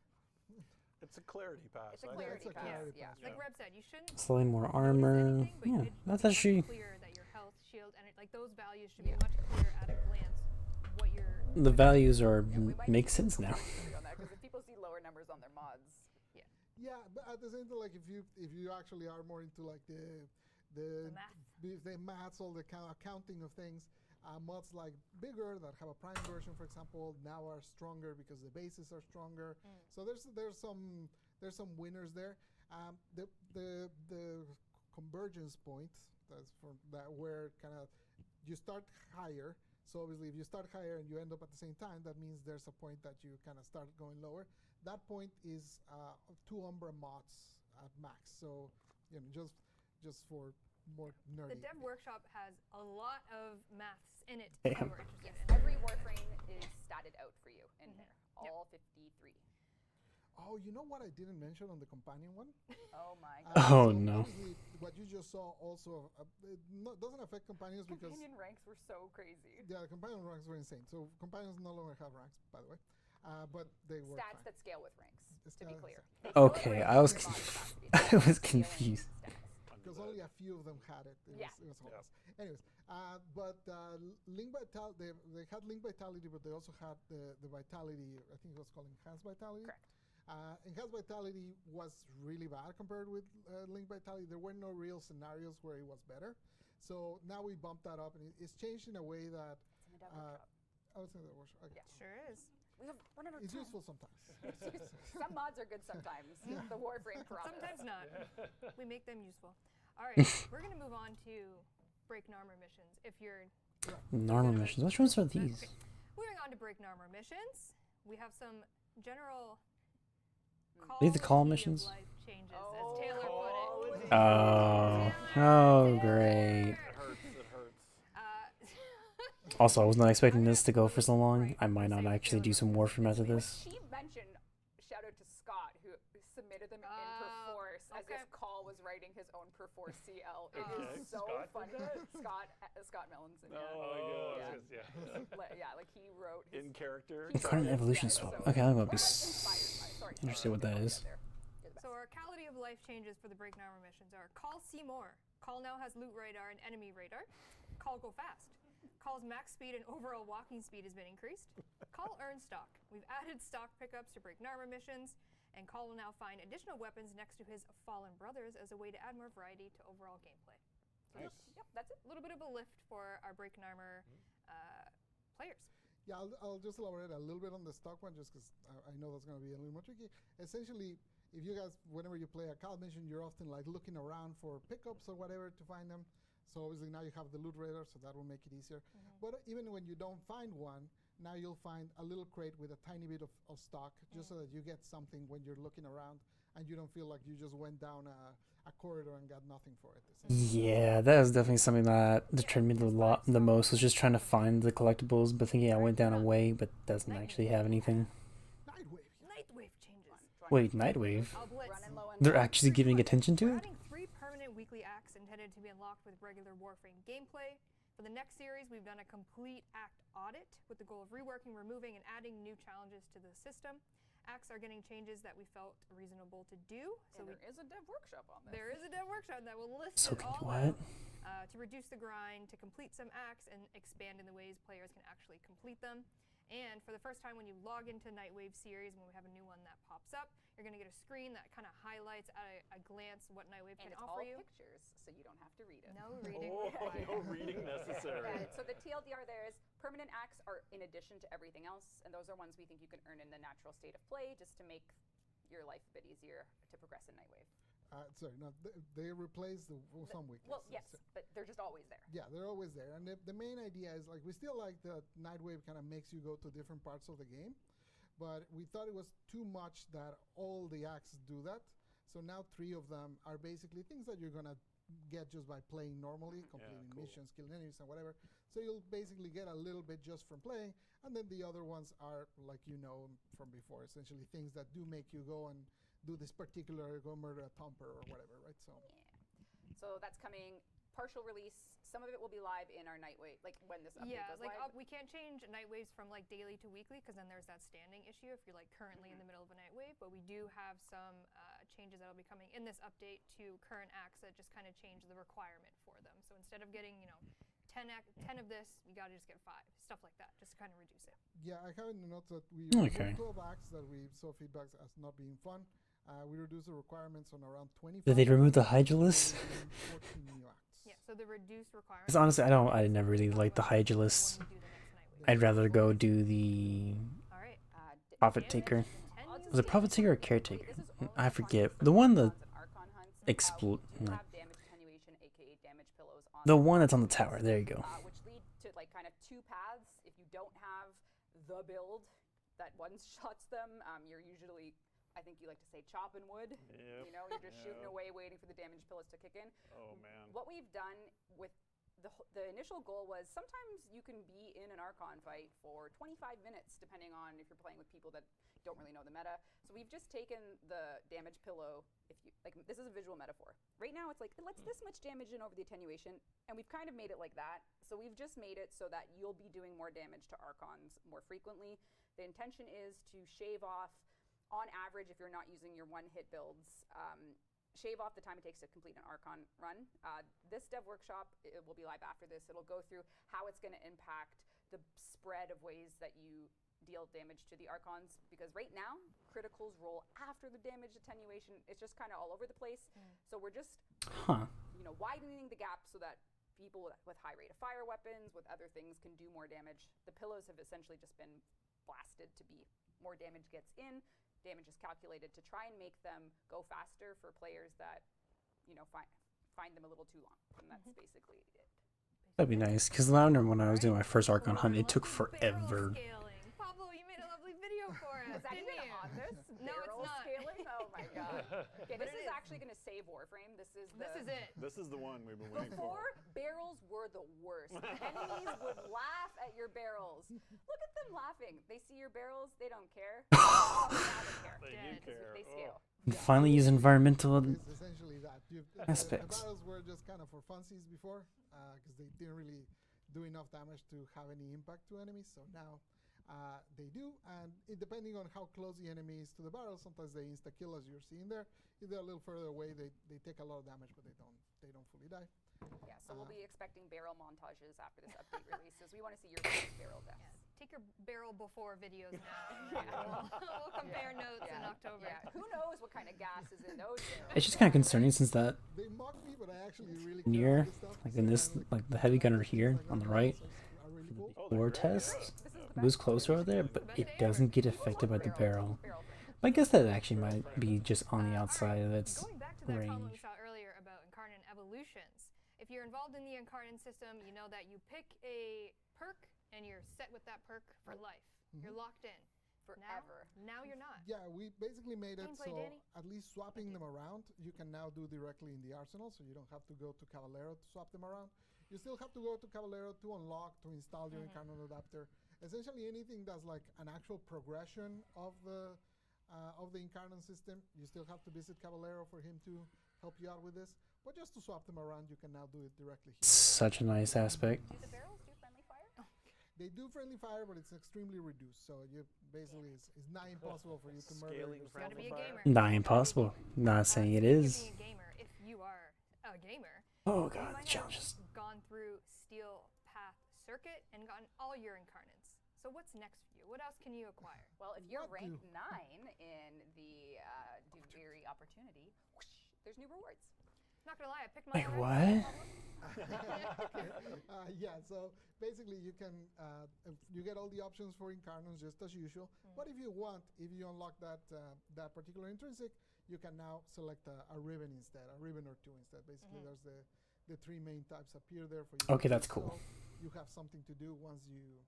It's a clarity pass. It's a I think. clarity It's a pass. clarity Yeah. pass. Like Yeah. Reb said, you shouldn't Slightly more notice armor. anything, but Yeah, it should that's be much actually clear that your health, shield, and like those values should be much clearer at a glance. What you're the values are we might make need to do sense some now. research on that, 'cause if people see lower numbers on their mods, Yeah, but at the same time, like if you actually are more into like the maths, all the accounting of things, mods like bigger that have a prime version, for example, now are stronger because the bases are stronger. So there's some winners there. The convergence point, that's for that, where kind of you start higher. So obviously, if you start higher and you end up at the same time, that means there's a point that you kind of start going lower. That point is 2 Umbra mods at max. So just for more nerdy. The Dev Workshop has a lot of maths in it Yeah. if you are interested yes, in. every Warframe is statted out for you in there, all 53. Oh, you know what I didn't mention on the companion one? Oh my god. Oh, So no. obviously, what you just saw also it doesn't affect companions because Companion ranks were so crazy. yeah, the companion ranks were insane. So companions no longer have ranks, by the way, but they work Stats fine. that scale with ranks, It's to be not- clear. it's- They scale with Okay, ranks I was in mod conf- capacity. I was Scaling confused. stats. because only a few of them had it. It Yeah. was horrendous. Anyways, but Link Vitality, they had Link Vitality, but they also had the Vitality. I think it was called Enhanced Vitality. Correct. Enhanced Vitality was really bad compared with Link Vitality. There were no real scenarios where it was better. So now we bumped that up, and it's changed in a way that It's in the dev workshop. I was saying that workshop. Okay. Yeah. Sure is. We have run out of It's time. useful sometimes. Some mods are good sometimes. The Warframe promise. Sometimes not. We make them useful. All right, we're gonna move on to break Narmer missions. If you're Narmer missions. Which ones are these? moving on to break Narmer missions, we have some general These the call quality of missions? life changes, Oh, as Taylor put it. Oh, Taylor, great. It hurts. It hurts. Also, I was not expecting this to go for so long. I might not actually do some Warframe after this. She mentioned, shout out to Scott, who submitted them in Perforce as okay. if Call was writing his own Perforce CL. It Okay. is so Scott did funny. that? Scott Mellinson. Oh Yeah. my god. Yeah. Yeah, like he wrote his In character. Current evolution swap. Okay, I'm gonna be interested what that is. So our quality of life changes for the break Narmer missions are Call see more. Call now has loot radar and enemy radar. Call go fast. Call's max speed and overall walking speed has been increased. Call earn stock. We've added stock pickups to break Narmer missions, and Call will now find additional weapons next to his fallen brothers as a way to add more variety to overall gameplay. So Nice. Yep, that's it. A little bit of a lift for our break Narmer players. Yeah, I'll just elaborate a little bit on the stock one, just because I know that's going to be a little more tricky. Essentially, if you guys, whenever you play a CAL mission, you're often like looking around for pickups or whatever to find them. So obviously now you have the loot radar, so that will make it easier. But even when you don't find one, now you'll find a little crate with a tiny bit of stock, just so that you get something when you're looking around, and you don't feel like you just went down a corridor and got nothing for it. Yeah, that is definitely something that deterred me the most, was just trying to find the collectibles, but thinking I went down a way, but doesn't actually have anything. Nightwave. Nightwave changes. Wait, Nightwave? I'll blitz. Running low on They're time. actually giving attention to We're it? adding 3 permanent weekly acts intended to be unlocked with regular Warframe gameplay. For the next series, we've done a complete act audit with the goal of reworking, removing, and adding new challenges to the system. Acts are getting changes that we felt reasonable to do. So And there is a dev workshop on this. there is a dev workshop that will list So it can all what? out to reduce the grind, to complete some acts, and expand in the ways players can actually complete them. And for the first time, when you log into Nightwave series, when we have a new one that pops up, you're going to get a screen that kind of highlights at a glance what Nightwave And can it's offer all you. pictures, so you don't have to read it. No reading. Oh, required. no reading necessary. So the TLDR there is permanent acts are in addition to everything else, and those are ones we think you can earn in the natural state of play just to make your life a bit easier to progress in Nightwave. Sorry, no, they replaced some weeklies. Well, yes, but they're just always there. Yeah, they're always there. And the main idea is, like, we still like that Nightwave kind of makes you go to different parts of the game, but we thought it was too much that all the acts do that. So now 3 of them are basically things that you're going to get just by playing normally, completing cool. missions, killing enemies, and whatever. So you'll basically get a little bit just from playing, and then the other ones are, like you know from before, essentially things that do make you go and do this particular, go murder a thumper or whatever, right? So So that's coming partial release. Some of it will be live in our Nightwave, like when this update Yeah, goes like live. we can't change Nightwaves from like daily to weekly because then there's that standing issue if you're like currently in the middle of a Nightwave. But we do have some changes that'll be coming in this update to current acts that just kind of change the requirement for them. So instead of getting 10 of this, you gotta just get 5, stuff like that, just to kind of reduce it. yeah, I have in the notes that we Okay. removed 12 acts that we saw feedbacks as not being fun. We reduced the requirements on around 25. Did they remove the Hydralis? 14 new acts. Yeah, so the reduced requirement. Because honestly, I never really liked the Hydralis. when we do the next Nightwave. I'd rather go do the All right. Profit Taker. Continue. Was it Profit Taker or Caretaker? This is only I on forget. hunts The one and that Archon hunts. explo- We do no. have damage attenuation, aka damage pillows on the one that's on the tower. There you go. which lead to like kind of 2 paths. If you don't have the build that one-shots them, you're usually, I think you like to say, chopping wood. Yep. You know, you're just shooting Yep. away, waiting for the damage pillows to kick in. Oh man. What we've done with the initial goal was sometimes you can be in an Archon fight for 25 minutes, depending on if you're playing with people that don't really know the meta. So we've just taken the damage pillow. If you like, this is a visual metaphor. Right now, it's like it lets this much damage in over the attenuation, and we've kind of made it like that. So we've just made it so that you'll be doing more damage to Archons more frequently. The intention is to shave off, on average, if you're not using your one-hit builds, shave off the time it takes to complete an Archon run. This dev workshop, it will be live after this. It'll go through how it's going to impact the spread of ways that you deal damage to the Archons, because right now, criticals roll after the damage attenuation. It's just kind of all over the place. So we're just, widening the gap so that people with high rate of fire weapons, with other things, can do more damage. The pillows have essentially just been blasted to be more damage gets in. Damage is calculated to try and make them go faster for players that, find them a little too long. And that's basically it. That'd be nice, because I remember when I was doing my first Archon hunt, it took forever. Scaling. Pablo, you made a lovely video for us. Is that didn't even you? on this? No, it's Barrel not. scaling? Oh my god. Okay, But this it is is. actually going to save Warframe. This is it. This is the one we've been waiting for. Before, barrels were the worst. Enemies would laugh at your barrels. Look at them laughing. They see your barrels, they don't care. Now they care. They Dead. do care. They scale. Finally use environmental It's essentially that. aspects. The battles were just kind of for funsies before, because they didn't really do enough damage to have any impact to enemies. So now they do, and depending on how close the enemy is to the barrel, sometimes they insta kill, as you're seeing there. If they're a little further away, they take a lot of damage, but they don't fully die. Yeah, so we'll be expecting barrel montages after this update releases. We want to see your first barrel deaths. Yeah. Take your barrel before videos now. We'll compare notes in October. Yeah, who knows what kind of gas is in those barrels? It's just kind of concerning since that They mock me, but I actually really near, care about this stuff. like in So this, kinda like the heavy gunner here like on the that right, are really cool. Oh, they're war great. test, This is the it best was closer over there, but it doesn't get affected by the barrel. But I guess that actually might be just on the outside of its Going back to that comment we range. saw earlier about Incarnate evolutions. If you're involved in the Incarnate system, you know that you pick a perk and you're set with that perk for life. You're locked in. Forever. Now you're not. Yeah, we basically made it Gameplay, so Danny? at least swapping them around, you can now do directly in the arsenal, so you don't have to go to Caballero to swap them around. You still have to go to Caballero to unlock, to install your Incarnate adapter. Essentially anything that's like an actual progression of the Incarnate system, you still have to visit Caballero for him to help you out with this. But just to swap them around, you can now do it directly here. Such a nice aspect. Do the barrels do friendly fire? They do friendly fire, but it's extremely reduced, so you basically it's nigh impossible for you to murder Scaling yourself. Gotta be a Fire. gamer. Not impossible. Not saying it Speaking of is. being a gamer, if you are a gamer, Oh you god, might the have challenges. gone through Steel Path Circuit and gotten all your Incarnates. So what's next for you? What else can you acquire? Well, if you're What rank do? 9 in the Duviri opportunity, whoosh, there's new rewards. Not gonna lie, I picked my Wait, already. what? Yeah, so basically you can you get all the options for Incarnates just as usual. But if you want, if you unlock that particular intrinsic, you can now select a ribbon instead, a ribbon or two instead. Basically, there's the three main types appear there for you. Okay, to that's choose. cool. So you have something to do once you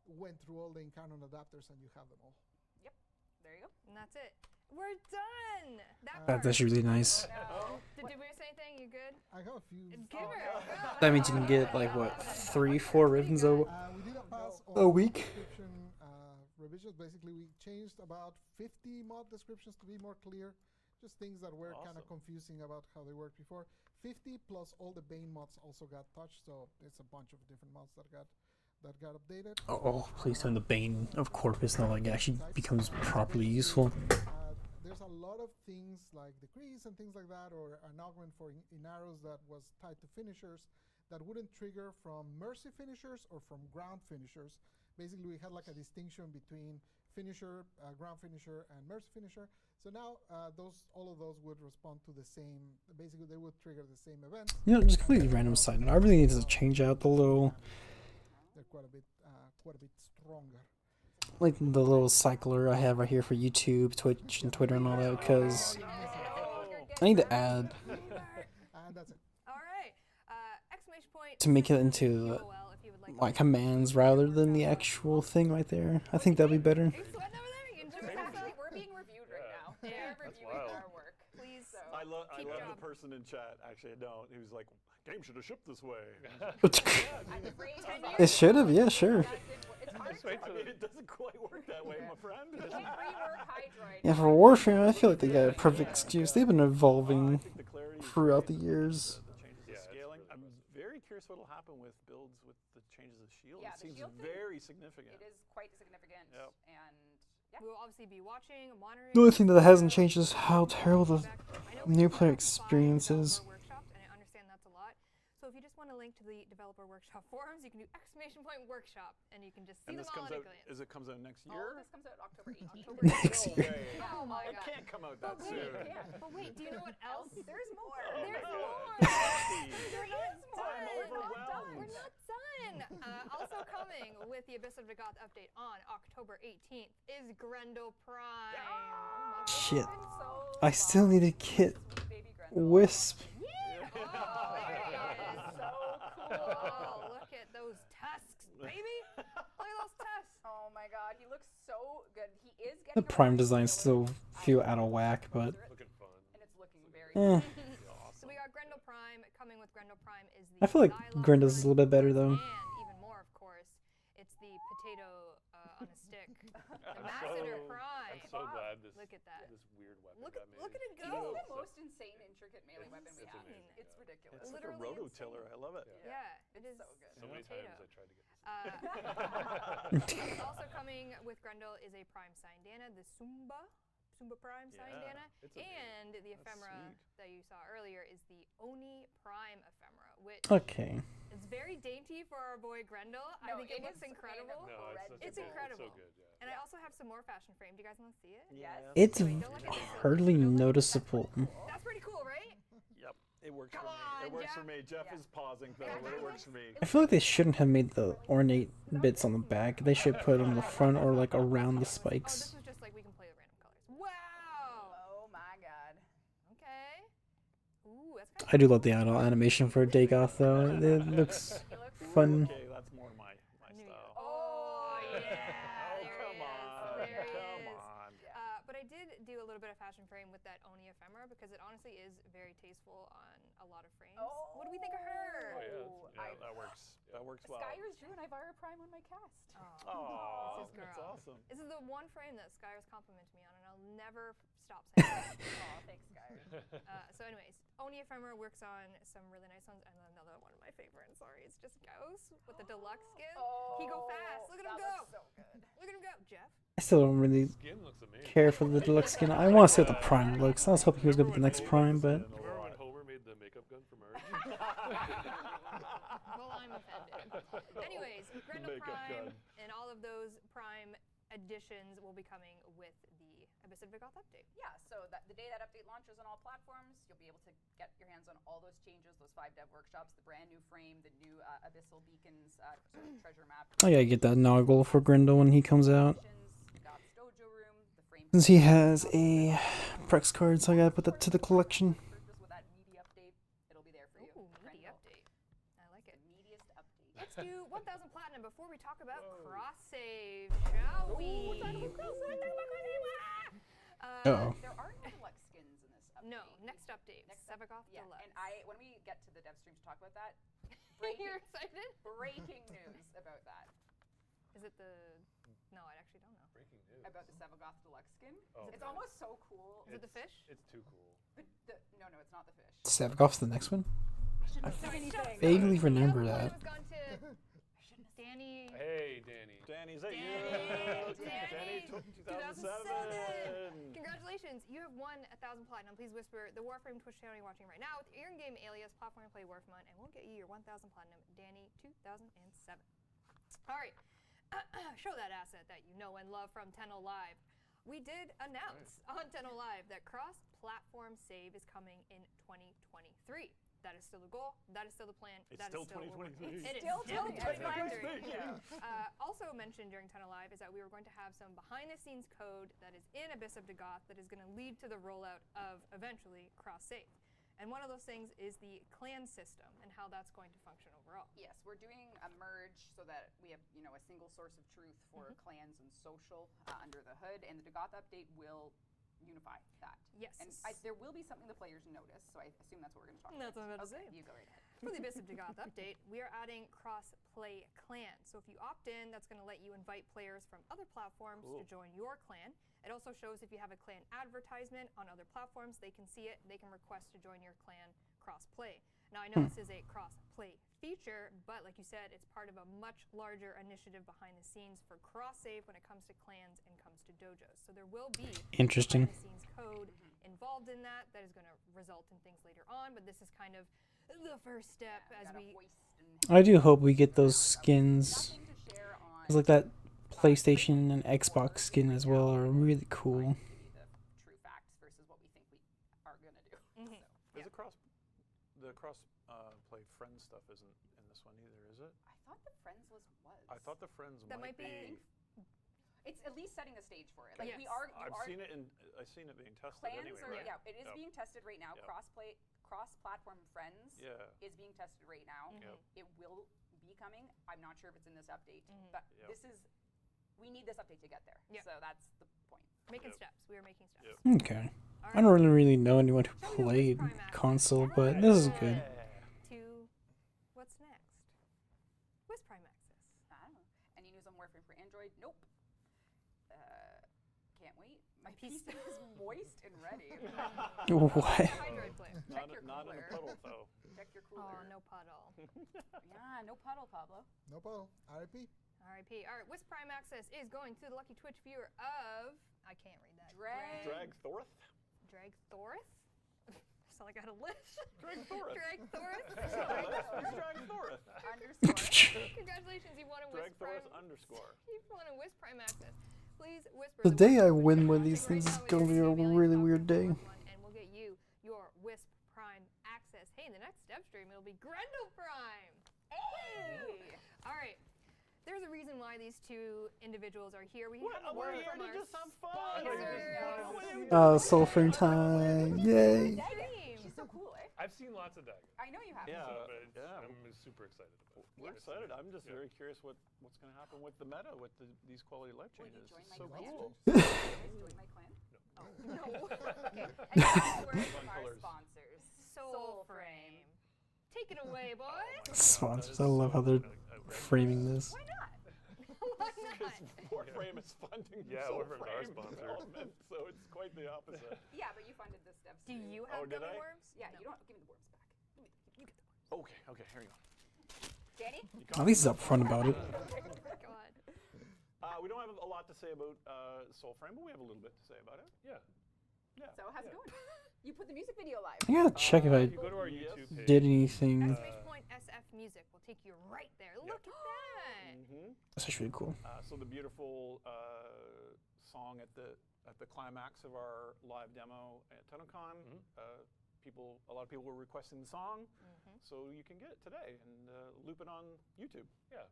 went through all the Incarnate adapters and you have them all. Yep, there you go. And that's it. We're done. That's actually really nice. Did we miss anything? You good? I have a few. Gamer. That means you can get like what, 3-4 ribbons We did a pass a on week? description revisions. Basically, we changed about 50 mod descriptions to be more clear. Just things that were kind of Awesome. confusing about how they worked before. 50 plus all the Bane mods also got touched, so it's a bunch of different mods that got updated. Oh, please tell me the Bane of Corpus now like actually becomes properly useful. There's a lot of things like decrease and things like that, or an augment for in arrows that was tied to finishers that wouldn't trigger from mercy finishers or from ground finishers. Basically, we had like a distinction between finisher, ground finisher, and mercy finisher. So now all of those would respond to the same. Basically, they would trigger the same event. You know, just completely random side note. I really need to change out the little, They're quite a bit stronger. like the little cycler I have right here for YouTube, Twitch, and Twitter and all that, because I need to add And that's it. All right. Exclamation point. to make it into LOL if you would like. my commands rather than the actual thing right there. I think that'd be better. Are you sweating over there? You enjoy yourself? Actually, we're being reviewed right now. Yeah, They're that's reviewing wild. our work. Please. So. I love Keep the job. person in chat. Actually, I don't. He was like, game should have shipped this way. I'm afraid It should have, yeah, sure. it's hard Just wait I till mean, it doesn't quite work that way, my friend. to rework Hydroid. Yeah, for Warframe, I feel like they got a perfect excuse. They've been I evolving think the clarity is throughout great. the years. The changes Yeah, of it's scaling. really I'm impressive. very curious what will happen with builds with the changes of shield. Yeah, It the seems shield thing, very significant. It is quite significant, Yep. and yeah. We will obviously be watching, monitoring. The only thing that hasn't changed is how terrible the I know new we player have 5 experience developer is. workshops, and I understand that's a lot. So if you just want to link to the developer workshop forums, you can do !workshop, and you can just see And them this all comes at a out. glance. It comes out next All of year? this comes out October 18th. Next No year. way. Oh my It god. can't come out that But soon. wait, but wait, do you know what else? There's more. There's God. more. Jesse. We're not I'm done. overwhelmed. We're not done. Also coming with the Abyss of Dagoth update on October 18th is Grendel Prime. Oh, my Shit. So I still need to get sweet baby Grendel. Wisp. Yeah. Oh, there he is. So cool. Oh, look at those tusks, baby. Look at those tusks. Oh my god, he looks so good. He is getting The a Prime more designs still vanilla feel eye out of look whack, but Looking fun. and it's looking very eh. So we got Grendel Prime. Coming with Grendel Prime is the I feel like Xylon Grendel's is a Prime, little bit better, though. And even more, of course, it's the potato on a stick. The Masseter Prime. I'm so glad this. Look at that. This weird weapon Look got at made. look at it It's go. the most insane, intricate melee weapon we it's have. amazing, It's yeah. ridiculous. It's like a Literally rototiller. I love it. Yeah, it is so good. So many potato. times I tried to get this. Also coming with Grendel is a Prime Sindana, the Sumba Prime Yeah, Sindana, it's amazing. and the That's ephemera sweet. that you saw earlier is the Oni Prime ephemera, which Okay. is very dainty for our boy Grendel. I No, think it it looks is incredible. No, It's such a incredible. So good, yeah. And I also have some more fashion frame. Do you guys want to see it? Yes. It's Wait, don't look at this. hardly Don't look at noticeable. That's pretty cool, right? Yep. It works Come for me. It on, works Jeff. for me. Jeff Yeah. is pausing though, but it works for me. I feel like they shouldn't have made the ornate bits on the back. They should put them on the front or like around the Oh, this spikes. was just like we can play with random colors. Wow. Oh my god. Okay. Ooh, that's kind I do love the animation for Dagoth though. It looks He looks fun. Okay, that's more my New Year. style. Oh, yeah. Oh, there come he is. on. There he Come is. on. But I did do a little bit of fashion frame with that Oni ephemera because it honestly is very tasteful on a lot of frames. What do we think of her? Oh, yeah, Yeah, that works. That works well. Skyers Drew and Ivara Prime on my cast. Oh, This is that's girl. awesome. This is the one frame that Skyers complimented me on, and I'll never stop saying it. Oh, thanks, Skyers. So anyways, Oni ephemera works on some really nice ones, and another one of my favorites, sorry, it's just Ghost with the deluxe skin. He go fast. Look at him that go. looks so good. Look at him go, Jeff. I still don't really Skin looks amazing. care for the deluxe skin. I want to see what the Prime looks. I was hoping he was gonna be the next Prime, but Remember when Homer made the makeup gun for Merge? Well, I'm offended. Anyways, Grendel makeup Prime gun. and all of those Prime additions will be coming with the Abyss of Dagoth update. Yeah, so that the day that update launches on all platforms, you'll be able to get your hands on all those changes, those 5 dev workshops, the brand new frame, the new Abyssal Beacons sort of treasure map. I gotta get that Noggle for Grendel when he comes out. God's Dojo Room, the frame. Since he has a Prex card, so I gotta put that to the collection. Purchase with that meaty update, it'll be there for you. Ooh, meaty Grendel, update. I like it. the meatiest update. Let's do 1,000 platinum before we talk about cross save, shall we? Uh-oh. There are no deluxe skins in this update. No, next update, Sevagoth Yeah, Deluxe. and when we get to the dev stream to talk about that, You're excited? breaking news about that. Is it the? No, I actually don't know. Breaking news. About the Sevagoth deluxe skin. Oh, It's okay. almost so cool. Is it the fish? It's too cool. No, it's not the fish. Sevagoth's the next one? I vaguely remember that. Has gone to Danny. Hey, Danny. Danny, is that you? Danny, 2007. Congratulations, you have won 1,000 platinum. Please whisper the Warframe Twitch channel you're watching right now with your in-game alias platform and play Warframe, and we'll get you your 1,000 platinum, Danny 2007. All right, show that asset that you know and love from Tenno Live. We did announce on Tenno Live that cross-platform save is coming in 2023. That is still the goal. That is still the plan. It's that still is still what we're- 2023. It is Still still 2023. 2023. Yeah. Also mentioned during Tenno Live is that we were going to have some behind-the-scenes code that is in Abyss of Dagoth that is going to lead to the rollout of eventually cross-save. And one of those things is the clan system and how that's going to function overall. Yes, we're doing a merge so that we have, a single source of truth for clans and social under the hood, and the Dagoth update will unify that. Yes. And there will be something the players notice, so I assume that's what we're going to talk That's about. what I'm about to say. You go right ahead. For the Abyss of Dagoth update, we are adding cross-play clans. So if you opt in, that's going to let you invite players from other platforms to join your clan. It also shows if you have a clan advertisement on other platforms, they can see it, they can request to join your clan cross-play. Now, I know this is a cross-play feature, but like you said, it's part of a much larger initiative behind the scenes for cross-save when it comes to clans and comes to dojos. So there will be Interesting. behind-the-scenes code involved in that is going to result in things later on, but this is kind of the first step as we... I do hope we get those skins. Nothing to share on It's like that PlayStation and Xbox skin as well are really cool. the true facts versus what we think we are going to do. Is the cross play friends stuff isn't in this one either, is it? I thought the Friends was. I thought the friends That might might be- It's at least setting the stage for it. Like Yes. I've seen it being tested Clans anyway, are, right? yeah, it is being tested right now. Yep. Cross-platform Friends Yeah. is being tested right now. Yep. It will be coming. I'm not sure if it's in this update, but Yep. we need this update to get there. Yep. So that's the point. Making Yep. steps. We are making steps. Yep. Okay. All I don't really know anyone who Shall we go played Prime Access? console, but this is good. To what's next? What's Prime Access? I don't know. Any news on Warframe for Android? Nope. Can't wait. My PC PC is moist and ready. What? Hydroid player. Check your Not in a cooler. puddle though. Check your Oh, cooler. no puddle. Yeah, no puddle, Pablo. No problem. RIP. R.I.P. All right, Wisp Prime Access is going to the lucky Twitch viewer of... I can't read that. Drag Thorth? Drag Thorth? Sound like I had a list. Drag Thorth. Drag Thorth? It's Drag Thorth. Underscore. Congratulations, you won a Drag Wisp Prime... Thorth underscore. You've won a Wisp Prime Access. Please whisper The day I word win for one of these right things now is gonna be a gonna really top weird day. one, and we'll get you your Wisp Prime Access. Hey, in the next Devstream, it'll be Grendel Prime. Hey! All right. There's a reason why these two individuals are here. We What? have a We're word here from to our just have fun. sponsors. Soulframe time! Yay! Stream. She's so cool, eh? I've seen lots of daggers. I know you have. Yeah. So, but yeah. I'm super excited about it. We're excited. I'm just Yeah. very curious what's going to happen with the meta with these quality life Will you changes. join It's my so clan? cool. Join my clan? No. Oh, no. Okay. And last word from our Colours. sponsors. Soulframe. Take it away, boys. Sponsors, I love how they're framing this. Why not? Why not? Warframe is funding Yeah, Warframe's our Soulframe sponsor. development, so it's quite the opposite. Yeah, but you funded this stuff. Do you Oh, have did gummy I? worms? Yeah, No. you don't give me the worms back. You get the worms. Okay, here you go. Danny? At least he's upfront about it. Oh my God. We don't have a lot to say about Soulframe, but we have a little bit to say about it. Yeah. So how's it going? You put the music video live. I gotta check if I If you go to our Yes. YouTube page, did anything. Exclamation point SF Music will take you right there. Look at that. Mm-hmm. That's actually really cool. So the beautiful song at the climax of our live demo at TennoCon, a lot of people were requesting the song, so you can get it today and loop it on YouTube. yeah.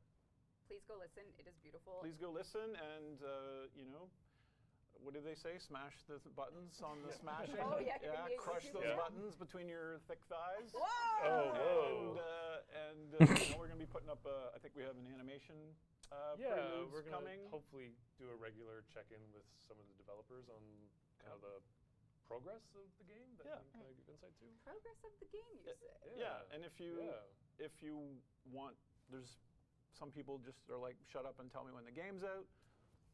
Please go listen. It is beautiful. Please go listen and what did they say? Smash the buttons on the smashing. Oh, yeah, Crush those Yeah. buttons between your thick thighs. Whoa! Oh, whoa. And we're going to be putting up. I think we have an animation. Yeah, preludes we're going coming. to hopefully do a regular check-in with some of the developers on kind of the progress of the game that Yeah. we can kind of give insight to. Progress of the game, you say. Yeah, and if you Yeah. want, there's some people just are like, shut up and tell me when the game's out.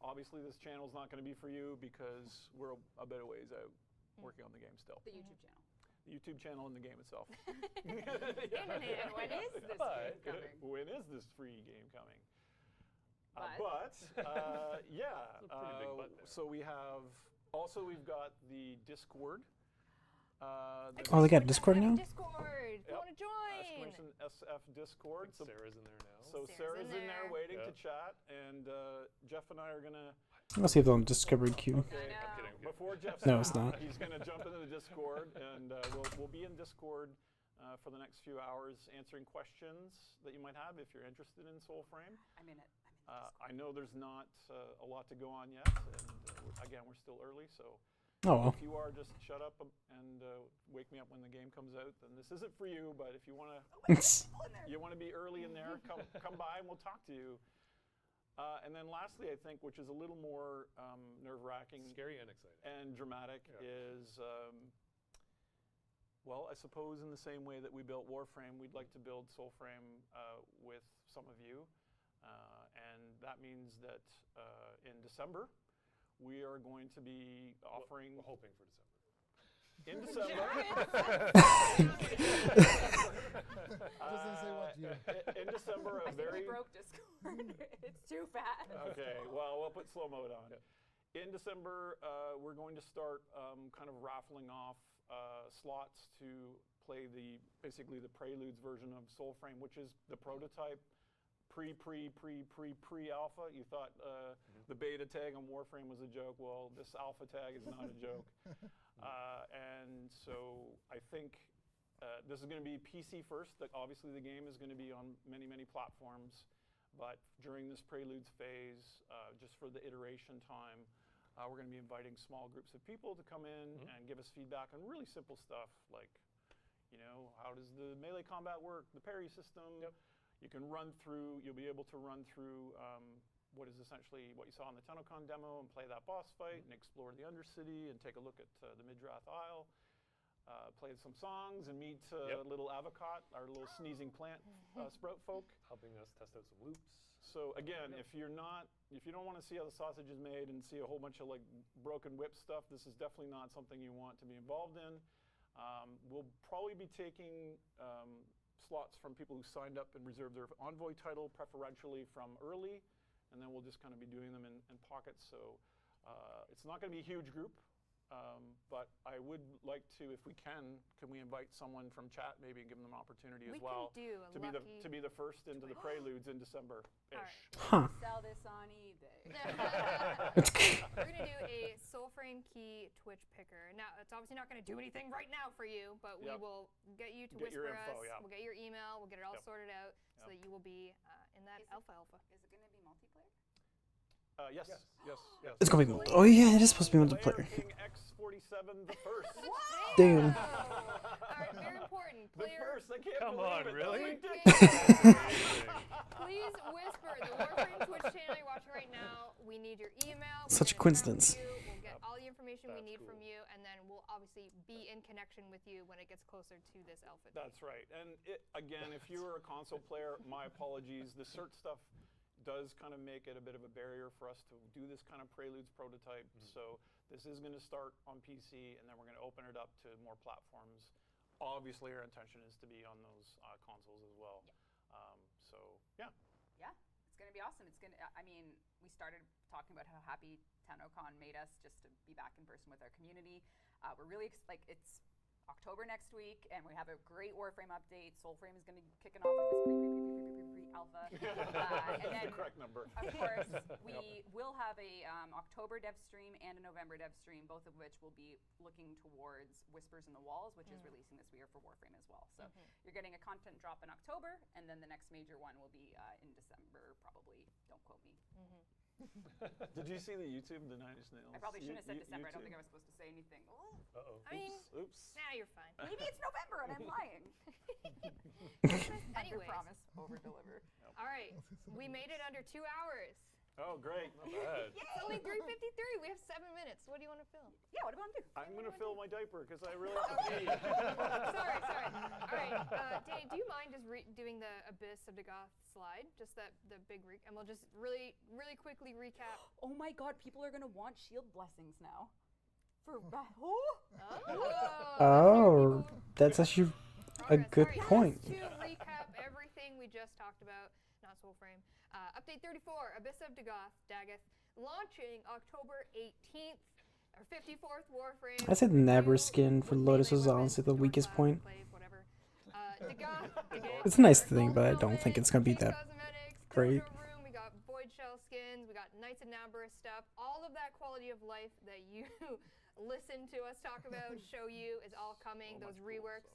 Obviously, this channel's not going to be for you because we're a bit of ways out working on the game still. The YouTube channel. The YouTube channel and the game itself. And when is this game coming? When is this free game coming? But- Yeah. It's a pretty big but there. So we've got the Discord. Oh, they got Discord now? Discord. You want to join? Exclamation SF Discord. So Sarah's in there now. Sarah's in there waiting Yeah. to chat, and Jeff and I are gonna. I'll see if they're on Discovery queue. Okay, I know. I'm kidding. before Jeff's No, out, it's not. He's gonna jump into the Discord, and we'll be in Discord for the next few hours, answering questions that you might have if you're interested in Soulframe. I'm in it. I know there's not a lot to go on yet, and again, we're still early, so. Oh well. If you are, just shut up and wake me up when the game comes out. Then this isn't for you, but if you want to be early in there, come by and we'll talk to you. And then lastly, I think, which is a little more nerve-wracking Scary and exciting. and dramatic, Yeah. is Well, I suppose in the same way that we built Warframe, we'd like to build Soulframe with some of you. And that means that in December, we are going to be offering... We're hoping for December. In December. Doesn't say what year. In December, I a think we very... broke Discord. It's too fast. Okay, well, we'll put slow mode on. In December, we're going to start kind of raffling off slots to play basically the Preludes version of Soulframe, which is the prototype pre-alpha. You thought the beta tag on Warframe was a joke. Well, this alpha tag is not a joke. And so I think this is going to be PC first. Obviously, the game is going to be on many, many platforms. But during this Preludes phase, just for the iteration time, we're going to be inviting small groups of people to come in and give us feedback on really simple stuff like, how does the melee combat work, the parry system. You can you'll be able to run through what is essentially what you saw in the TennoCon demo and play that boss fight and explore the Undercity and take a look at the Midrath Isle. Play some songs and meet little Avocot, our little sneezing plant sprout folk. Helping us test out some loops. So again, if you don't want to see how the sausage is made and see a whole bunch of like broken whip stuff, this is definitely not something you want to be involved in. We'll probably be taking slots from people who signed up and reserved their Envoy title, preferentially from early, and then we'll just kind of be doing them in pockets. So it's not going to be a huge group. But I would like to, if we can we invite someone from chat maybe and give them an opportunity as well We can do a to be the first into the Preludes in December-ish. Alright. Sell this on eBay. We're going to do a Soulframe Key Twitch picker. Now, it's obviously not going to do anything right now for you, but we will get you to Get your whisper info, us. We'll get your email. We'll get it all sorted out so that you will be in that Is it- alpha. Is it going to be multiplayer? Yes. It's gonna be. Oh yeah, it is supposed to be multiplayer. Player King X47 the first. Damn. Alright, very important. The Player, first, I can't Come believe on, it. really? That's ridiculous. please whisper. The Warframe Twitch channel you're watching right now, we need your email. We're Such a gonna chat with coincidence. you, We'll get all the information we That's need cool. from you, and then we'll obviously be in connection with you when it gets closer to this alpha. That's right. And again, if you were a console player, my apologies. The cert stuff does kind of make it a bit of a barrier for us to do this kind of Preludes prototype. So this is going to start on PC, and then we're going to open it up to more platforms. Obviously, our intention is to be on those consoles as well. So, yeah. Yeah, it's going to be awesome. We started talking about how happy TennoCon made us just to be back in person with our community. We're really it's October next week, and we have a great Warframe update. Soulframe is going to be kicking off with this pre-alpha. And then, the correct number. of course, we will have a October Devstream and a November Devstream, both of which will be looking towards Whispers in the Walls, which is releasing this year for Warframe as well. So you're getting a content drop in October, and then the next major one will be in December, probably. Don't quote me. Did you see the YouTube, the Nine Inch Nails? I probably shouldn't have said December. I don't YouTube? think I was supposed to say anything. Uh-oh. I mean, Oops. nah, you're fine. Maybe it's November and I'm lying. Anyways, Promise, over deliver. all right, we made it under 2 hours. Oh, great. Not bad. It's only 3:53. We have 7 minutes. What do you want to film? Yeah, what do you want to do? I'm going to fill my diaper because I really have to pee. Sorry. All right, Danny, do you mind just doing the Abyss of Dagoth slide? Just the big and we'll just really quickly recap. Oh my God, people are gonna want shield blessings now. For Oh, that's actually a good point. To recap everything we just talked about, not Soulframe. Update 34, Abyss of Dagoth, launching October 18th. Our 54th Warframe. I said the Nabber skin for Lotus was honestly the weakest point. It's a nice thing, but I don't think it's gonna be that great. We got Void Shell skins, we got Knights of Nabberus stuff. All of that quality of life that you listen to us talk about, show you, is all coming. Those reworks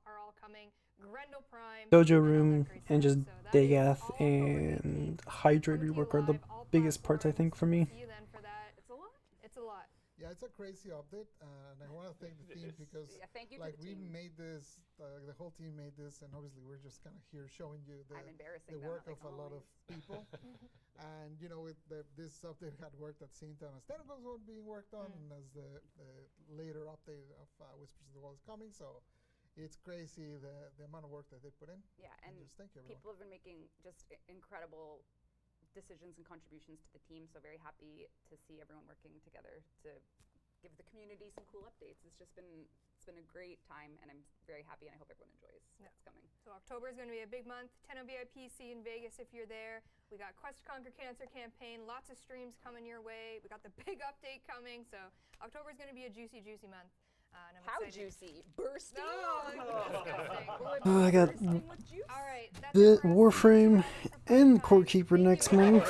are all coming. Grendel Prime, Dojo Room and just so that is Dagoth all over and Hydrate rework are the biggest parts I think for me. See you then for that. It's a lot. It's a lot. Yeah, it's a crazy update, and I want to thank the team because, Yeah, thank you like, to the we team. made this, the whole team made this, and obviously we're just kind of here showing you I'm embarrassing the them, work like of a lot of always. people. And this update had worked at the same time as Tentacles was being worked on, and as the later update of Whispers of the Wall is coming. So it's crazy the amount of work that they put in. Yeah, and just thank you, everyone. people have been making just incredible decisions and contributions to the team. So very happy to see everyone working together to give the community some cool updates. It's been a great time, and I'm very happy, and I hope everyone enjoys what's coming. So October is going to be a big month. 10 VIP, see in Vegas if you're there. We got Quest to Conquer Cancer campaign, lots of streams coming your way. We got the big update coming, so October is going to be a juicy, juicy month. And I'm How excited. juicy? Bursting? Disgusting. Will it I got bursting with juice? All right, that's the it for us. Warframe and Courtkeeper next month.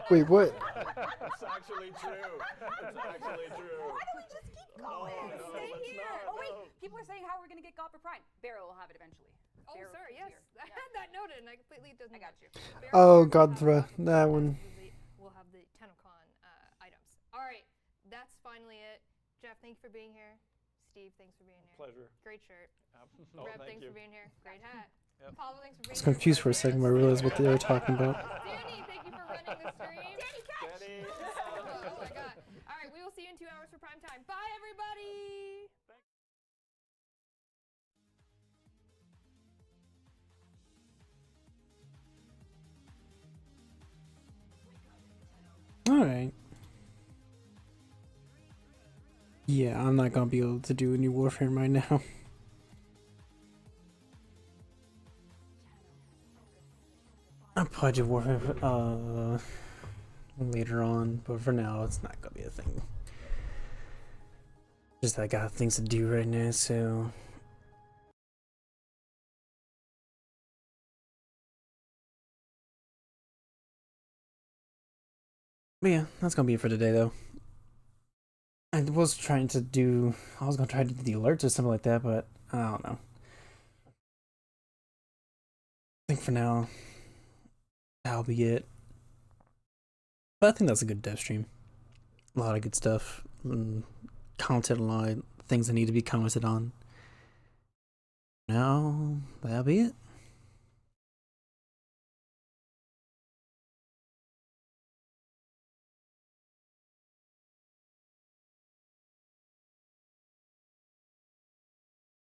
Wait, what? It's actually true. It's actually true. Why don't we just keep going? no, Stay let's here. not, Oh wait, no. people are saying how we're gonna get Gopper Prime. Barrow will have it eventually. Oh, Barrow sorry, is yes. here. I had that noted, and I completely doesn't. I got you. Oh, Godthra, that one. We'll have the TennoCon items. All right, that's finally it. Jeff, thank you for being here. Steve, thanks for being here. Pleasure. Great shirt. Oh, Reb, thank thanks you. for being here. Great hat. Yep. Paulo, thanks for I being was here. confused for a second, but I realized what they were talking about. Danny, thank you for running the stream. Danny, catch! Danny. Oh my god. All right, we will see you in 2 hours for prime time. Bye, everybody. Alright. Yeah, I'm not gonna be able to do any Warframe right now. I'll probably do Warframe later on, but for now it's not gonna be a thing. Just I got things to do right now, so but yeah, that's gonna be it for today though. I was trying to do I was gonna try to do the alerts or something like that, but I don't know. I think for now that'll be it. But I think that's a good dev stream. A lot of good stuff. Content, a lot of things that need to be commented on. Now, that'll be it.